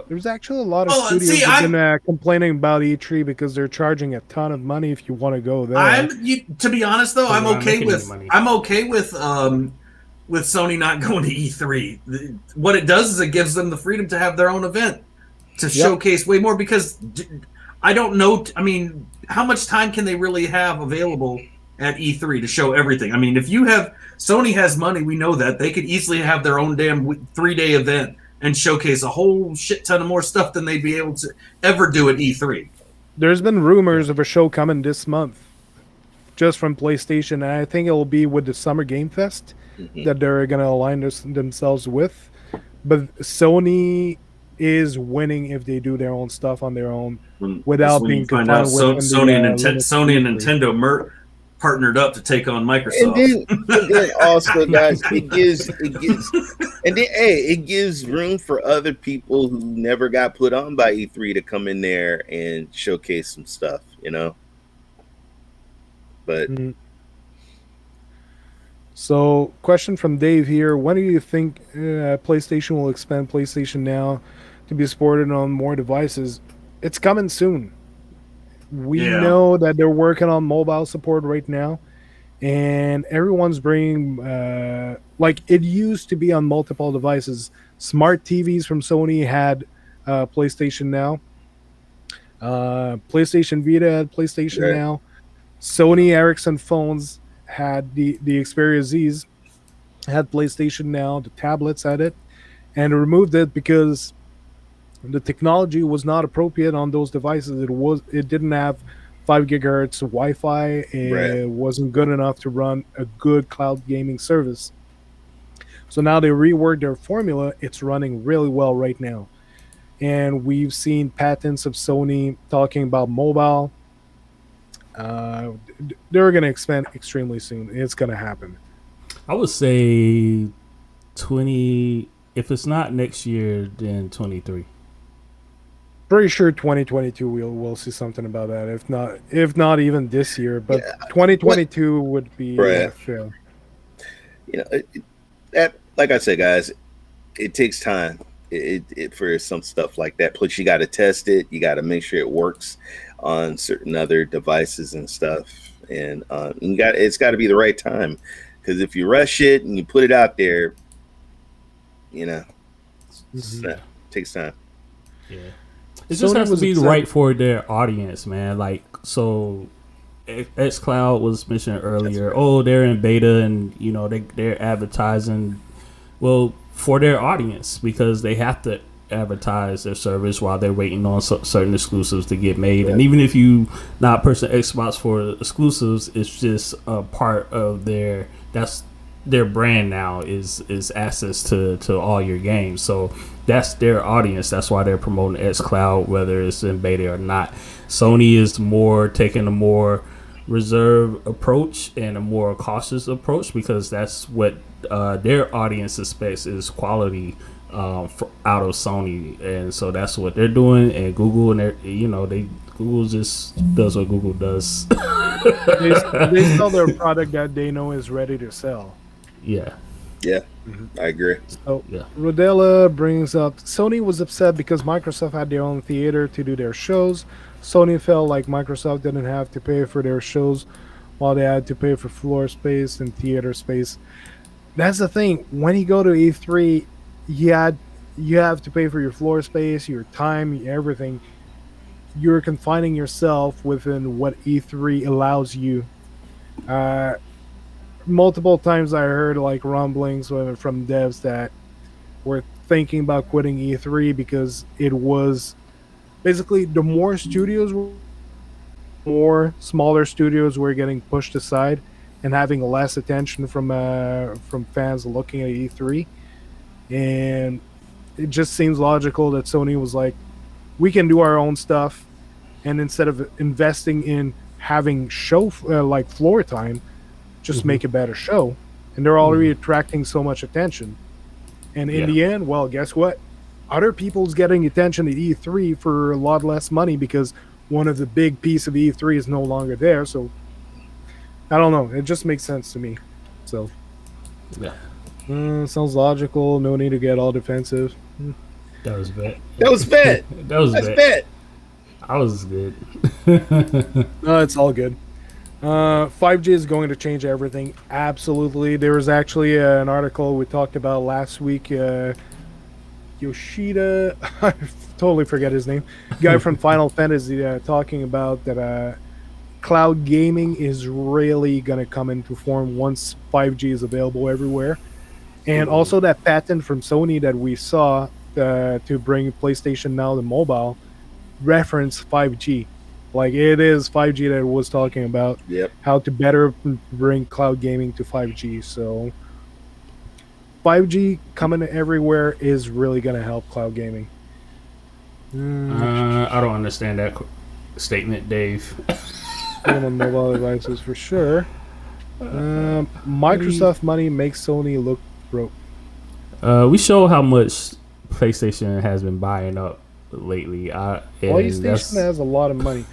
There's actually a lot of studios that been complaining about E3 because they're charging a ton of money if you want to go there. To be honest, though, I'm okay with Sony not going to E3. What it does is it gives them the freedom to have their own event to showcase way more. Because I don't know. I mean, how much time can they really have available at E3 to show everything? I mean, if Sony has money, we know that they could easily have their own damn 3-day event and showcase a whole shit ton of more stuff than they'd be able to ever do at E3. There's been rumors of a show coming this month, just from PlayStation, and I think it will be with the Summer Game Fest that they're going to align themselves with. But Sony is winning if they do their own stuff on their own without being confined with Sony and Nintendo partnered up to take on Microsoft. And then also, guys, it gives room for other people who never got put on by E3 to come in there and showcase some stuff, But so, question from Dave here: when do you think PlayStation will expand PlayStation Now to be supported on more devices? It's coming soon. We know that they're working on mobile support right now, and everyone's bringing like it used to be on multiple devices. Smart TVs from Sony had PlayStation Now. PlayStation Vita had PlayStation Now. Sony Ericsson phones had the Xperia Zs, had PlayStation Now. The tablets had it, and removed it because the technology was not appropriate on those devices. It didn't have 5 gigahertz Wi-Fi. It wasn't good enough to run a good cloud gaming service. So now they reworked their formula. It's running really well right now, and we've seen patents of Sony talking about mobile. They're going to expand extremely soon. It's going to happen. I would say 20. If it's not next year, then 23. Pretty sure 2022 we'll see something about that. If not even this year, but 2022 would be fair. Like I said, guys, it takes time. It for some stuff like that. Plus, you got to test it. You got to make sure it works on certain other devices and stuff. And it's got to be the right time. Because if you rush it and you put it out there, it takes time. Yeah. It just has to be right for their audience, man. Like, so xCloud was mentioned earlier. Oh, they're in beta and, they're advertising, well, for their audience because they have to advertise their service while they're waiting on certain exclusives to get made. And even if you not person Xbox for exclusives, it's just a part of their brand now is access to all your games. So that's their audience. That's why they're promoting xCloud, whether it's in beta or not. Sony is taking a more reserved approach and a more cautious approach because that's what their audience expects is quality out of Sony, and so that's what they're doing. And Google Google just does what Google does. they sell their product that they know is ready to sell. Yeah, I agree. So Rodella brings up Sony was upset because Microsoft had their own theater to do their shows. Sony felt like Microsoft didn't have to pay for their shows while they had to pay for floor space and theater space. That's the thing. When you go to E3, you have to pay for your floor space, your time, everything. You're confining yourself within what E3 allows you. Multiple times I heard like rumblings from devs that were thinking about quitting E3 because it was basically the more smaller studios were getting pushed aside, and having less attention from fans looking at E3. And it just seems logical that Sony was like, we can do our own stuff, and instead of investing in having show like floor time, just make a better show. And they're already attracting so much attention. And in the end, well, guess what? Other people's getting attention at E3 for a lot less money because one of the big piece of E3 is no longer there. So I don't know. It just makes sense to me. So Yeah. Sounds logical. No need to get all defensive. That was bad. That was bad. That's bad. bad. I was good. No, it's all good. 5G is going to change everything. Absolutely. There was actually an article we talked about last week. Yoshida, I totally forget his name. Guy from Final Fantasy talking about that cloud gaming is really going to come into form once 5G is available everywhere. And also that patent from Sony that we saw to bring PlayStation Now to mobile reference 5G. Like it is 5G that it was talking about. Yep. How to better bring cloud gaming to 5G. So 5G coming everywhere is really going to help cloud gaming. I don't understand that statement, Dave. On mobile devices for sure. Microsoft money makes Sony look broke. We show how much PlayStation has been buying up lately. PlayStation has a lot of money.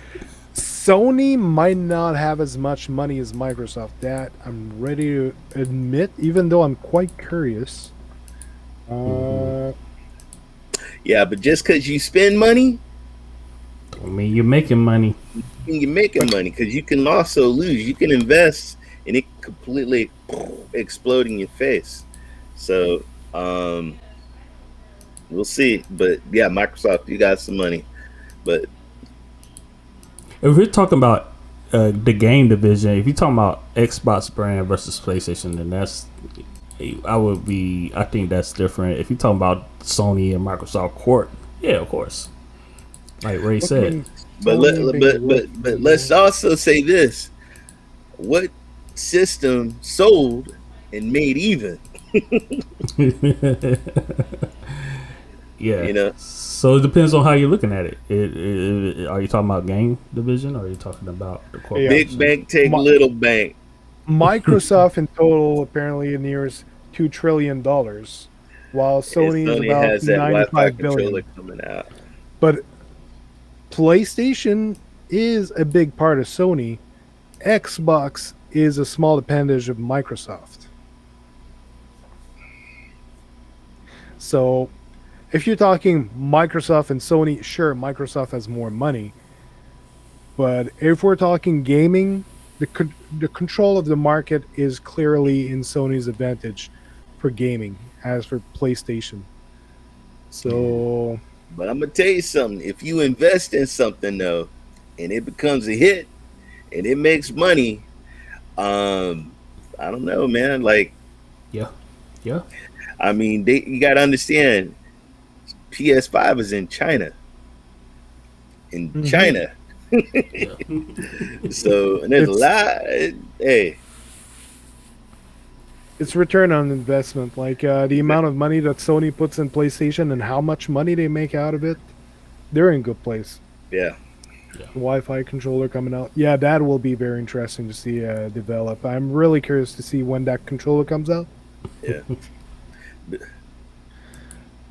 Sony might not have as much money as Microsoft. That I'm ready to admit, even though I'm quite curious. Yeah, but just because you spend money, I mean, you're making money. you're making money. Because you can also lose. You can invest and it completely explode in your face. So we'll see. But yeah, Microsoft, you got some money. But If we're talking about the game division, if you're talking about Xbox brand versus PlayStation, then I think that's different. If you're talking about Sony and Microsoft Court, yeah, of course. Like Ray said. but let's also say this: what system sold and made even? Yeah. You know. So it depends on how you're looking at it. Are you talking about game division, or are you talking about the corporate? Big bank take little bank. Microsoft in total apparently nears $2 trillion, while Sony is about has that Wi-Fi 95 billion. controller coming out. But PlayStation is a big part of Sony. Xbox is a small appendage of Microsoft. So if you're talking Microsoft and Sony, sure, Microsoft has more money. But if we're talking gaming, the control of the market is clearly in Sony's advantage for gaming, as for PlayStation. So, But I'm gonna tell you something. If you invest in something though, and it becomes a hit, and it makes money, I don't know, man. Like, Yeah. I mean, you gotta understand. PS5 is in China. China. So, and there's a lot. Hey, it's return on investment. Like the amount of money that Sony puts in PlayStation and how much money they make out of it, they're in good place. yeah. Wi-Fi controller coming out. Yeah, that will be very interesting to see develop. I'm really curious to see when that controller comes out. Yeah.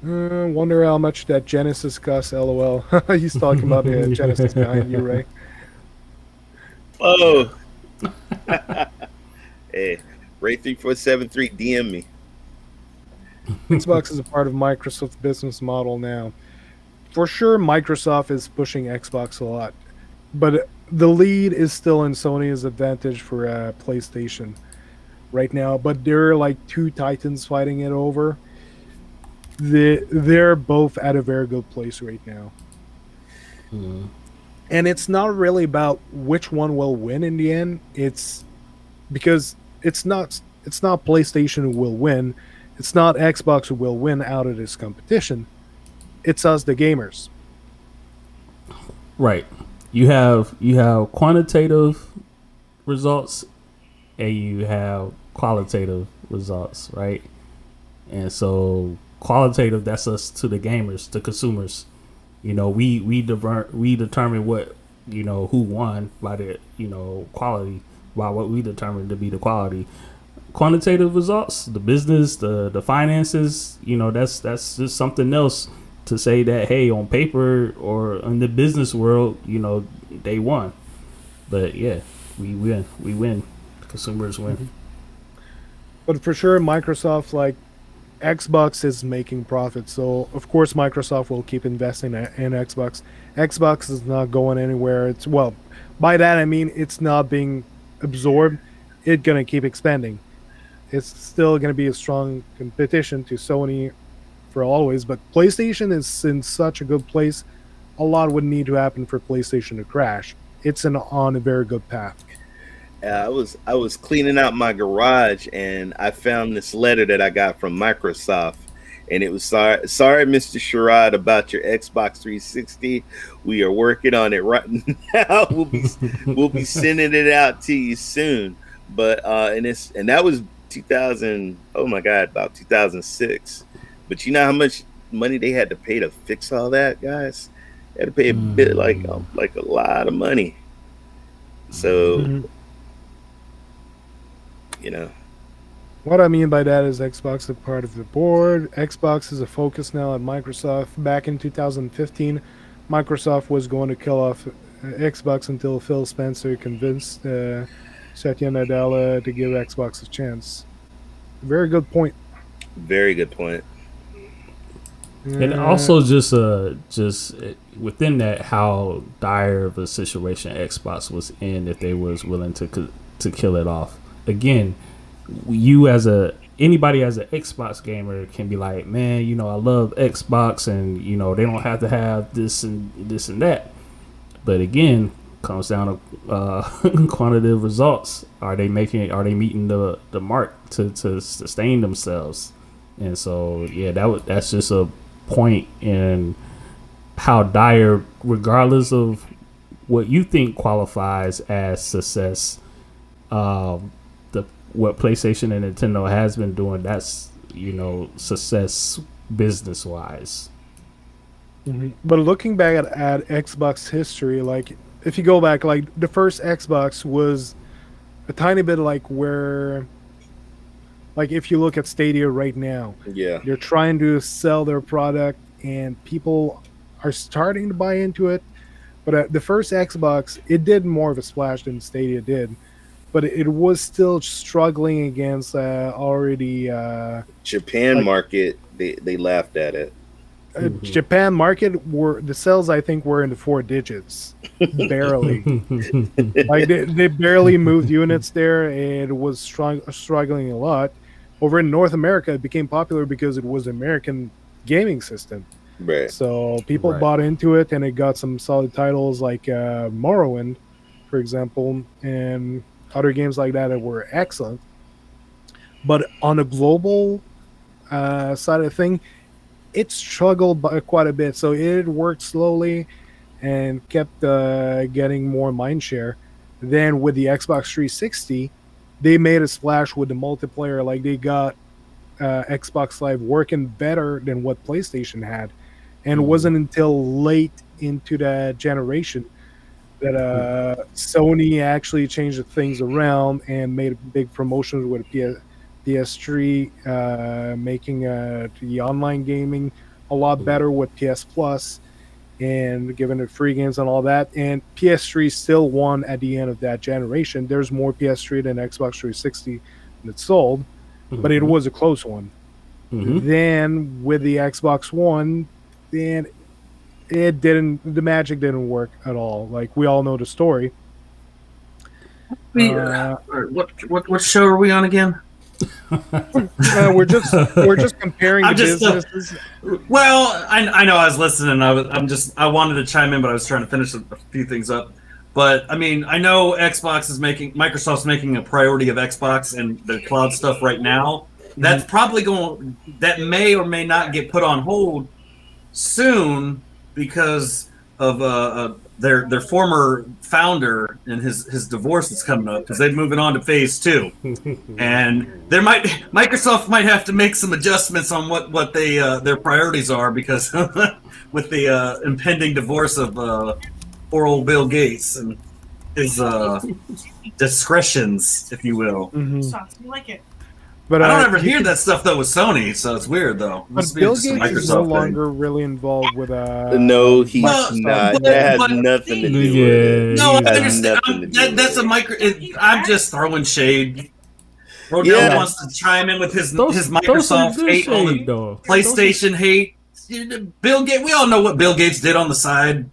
Wonder how much that Genesis costs. LOL. He's talking about the Genesis behind you, Ray. Oh. Hey, Ray3473, DM me. Xbox is a part of Microsoft's business model now. For sure, Microsoft is pushing Xbox a lot, but the lead is still in Sony's advantage for PlayStation right now. But there are like two titans fighting it over. They're both at a very good place right now. And it's not really about which one will win in the end. It's because it's not PlayStation who will win. It's not Xbox who will win out of this competition. It's us, the gamers. Right. You have quantitative results and you have qualitative results, right? And so qualitative, that's us to the gamers, the consumers. You know, we determine what, you know, who won by the, you know, quality, by what we determine to be the quality. Quantitative results, the business, the finances, you know, that's just something else to say that, hey, on paper or in the business world, you know, they won. But yeah, we win. Consumers win. But for sure, Microsoft, like Xbox, is making profits. So of course, Microsoft will keep investing in Xbox. Xbox is not going anywhere. It's, well, by that I mean it's not being absorbed. It's gonna keep expanding. It's still gonna be a strong competition to Sony for always. But PlayStation is in such a good place. A lot would need to happen for PlayStation to crash. It's on a very good path. I was cleaning out my garage and I found this letter that I got from Microsoft, and it was sorry, Mr. Sherrod, about your Xbox 360. We are working on it right now. We'll be sending it out to you soon. But and that was 2000. Oh my God, about 2006. But you know how much money they had to pay to fix all that, guys? They had to pay a bit, like a lot of money. So. You know, what I mean by that is Xbox is part of the board. Xbox is a focus now at Microsoft. Back in 2015, Microsoft was going to kill off Xbox until Phil Spencer convinced Satya Nadella to give Xbox a chance. Very good point. Very good point. And also just within that, how dire of a situation Xbox was in if they was willing to kill it off. Again, you as anybody as an Xbox gamer can be like, man, you know, I love Xbox, and you know they don't have to have this and that. But again, comes down to quantitative results. Are they meeting the mark to sustain themselves? And so yeah, that's just a point in how dire, regardless of what you think qualifies as success, what PlayStation and Nintendo has been doing, that's, you know, success business wise. Mm-hmm. But looking back at Xbox history, like if you go back, like the first Xbox was a tiny bit like where, like if you look at Stadia right now, yeah, they're trying to sell their product and people are starting to buy into it. But the first Xbox, it did more of a splash than Stadia did. But it was still struggling against already Japan like, market. They laughed at it. Japan market were the sales, I think, were in the 4 digits, barely. Like they barely moved units there, and it was struggling a lot. Over in North America, it became popular because it was an American gaming system. Right. So people bought into it, and it got some solid titles like Morrowind, for example, and other games like that were excellent. But on a global side of the thing, it struggled by quite a bit. So it worked slowly and kept getting more mind share. Then with the Xbox 360, they made a splash with the multiplayer. Like they got Xbox Live working better than what PlayStation had. And it wasn't until late into that generation that Sony actually changed things around and made big promotions with PS3, making the online gaming a lot better with PS Plus and giving it free games and all that. And PS3 still won at the end of that generation. There's more PS3 than Xbox 360 that sold, but it was a close one. Then with the Xbox One, then the magic didn't work at all. Like we all know the story. What show are we on again? We're just comparing the businesses. Well, I know I was listening. I wanted to chime in, but I was trying to finish a few things up. But I mean, I know Microsoft's making a priority of Xbox and the cloud stuff right now. That's probably that may or may not get put on hold soon because of their former founder and his divorce is coming up because they're moving on to phase 2, and Microsoft might have to make some adjustments on what they their priorities are because with the impending divorce of poor old Bill Gates and his discretions, if you will. You like it. But I don't ever hear that stuff though with Sony, so it's weird though. But Bill Gates is no longer really involved with No, he's not. That has nothing to do with it. No, I It has understand. nothing to do That's with a micro. I'm just throwing shade. Rodell wants to chime in with his Microsoft hate, all the PlayStation hate. Bill Gates. We all know what Bill Gates did on the side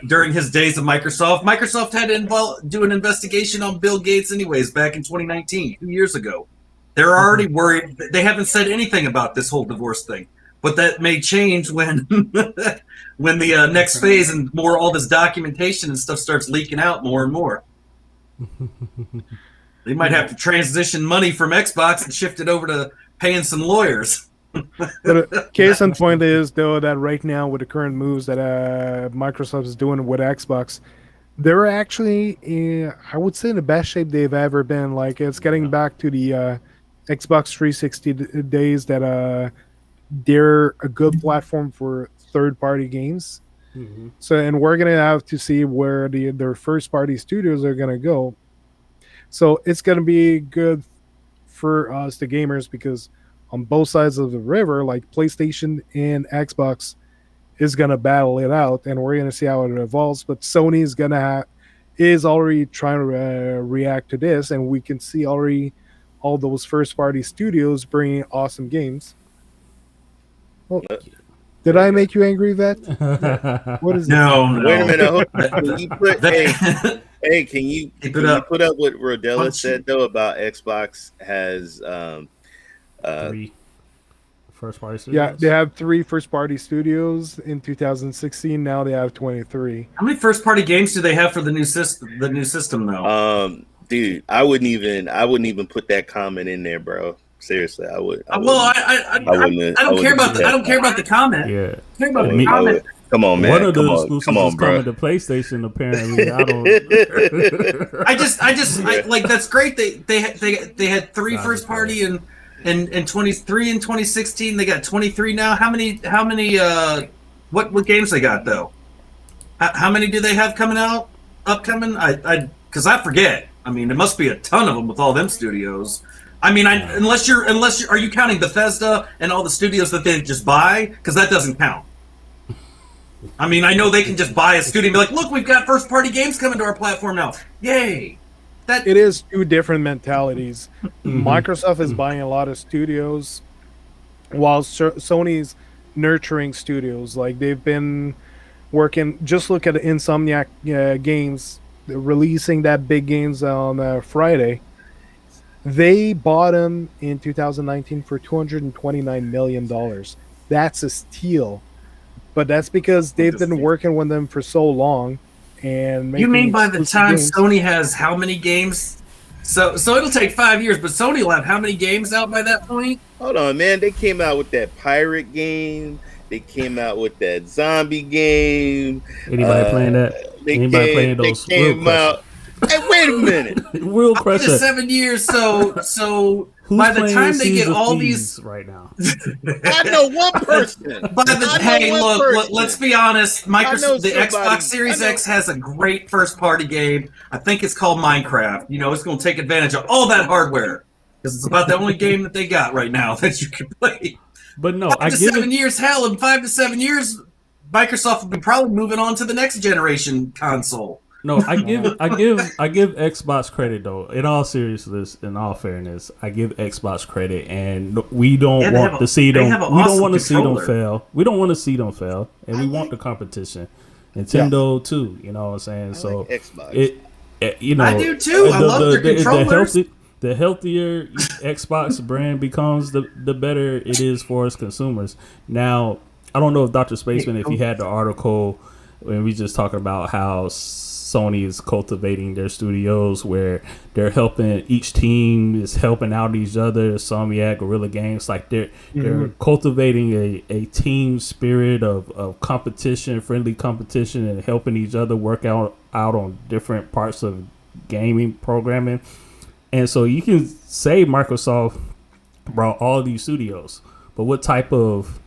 during his days of Microsoft. Microsoft had to do an investigation on Bill Gates, anyways, back in 2019, 2 years ago. They're already worried. They haven't said anything about this whole divorce thing, but that may change when when the next phase and all this documentation and stuff starts leaking out more and more. They might have to transition money from Xbox and shift it over to paying some lawyers. But case in point is, though, that right now with the current moves that Microsoft is doing with Xbox, they're actually, I would say, in the best shape they've ever been. Like, it's getting back to the Xbox 360 days that they're a good platform for third-party games. So, and we're gonna have to see where their first-party studios are gonna go. So it's gonna be good for us, the gamers, because on both sides of the river, like PlayStation and Xbox, is gonna battle it out, and we're gonna see how it evolves. But Sony is already trying to react to this, and we can see already all those first-party studios bringing awesome games. Well, did I make you angry, Vet? What is No. Wait a minute. Can you put, can you put up what Rodella said though about Xbox has 3 first-party studios? Yeah, they have 3 first-party studios in 2016. Now they have 23. How many first-party games do they have for the new system? The new system, though. Dude, I wouldn't even put that comment in there, bro. Seriously, I would. I don't care about the comment. Yeah. I care about the comment. Come on, man. One of the come exclusives on, is bro. coming to PlayStation. Apparently, I don't. That's great. They had 3 first party and 23 in 2016. They got 23 now. How many? What games they got though? How many do they have coming out? Upcoming? Because I forget. I mean, there must be a ton of them with all them studios. I mean, unless you're, are you counting Bethesda and all the studios that they just buy? Because that doesn't count. I mean, I know they can just buy a studio and be like, look, we've got first-party games coming to our platform now. Yay. It is 2 different mentalities. Microsoft is buying a lot of studios, while Sony's nurturing studios. Like, they've been working, just look at Insomniac Games, releasing that big games on Friday. They bought them in 2019 for $229 million. That's a steal. But that's because they've been working with them for so long. And you mean by the time games. Sony has how many games? So it'll take 5 years, but Sony will have how many games out by that point? Hold on, man. They came out with that pirate game. They came out with that zombie game. Anybody playing that? Anybody playing those? They came out. Hey, wait a minute. Real Crusher. 7 years, so Who's by the playing time they Seas get of all Thieves these right now. I know one person. Let's be honest. Microsoft, the somebody. Xbox Series X has a great first-party game. I think it's called Minecraft. You know, it's going to take advantage of all that hardware because it's about the only game that they got right now that you can play. But no, 5 to 7 years, hell, in 5 to 7 years, Microsoft will be probably moving on to the next generation console. No, I give Xbox credit though. In all seriousness, in all fairness, I give Xbox credit, and we don't want to see them. We don't want to see them fail. We don't want to see them fail, and we want the competition. Nintendo too. You know what I'm saying? So like Xbox. You know, I do too. I love their controllers. The healthier Xbox brand becomes, the better it is for us consumers. Now, I don't know if DrSpaceman, if he had the article when we just talking about how Sony is cultivating their studios, where they're helping, each team is helping out each other. Insomniac, Guerrilla Games, like they're cultivating a team spirit of competition, friendly competition, and helping each other work out on different parts of gaming programming. And so you can say Microsoft brought all these studios, but what type of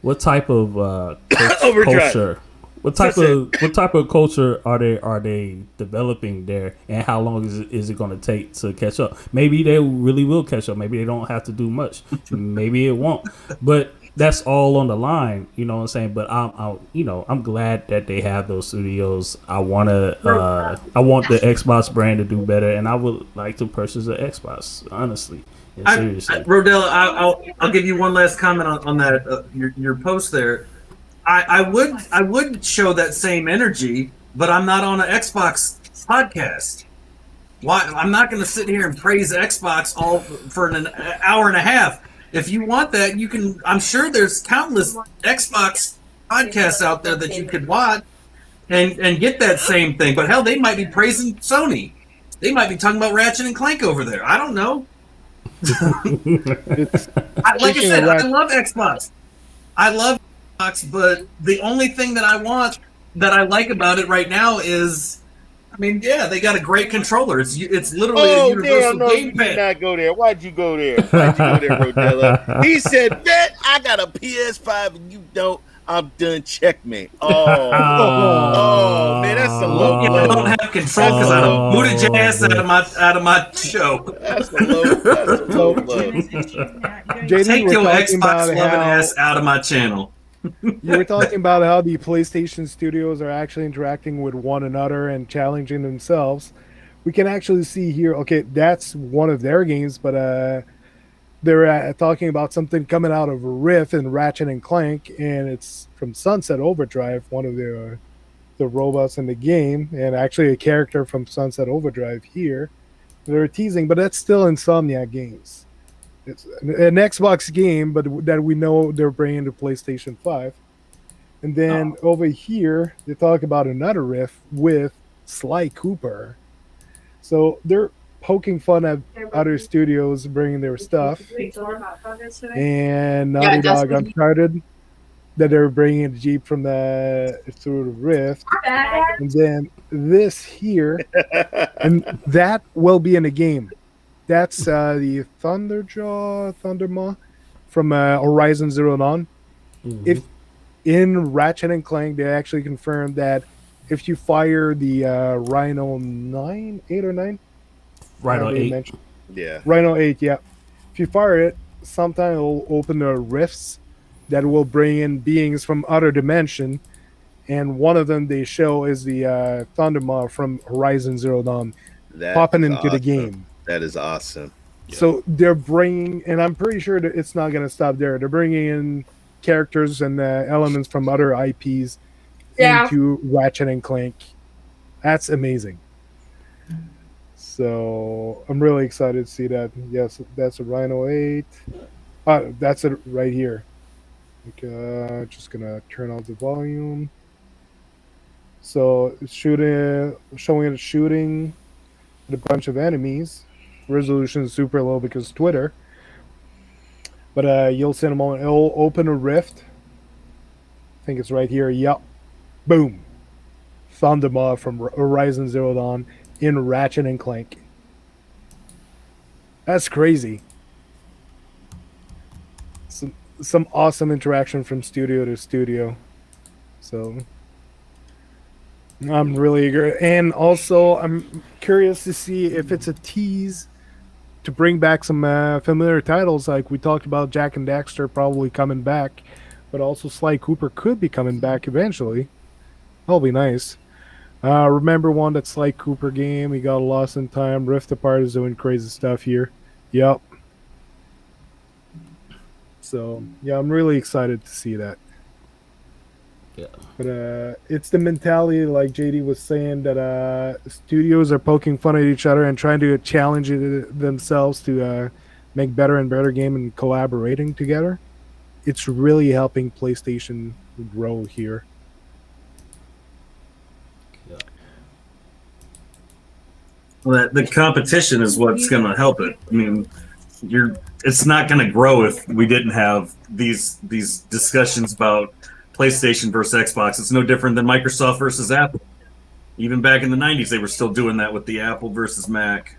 culture? What type of culture are they developing there, and how long is it going to take to catch up? Maybe they really will catch up. Maybe they don't have to do much. Maybe it won't. But that's all on the line. You know what I'm saying? But I'm glad that they have those studios. I want the Xbox brand to do better, and I would like to purchase an Xbox. Honestly, and seriously. Rodell, I'll give you one last comment on that your post there. I would show that same energy, but I'm not on an Xbox podcast. Why? I'm not going to sit here and praise Xbox all for an hour and a half. If you want that, you can. I'm sure there's countless Xbox podcasts out there that you could watch and get that same thing. But hell, they might be praising Sony. They might be talking about Ratchet and Clank over there. I don't know. Like I said, I love Xbox. I love Xbox, but the only thing that I want, that I like about it right now is, I mean, yeah, they got a great controller. It's literally a universal gamepad. You did not go there. Why'd you go there? Rodella? He said, "Bet I got a PS5 and you don't. I'm done. Checkmate." Oh, man, that's a low blow. I don't have control because I done booted your ass out of my show. That's a low blow. Take your Xbox loving ass out of my channel. You were talking about how the PlayStation studios are actually interacting with one another and challenging themselves. We can actually see here, okay, that's one of their games, but they're talking about something coming out of Rift and Ratchet and Clank, and it's from Sunset Overdrive, one of the robots in the game, and actually a character from Sunset Overdrive here. They're teasing, but that's still Insomniac Games. It's an Xbox game, but that we know they're bringing to PlayStation 5. And then over here, they talk about another riff with Sly Cooper. So they're poking fun at other studios bringing their stuff. And Naughty Dog Uncharted, that they're bringing a Jeep from through the Rift. And then this here, and that will be in the game. That's the Thundermaw from Horizon Zero Dawn. Mm-hmm. If in Ratchet and Clank, they actually confirmed that if you fire the Rhino 8 or 9? Rhino 8. Yeah. Rhino 8, yeah. If you fire it, sometime it'll open the rifts that will bring in beings from other dimension. And one of them they show is the Thundermaw from Horizon Zero Dawn popping into the game. That is awesome. So they're bringing, and I'm pretty sure that it's not going to stop there. They're bringing in characters and elements from other IPs into Ratchet and Clank. That's amazing. So I'm really excited to see that. Yes, that's a Rhino 8. That's it right here. Okay, just going to turn off the volume. So it's showing it shooting at a bunch of enemies. Resolution is super low because Twitter, but you'll see in a moment. It'll open a rift. I think it's right here. Yep, boom. Thundermaw from Horizon Zero Dawn in Ratchet and Clank. That's crazy. Some awesome interaction from studio to studio. So I'm really eager, and also I'm curious to see if it's a tease to bring back some familiar titles. Like we talked about, Jack and Daxter probably coming back, but also Sly Cooper could be coming back eventually. That'll be nice. Remember that Sly Cooper game? He got lost in time. Rift Apart is doing crazy stuff here. Yep. So yeah, I'm really excited to see that. Yeah. But it's the mentality, like JD was saying, that studios are poking fun at each other and trying to challenge themselves to make better and better game and collaborating together. It's really helping PlayStation grow here. Well, the competition is what's going to help it. I mean, it's not going to grow if we didn't have these discussions about PlayStation versus Xbox. It's no different than Microsoft versus Apple. Even back in the 90s, they were still doing that with the Apple versus Mac.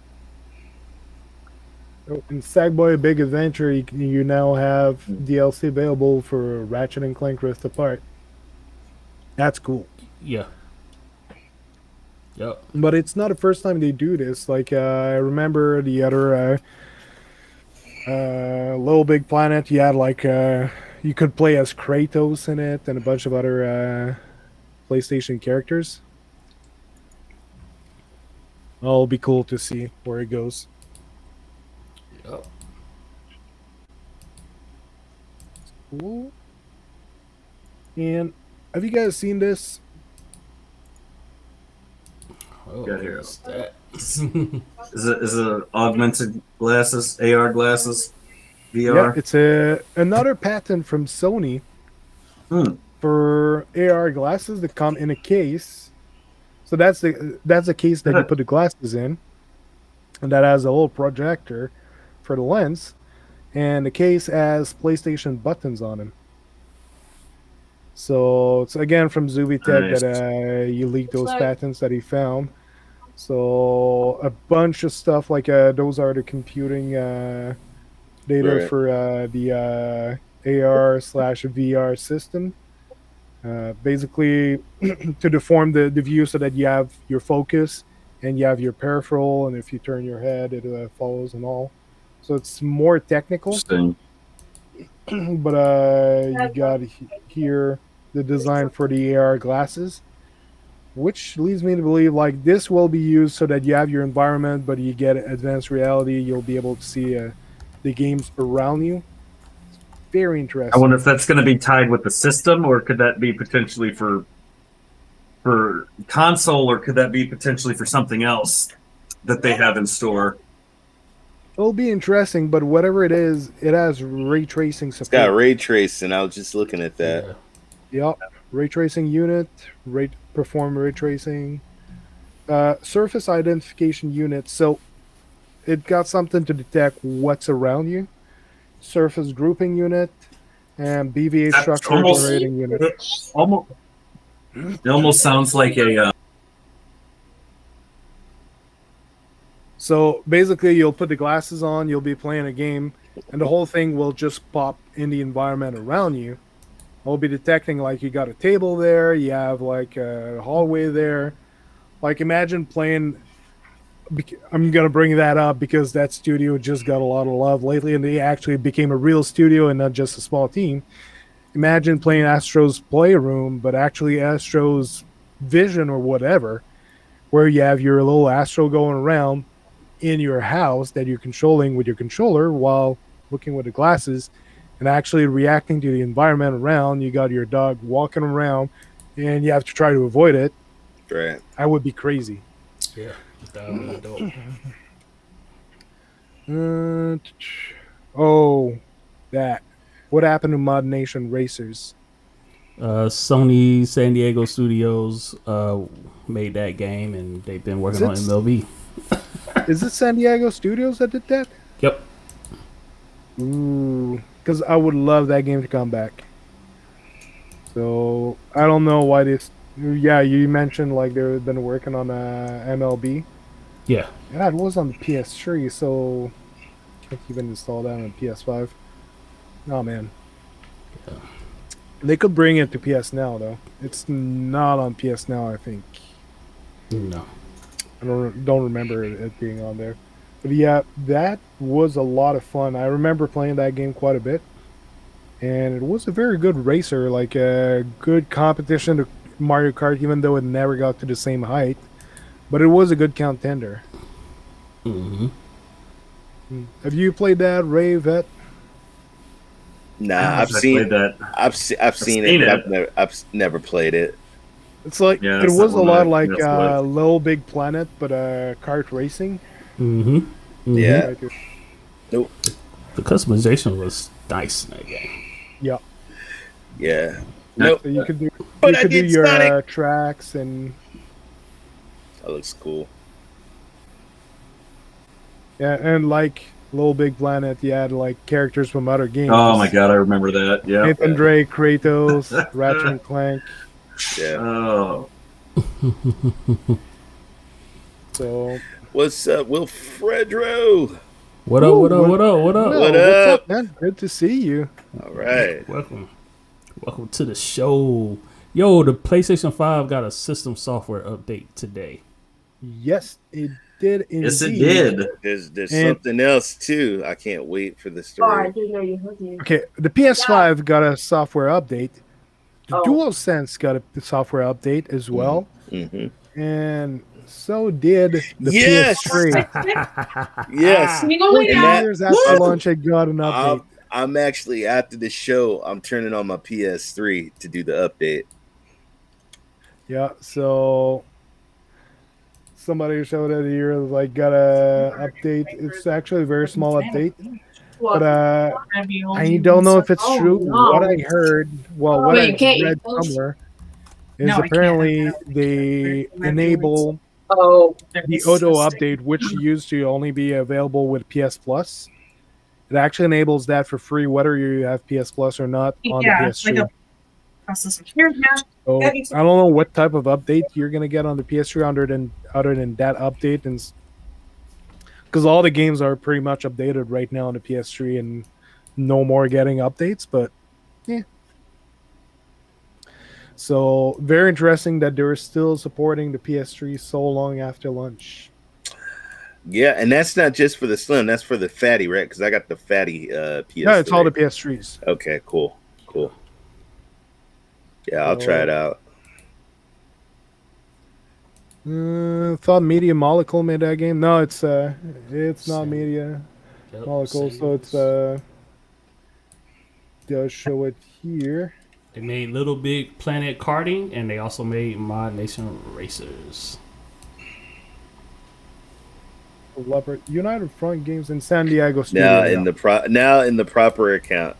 In Sackboy Big Adventure, you now have DLC available for Ratchet and Clank Rift Apart. That's cool. Yeah. Yep. But it's not the first time they do this. Like, I remember the other Little Big Planet, you had like, you could play as Kratos in it and a bunch of other PlayStation characters. It'll be cool to see where it goes. Yep. Cool. And have you guys seen this? Oh, Got here. what's that? Is it augmented glasses, AR glasses, VR? Yeah, it's another patent from Sony for AR glasses that come in a case. So that's the case that you put the glasses in, and that has a little projector for the lens, and the case has PlayStation buttons on them. So it's again from Zubitech Nice. that he leaked those patents that he found. So a bunch of stuff like those are the computing data Right. for the AR/VR system. Basically, to deform the view so that you have your focus and you have your peripheral, and if you turn your head, it follows and all. So it's more technical. Interesting. But you got here the design for the AR glasses, which leads me to believe like this will be used so that you have your environment, but you get advanced reality. You'll be able to see the games around you. It's very interesting. I wonder if that's going to be tied with the system, or could that be potentially for console, or could that be potentially for something else that they have in store? It'll be interesting, but whatever it is, it has ray tracing support. It's got ray tracing. I was just looking at that. Yep, ray tracing unit, perform ray tracing, surface identification unit. So it got something to detect what's around you. Surface grouping unit and BVA That's structure almost- generating unit. It almost sounds like a. So basically, you'll put the glasses on, you'll be playing a game, and the whole thing will just pop in the environment around you. It'll be detecting like you got a table there, you have like a hallway there. Like imagine playing. I'm gonna bring that up because that studio just got a lot of love lately, and they actually became a real studio and not just a small team. Imagine playing Astro's Playroom, but actually Astro's Vision or whatever, where you have your little Astro going around in your house that you're controlling with your controller while looking with the glasses and actually reacting to the environment around. You got your dog walking around and you have to try to avoid it. Right. I would be crazy. Yeah. That would be dope. Oh, that. What happened to Mod Nation Racers? Sony San Diego Studios made that game, and they've been working on MLB. Is it San Diego Studios that did that? Yep. Ooh, because I would love that game to come back. So I don't know why this. Yeah, you mentioned like they've been working on MLB. Yeah. Yeah, it was on the PS3, so can't even install that on PS5. Oh man. Yeah. They could bring it to PS Now though. It's not on PS Now, I think. No. I don't remember it being on there. But yeah, that was a lot of fun. I remember playing that game quite a bit. And it was a very good racer, like a good competition to Mario Kart, even though it never got to the same height. But it was a good contender. Mm-hmm. Have you played that, Ray Vet? Nah, I've I seen played that. I've seen it. But I've never played it. It's like Yeah, it that's was the a one lot I- like that's what- Little Big Planet, but kart racing. Mm-hmm. Mm-hmm. Yeah. Right there. Nope. The customization was nice in that game. Yeah. Yeah. Nope. So you could do But you I could do did your Sonic. tracks and That looks cool. Yeah, and like Little Big Planet, you had like characters from other games. Oh my god, I remember that. Yeah. Nathan Drake, Kratos, Ratchet and Clank. Yeah. Oh. So What's up, Wilfredro? What up? What up? What up? What up? no, What what's up? up, man? Good to see you. All right. Welcome to the show. Yo, the PlayStation 5 got a system software update today. Yes, it did indeed. Yes, it did. There's And- something else too. I can't wait for the I story. didn't know you heard me. Okay, the PS5 got a software update. The Oh. DualSense got a software update as well, hmm and so did the Yes! PS3. Yes. You know 14 And that- years after launch, it got an update. I'm actually after the show. I'm turning on my PS3 to do the update. Yeah, so somebody showed it here, like got a update. It's actually a very small update, but I don't know if it's true. What I heard, well, what Wait, I can't read you- somewhere is No, I can't. apparently they enable Oh, the auto update, which used to only be available with PS Plus. It actually enables that for free, whether you have PS Plus or not on Yeah, the it's like PS3. a process of here now. So I don't know what type of update you're gonna get on the PS3 other than that update, and because all the games are pretty much updated right now on the PS3, and no more getting updates. But yeah, so very interesting that they're still supporting the PS3 so long after launch. Yeah, and that's not just for the slim. That's for the fatty, right? Because I got the fatty PS3. Yeah, it's all the PS3s. Okay, cool. Yeah, I'll try it out. Thought Media Molecule made that game. No, it's not Media Yep, Molecule, so it's they'll show it here. They made Little Big Planet Karting, and they also made Mod Nation Racers. Leopard United Front Games in San Diego Studio. Now in the proper account.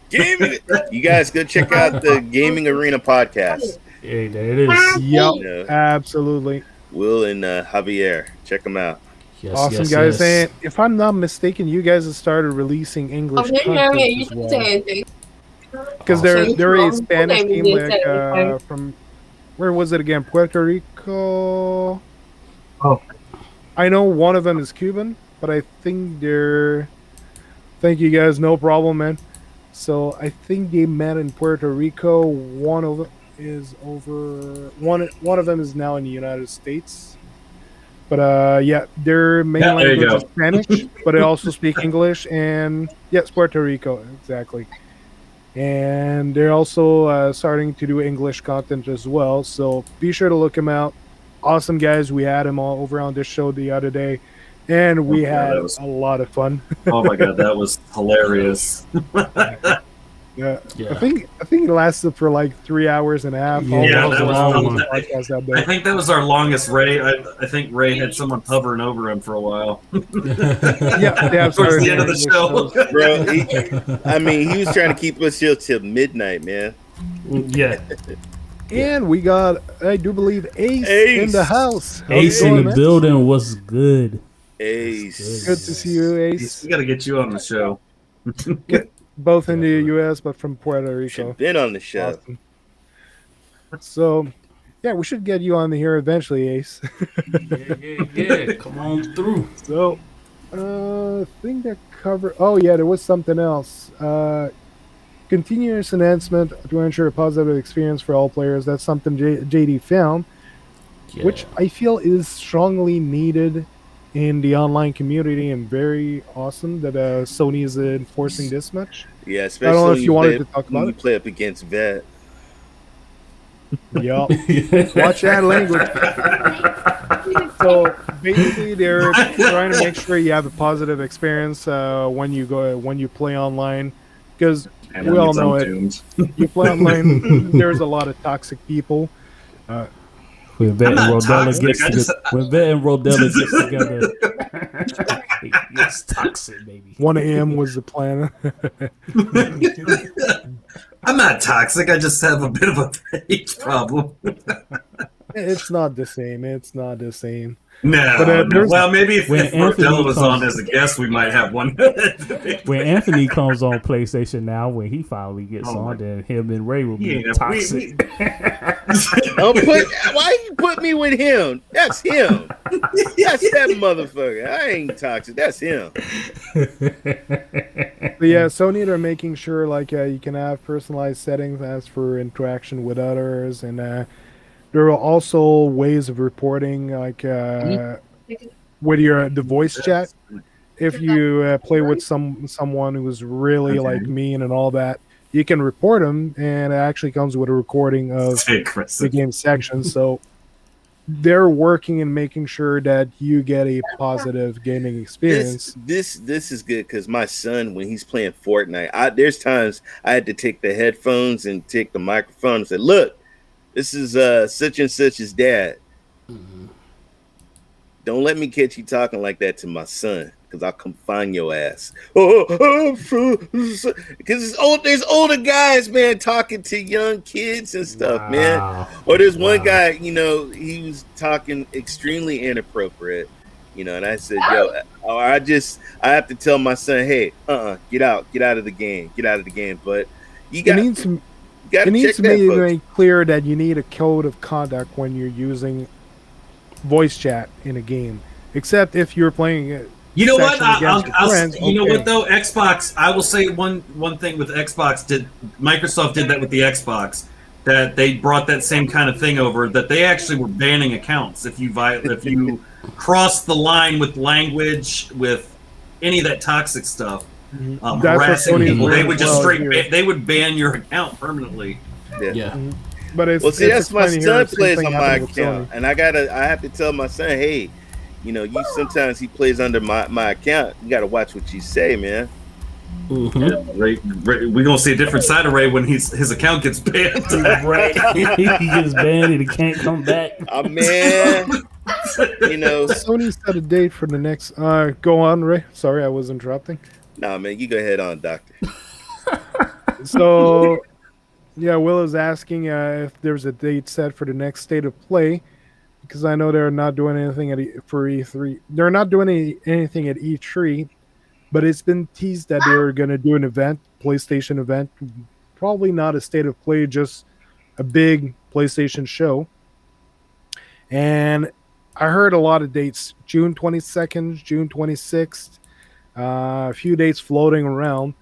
Gaming. You guys go check out the Gaming Arena podcast. Hey, there it is. Yep, Yeah. absolutely. Will and Javier, check them out. Yes, Awesome, yes, guys. yes. And if I'm not mistaken, you guys have started releasing English content you as didn't well. say anything. Because Awesome. there is a So, Spanish you game didn't like say anything. from where was it again? Puerto Rico. Oh. I know one of them is Cuban, but I think they're. Thank you guys, no problem, man. So I think they met in Puerto Rico. One of them is over. One of them is now in the United States. But yeah, their main Yeah, there you language is go. Spanish, but they also speak English and yes, Puerto Rico exactly. And they're also starting to do English content as well. So be sure to look them out. Awesome guys. We had them all over on this show the other day, and we Yeah, had that was- a lot of fun. Oh my god, that was hilarious. Yeah. Yeah. I think it lasted for like 3 hours and a half. Yeah, almost that was an hour long. podcast that I day. think that was our longest Ray. I think Ray had someone hovering over him for a while. Yeah, they have Towards started the end of the English show. shows. Bro, he was trying to keep us here till midnight, man. Yeah. And we got, I do believe, Ace, Ace. in the house. How's Ace it in going, the man? building was good. Ace. Good to see you, Ace. We got to get you on the show. Both in the U.S., but from Puerto Rico. Should been on the show. Awesome. So, yeah, we should get you on here eventually, Ace. Yeah. Come on through. So, I think that cover. Oh, yeah, there was something else. Continuous enhancement to ensure a positive experience for all players. That's something JD found, which I feel is strongly needed in the online community, and very awesome that Sony is enforcing this much. Yeah, I especially don't know if when you wanted play, to talk when about you it. play up against Vet. Yup. Watch that language. So basically, they're trying to make sure you have a positive experience when you play online, because And we all it's know it. Doomed. You play online, there's a lot of toxic people. When Vet and I'm not Rodella toxic, gets I just- together, when Vet and Rodella gets together, it's toxic, baby. 1 a.m. was the plan. I'm not toxic. I just have a bit of a rage problem. It's not the same. It's not the same. No. Well, maybe if When Rotella was comes- on as a guest, we might have one. when Anthony comes on PlayStation now, when he finally gets Oh, on, then him and Ray will be Yeah, toxic. Why you put me with him? That's him. That's that motherfucker. I ain't toxic. That's him. But yeah, Sony, they're making sure like you can have personalized settings as for interaction with others, and there are also ways of reporting like with the voice chat. If you play with someone who's really like mean and all that, you can report them, and it actually comes with a recording of the game section. So they're working and making sure that you get a positive gaming experience. This is good because my son, when he's playing Fortnite, there's times I had to take the headphones and take the microphone and say, "Look, this is such and such's dad. Don't let me catch you talking like that to my son, because I'll come find your ass." Because there's older guys, man, talking to young kids and stuff, man. Or there's one guy, he was talking extremely inappropriate, and I said, "Yo," or I have to tell my son, "Hey, get out of the game, But It needs to be very clear that you need a code of conduct when you're using voice chat in a game, except if you're playing it. You know what? What though? Xbox. I will say one thing with Xbox. Microsoft did that with the Xbox, that they brought that same kind of thing over. That they actually were banning accounts if you cross the line with language, with any of that toxic stuff, harassing people. They would just they would ban your account permanently. Yeah. But that's my son plays on my account, and I have to tell my son, "Hey, sometimes he plays under my account. You got to watch what you say, man." Mm-hmm. Yeah, Ray, we're gonna see a different side of Ray when his account gets banned. Right, he gets banned and he can't come back. Man, Sony set a date for the next. Go on, Ray. Sorry, I was interrupting. Nah, man, you go ahead on, Doctor. So. Yeah, Will is asking if there's a date set for the next State of Play, because I know they're not doing anything for E3. They're not doing anything at E3, but it's been teased that they're going to do an event, PlayStation event. Probably not a State of Play, just a big PlayStation show. And I heard a lot of dates: June 22nd, June 26th, a few dates floating around.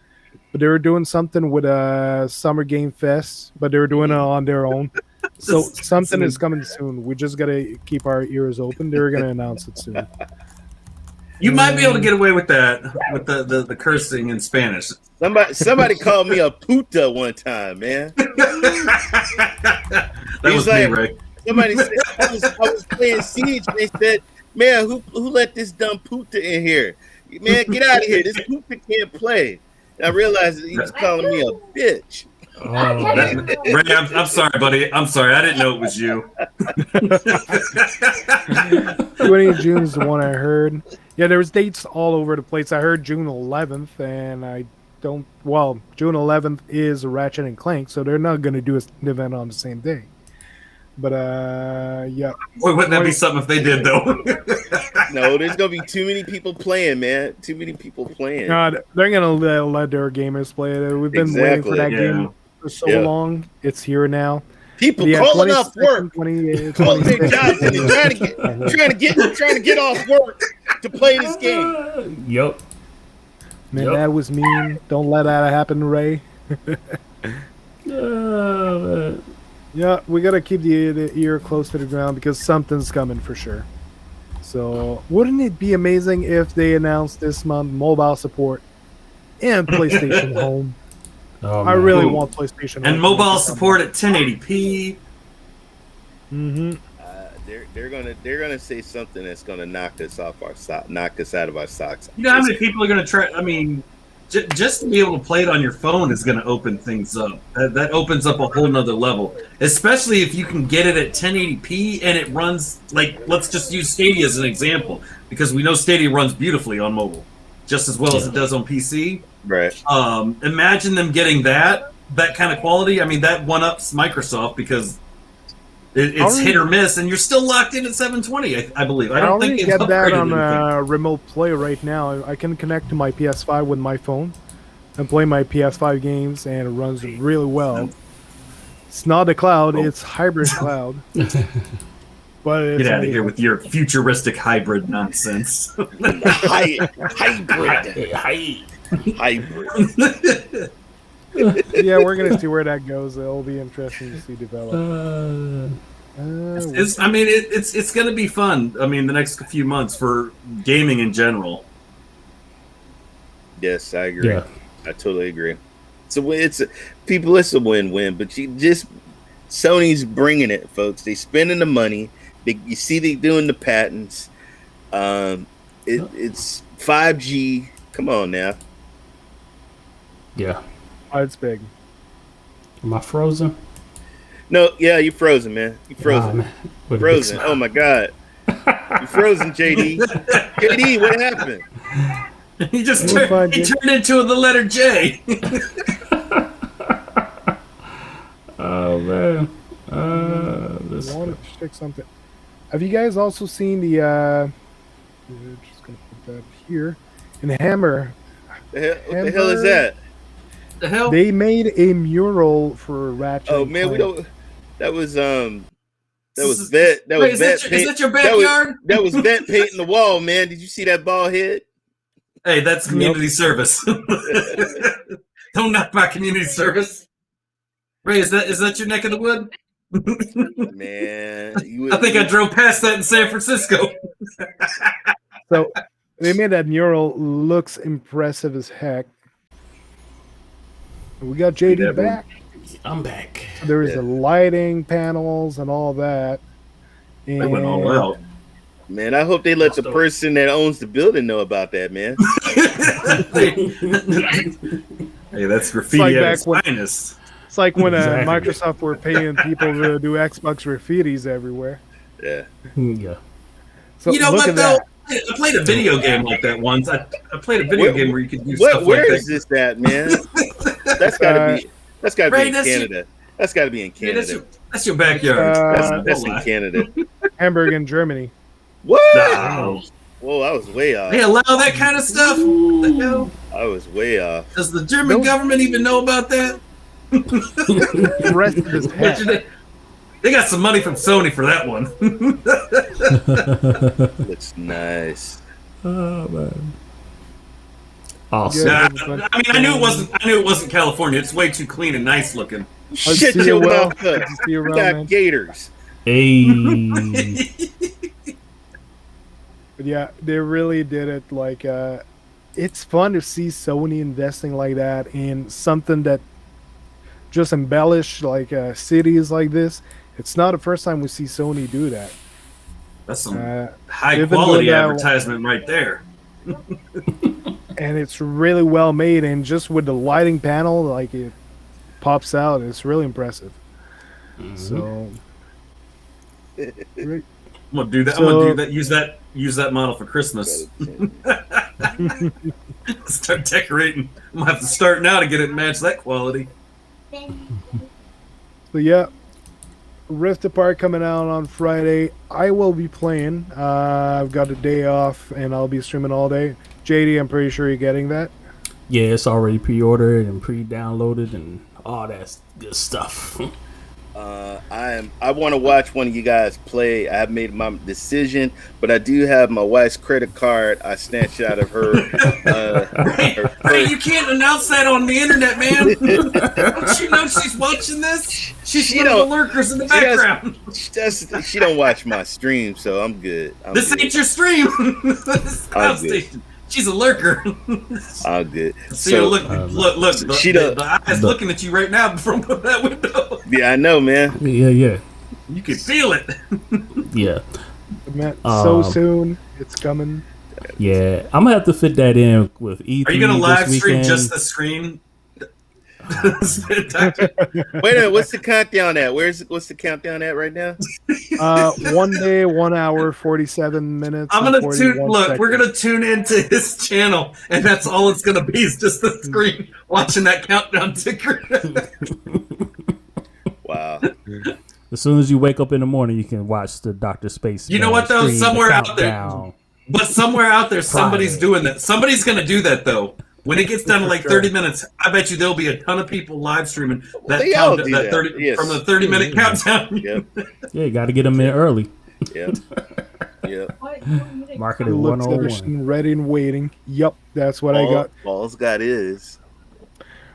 But they were doing something with a Summer Game Fest, but they were doing it on their own. So something is coming soon. We just got to keep our ears open. They're going to announce it soon. You might be able to get away with that, with the cursing in Spanish. Somebody called me a puta one time, man. That was like, me, Ray. Somebody said I was playing Siege, and they said, "Man, who let this dumb puta in here? Man, get out of here. This puta can't play." I realized that he was calling me a bitch. Ray, I'm sorry, buddy. I'm sorry. I didn't know it was you. 20th June is the one I heard. Yeah, there was dates all over the place. I heard June 11th, and June 11th is Ratchet and Clank, so they're not going to do an event on the same day. But yeah. Boy, wouldn't that be something if they did, though? No, there's gonna be too many people playing, man. Too many people playing. God, they're gonna let their gamers play it. We've been waiting for that game for so long. It's here now. People calling off work, 20, calling their jobs, and trying to get off work to play this game. Yep. Man, that was mean. Don't let that happen, Ray. Man. Yeah, we gotta keep the ear close to the ground because something's coming for sure. So, wouldn't it be amazing if they announced this month mobile support and PlayStation Home? I really want PlayStation Home. And mobile support at 1080p. Mm-hmm. They're gonna say something that's gonna knock us out of our socks. You know how many people are gonna try? I mean, just to be able to play it on your phone is going to open things up. That opens up a whole nother level, especially if you can get it at 1080p and it runs like, let's just use Stadia as an example, because we know Stadia runs beautifully on mobile, just as well as it does on PC. Right. Imagine them getting that kind of quality. I mean, that one-ups Microsoft, because It's hit or miss, and you're still locked in at 720. I believe. I don't think already they've get that upgraded on anything. remote play right now. I can connect to my PS5 with my phone and play my PS5 games, and it runs really well. It's not a cloud; it's hybrid cloud. But it's Get out of amazing. here with your futuristic hybrid nonsense. Hybrid. Hi. Hybrid. Yeah, we're gonna see where that goes. It'll be interesting to see develop. It's going to be fun. I mean, the next few months for gaming in general. Yes, I agree. Yeah. I totally agree. It's a win-win, but Sony's bringing it, folks. They spending the money. You see they doing the patents. It's 5G. Come on now. Yeah. Oh, it's big. Am I frozen? No, yeah, you're frozen, man. You're frozen. Man. With a big Frozen. smile. Oh my God. You're frozen, JD. JD, what happened? He just We're fine, turned Jim. into the letter J. Oh man. I This wanted to check something. Have you guys also seen the? Just gonna put that here. In Hammer, What the hell is that? The hell? they made a mural for Ratchet. Oh and man, we Clank. don't. That was vet. That Wait, was is vet. that your That was- backyard? That was vet painting the wall, man. Did you see that bald head? Hey, that's community service. Don't knock my community service. Ray, is that your neck of the wood? Man, I think I drove past that in San Francisco. So they made that mural looks impressive as heck. We got JD that one. back. I'm back. There is Yeah. the lighting panels and all that. They went all out. Man, I hope they let the person that owns the building know about that, man. Hey, that's graffiti like at back its when- finest. It's like when Exactly. Microsoft were paying people to do Xbox graffitis everywhere. Yeah. Yeah. So You know look what at though? that. I played a video game like that once. I played a video game where you could use Where stuff like is that. this at, man? That's gotta be. That's gotta Ray, be in that's your- Canada. That's gotta be in Yeah, Canada. that's your backyard. That's in Don't lie. Canada. Hamburg in Germany. What? No. Whoa, I was way off. They allow that kind of stuff? What the hell? I was way off. Does the German Nope. government even know about that? Impressive as heck. They got some money from Sony for that one. Looks nice. Oh man. Awesome. Yeah. I mean, I knew it wasn't California. It's way too clean and nice looking. Shut see you your well. mouth up. Good to see you We around, got man. gators. Hey. But yeah, they really did it. Like, it's fun to see Sony investing like that in something that just embellish like cities like this. It's not the first time we see Sony do that. That's some Uh, high they've been quality doing that- advertisement right there. and it's really well made, and just with the lighting panel, like it pops out. It's really impressive. So, I'm gonna do that. So- I'm gonna do that. Use that model for Christmas. Start decorating. I'm gonna have to start now to get it match that quality. so yeah, Rift Apart coming out on Friday. I will be playing. I've got a day off, and I'll be streaming all day. JD, I'm pretty sure you're getting that. Yeah, it's already pre-ordered and pre-downloaded and all that good stuff. I want to watch one of you guys play. I haven't made my decision, but I do have my wife's credit card. I snatched out of her. Hey, you can't announce that on the internet, man. Don't you know she's watching this? She's She one of the don't- lurkers in the she does- background. She don't watch my stream, so I'm good. This ain't your stream. This is I'm good. CloudStation. She's a lurker. I'm good. See her look. The, she the, don't- the eyes looking at you right now from that window. Yeah, I know, man. Yeah. You can feel it. Yeah. Man, so Um, soon, it's coming. Yeah. I'm gonna have to fit that in with E3. Are you gonna live this stream weekend. just the screen? Wait a minute, what's the countdown at? What's the countdown at right now? 1 day, 1 hour, 47 minutes. I'm and gonna 41 look. We're seconds. gonna tune into his channel, and that's all it's gonna be is just the screen watching that countdown ticker. Wow. As soon as you wake up in the morning, you can watch the DrSpaceman. You know what though? stream, Somewhere the out there, countdown. but somewhere out there, somebody's Friday. doing that. Somebody's going to do that though. When it gets down to like sure. 30 minutes, I bet you there'll be a ton of people live streaming that They all count do that that. 30 Yes. from the 30-minute countdown. Yep. Yeah, you got to get them in early. Yep. Yep. Marketing Looks 101. ready and waiting. Yup, that's what I got. All's got is.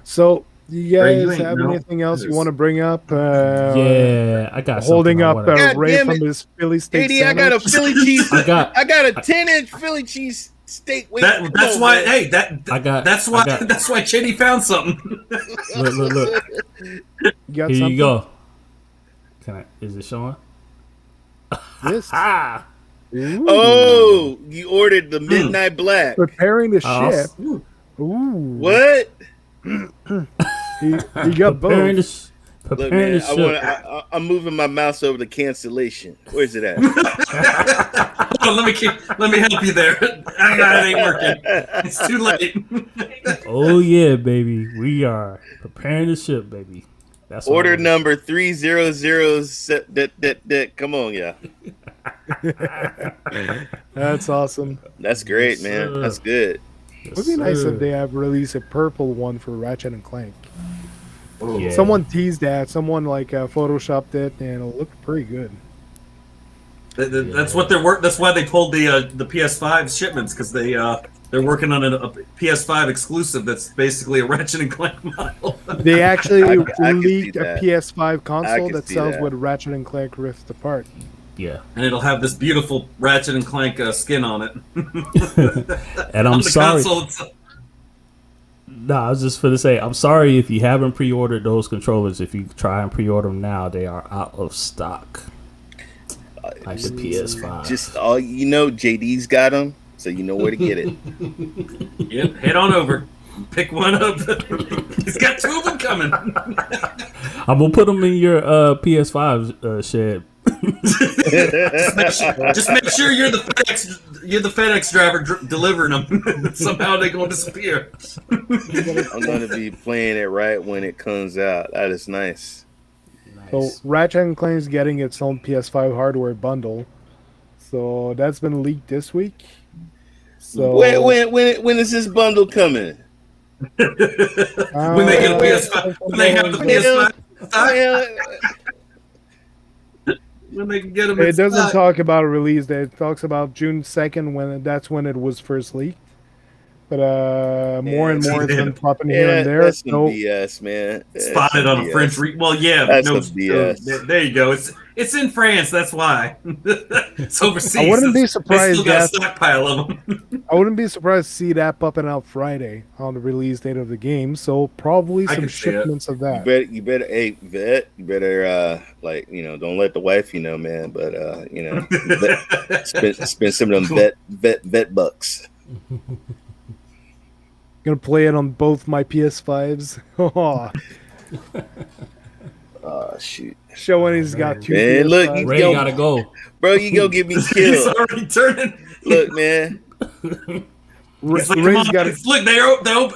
So, you Ray, you guys ain't have know. anything else you want to bring up? Yeah, I got Holding something I up wanna- God Ray damn from it. his Philly steak JD, I got a sandwich. Philly cheese. I got I got a 10-inch Philly cheese steak. Wait, That's come why. on, man. Hey, I got- that's why Chitty found something. look. You got Here something? you go. Is it showing? This. Ah, Ooh. Oh, you ordered the Midnight Black. Preparing the Oh. ship. Ooh. What? You got preparing both. the Look, preparing man, the ship. I'm moving my mouse over to cancellation. Where's it at? Hold on, let me help you there. It ain't working. It's too late. Oh yeah, baby. We are preparing the ship, baby. That's what Order it is. number 300. Come on, yeah. That's awesome. That's great, man. sir. That's good. It would be nice sir. if they have released a purple one for Ratchet and Clank. Yeah. Someone teased that. Someone photoshopped it, and it looked pretty good. That's what they're work. That's why they pulled the PS5 shipments because they're working on a PS5 exclusive that's basically a Ratchet and Clank model. They actually I can see leaked a that. PS5 console can that see sells that. with Ratchet and Clank Rift Apart. Yeah. And it'll have this beautiful Ratchet and Clank skin on it. And I'm On the sorry. console itself. Nah, I was just going to say, I'm sorry if you haven't pre-ordered those controllers. If you try and pre-order them now, they are out of stock. Like the PS5. Just all you know, JD's got them, so you know where to get it. Yep, head on over. Pick one up. He's got two of them coming. I'm going to put them in your PS5 shed. Just make sure you're the FedEx driver delivering them. Somehow they're going to disappear. I'm gonna be playing it right when it comes out. That is nice. So Ratchet and Clank's getting its own PS5 hardware bundle. So that's been leaked this week. So When is this bundle coming? When they get a PS5, when they have the PS5, when they can get them. It doesn't talk about a release date. It talks about June 2nd that's when it was first leaked. But more and more it's been popping here and there. That's some So BS, man. That's Spotted some on a BS. French. Well, yeah, That's no, some BS. there you go. It's in France. That's why. It's overseas. I wouldn't be They surprised still got a that stockpile of them. I wouldn't be surprised to see that popping out Friday on the release date of the game. So probably I some can see it. shipments of that. You better, hey, vet, you better, don't let the wife, man, but, spend some of them vet bucks. Gonna play it on both my PS5s. Oh, shoot. Showing he's got two. Man, PS5s. look, Ray Yo. gotta go. Bro, you gonna get me He's killed. already turning. Look, man. He's like, Ray's come on, got look,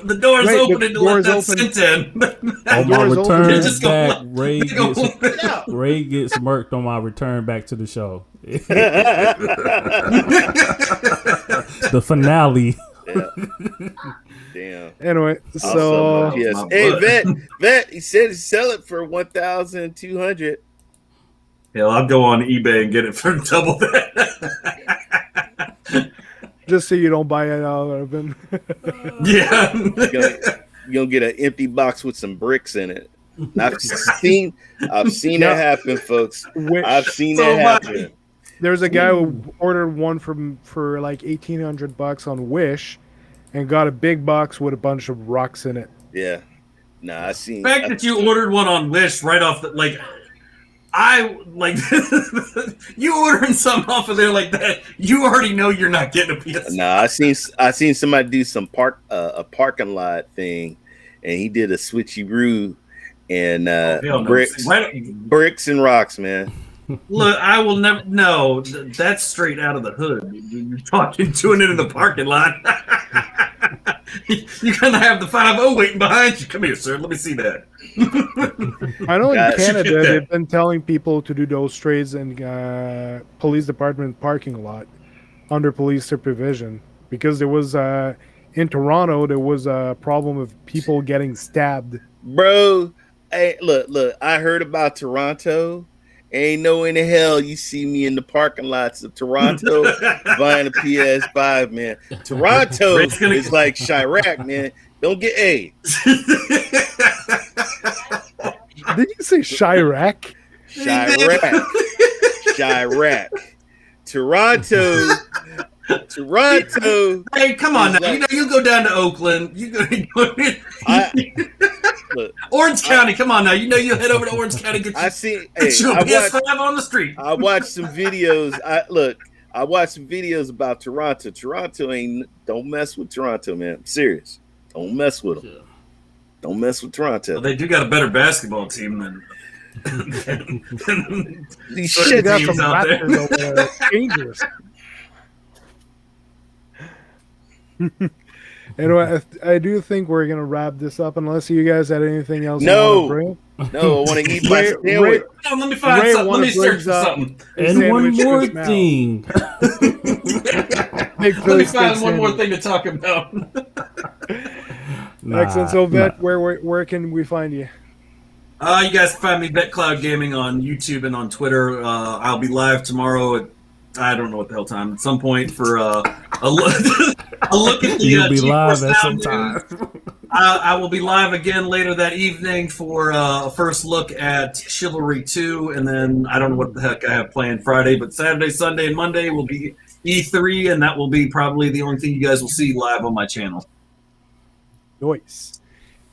the door's Ray, the open to let door's that open. scent in. On my door's open. They're return just back, gonna- Ray They gonna gets, let it out. Ray gets murked on my return back to the show. The finale. Damn. Anyway, Also, so my PS. my Hey, butt. vet. He said to sell it for 1,200. Hell, I'll go on eBay and get it for double that. just so you don't buy it out of him. Yeah. You're gonna get an empty box with some bricks in it. I've seen that happen, folks. I've seen So that much. happen. There's a guy who ordered one for like $1,800 on Wish, and got a big box with a bunch of rocks in it. Yeah. Nah, I seen. The fact that you ordered one on Wish right off the you ordering something off of there like that, you already know you're not getting a PS. Nah, I seen somebody do some a parking lot thing, and he did a switcheroo and Hell no. bricks and rocks, man. Look, I will never. No, that's straight out of the hood. You're talking, doing it in the parking lot. You're gonna have the 5-0 waiting behind you. Come here, sir. Let me see that. I know in Guys. Canada they've been telling people to do those trades in police department parking lot under police supervision because there was in Toronto there was a problem of people getting stabbed. Bro, hey, look, I heard about Toronto. Ain't no in the hell you see me in the parking lots of Toronto buying a PS5, man. Toronto is like Chirac, man. Don't get Did you say Chirac? Chirac. Toronto. Hey, come on now. Like, You go down to Oakland. Look, Orange County. Come on now. You head over to Orange County. Get your PS5 on the street. I watched some videos. I watched some videos about Toronto. Don't mess with Toronto, man. I'm serious. Don't mess with them. Don't mess with Toronto. Well, they do got a better basketball team than these shit got teams some out there. Raptors over there. Dangerous. Anyway, I do think we're gonna wrap this up unless you guys had anything else. No. You want to bring? No, I want to eat my sandwich. Let me find Ray something. Let me wanna search for brings up- something. And one Sandwich more to smell. thing. Let me find one more thing to talk about. Excellent. So, Vet, where can we find you? You guys can find me Bet Cloud Gaming on YouTube and on Twitter. I'll be live tomorrow at I don't know what the hell time. At some point for a look at the You'll be live GeForce at Now some news. time. I will be live again later that evening for a first look at Chivalry 2, and then I don't know what the heck I have planned Friday, but Saturday, Sunday, and Monday will be E3, and that will be probably the only thing you guys will see live on my channel. Nice.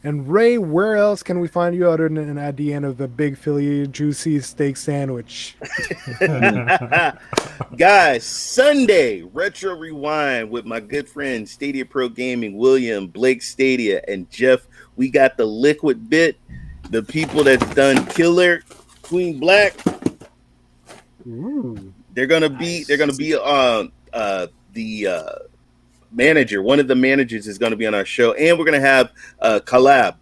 And Ray, where else can we find you other than at the end of the Big Philly juicy steak sandwich? Guys, Sunday, Retro Rewind with my good friend Stadia Pro Gaming, William, Blake Stadia, and Jeff. We got the liquid bit, the people that's done Killer, Queen Black. Ooh. They're gonna be the manager. One of the managers is gonna be on our show, and we're gonna have Khalib.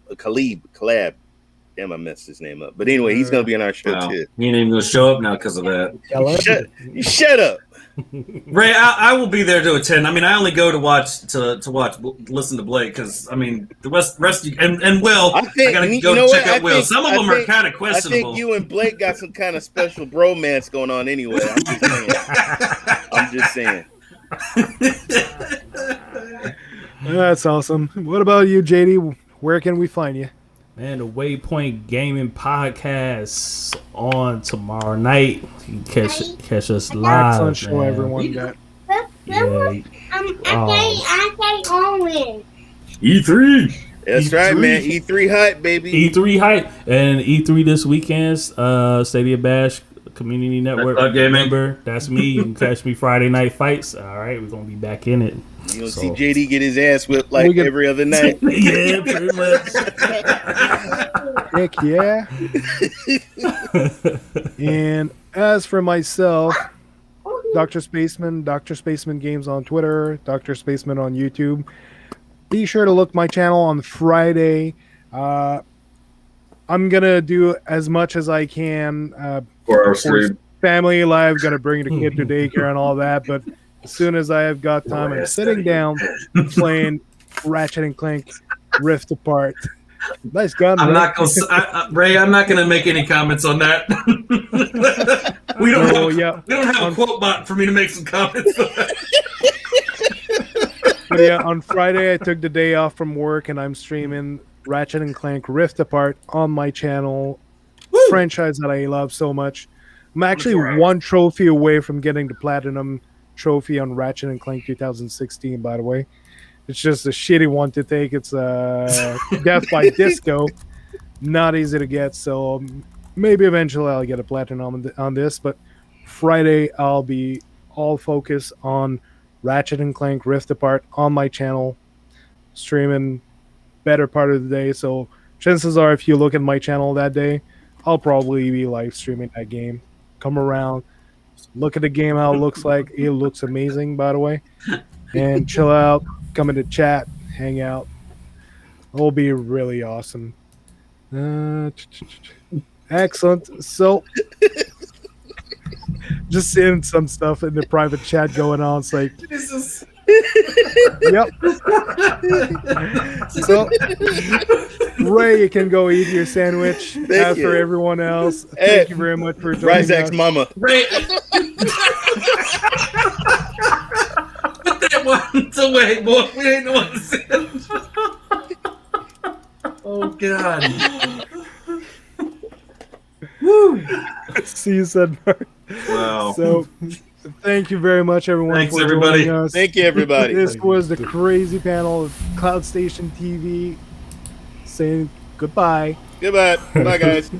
Damn, I messed his name up. But anyway, he's gonna be on our show too. He ain't even gonna show up now because of that. Shut up. Ray, I will be there to attend. I mean, I only go to listen to Blake because I mean the rest you, and Will. I gotta go check out Will. Some of them are kind of questionable. I think you and Blake got some kind of special bromance going on anyway. I'm just saying. That's awesome. What about you, JD? Where can we find you? Man, the Waypoint Gaming Podcast on tomorrow night. You can catch us live. Excellent show, man. everyone. That Yeah. E3. That's right, man. E3 hype, baby. E3 hype. And E3 this weekend, Stadia Bash Community Network member. That's me. You can catch me Friday Night Fights. All right, we're going to be back in it. You gonna see JD get his ass whipped like every other night. Yeah, pretty much. Heck yeah. And as for myself, DrSpaceman Games on Twitter, DrSpaceman on YouTube. Be sure to look my channel on Friday. I'm gonna do as much as I can For our for family life. Gonna bring the kid to daycare and all that, but as soon as I have got time, I'm sitting down playing Ratchet and Clank Rift Apart. Nice gun, I'm Ray. not gonna Ray. I'm not gonna make any comments on that. we don't have a quote bot for me to make some comments. But yeah, on Friday I took the day off from work and I'm streaming Ratchet and Clank Rift Apart on my channel. Franchise that I love so much. I'm actually one trophy away from getting the platinum trophy on Ratchet and Clank 2016, by the way. It's just a shitty one to take. It's Death by Disco. Not easy to get, so maybe eventually I'll get a platinum on this, but Friday I'll be all focused on Ratchet and Clank Rift Apart on my channel, streaming better part of the day. So chances are if you look at my channel that day, I'll probably be live streaming that game. Come around, look at the game, how it looks like. It looks amazing, by the way. And chill out, come into chat, hang out. It'll be really awesome. Excellent. So, just seeing some stuff in the private chat going on. It's like, Jesus. yep. So, Ray, you can go eat your sandwich. As you. for everyone else, Hey, thank you very much for joining Ryzak's us. mama. Ray. Put that one away, boy. We ain't the one to see it. Oh, God. Woo. See you, said Mark. Wow. So, thank you very much, everyone, Thanks, for everybody. joining us. Thank you, everybody. This was the crazy panel of CloudStation TV saying goodbye. Goodbye. Bye, guys.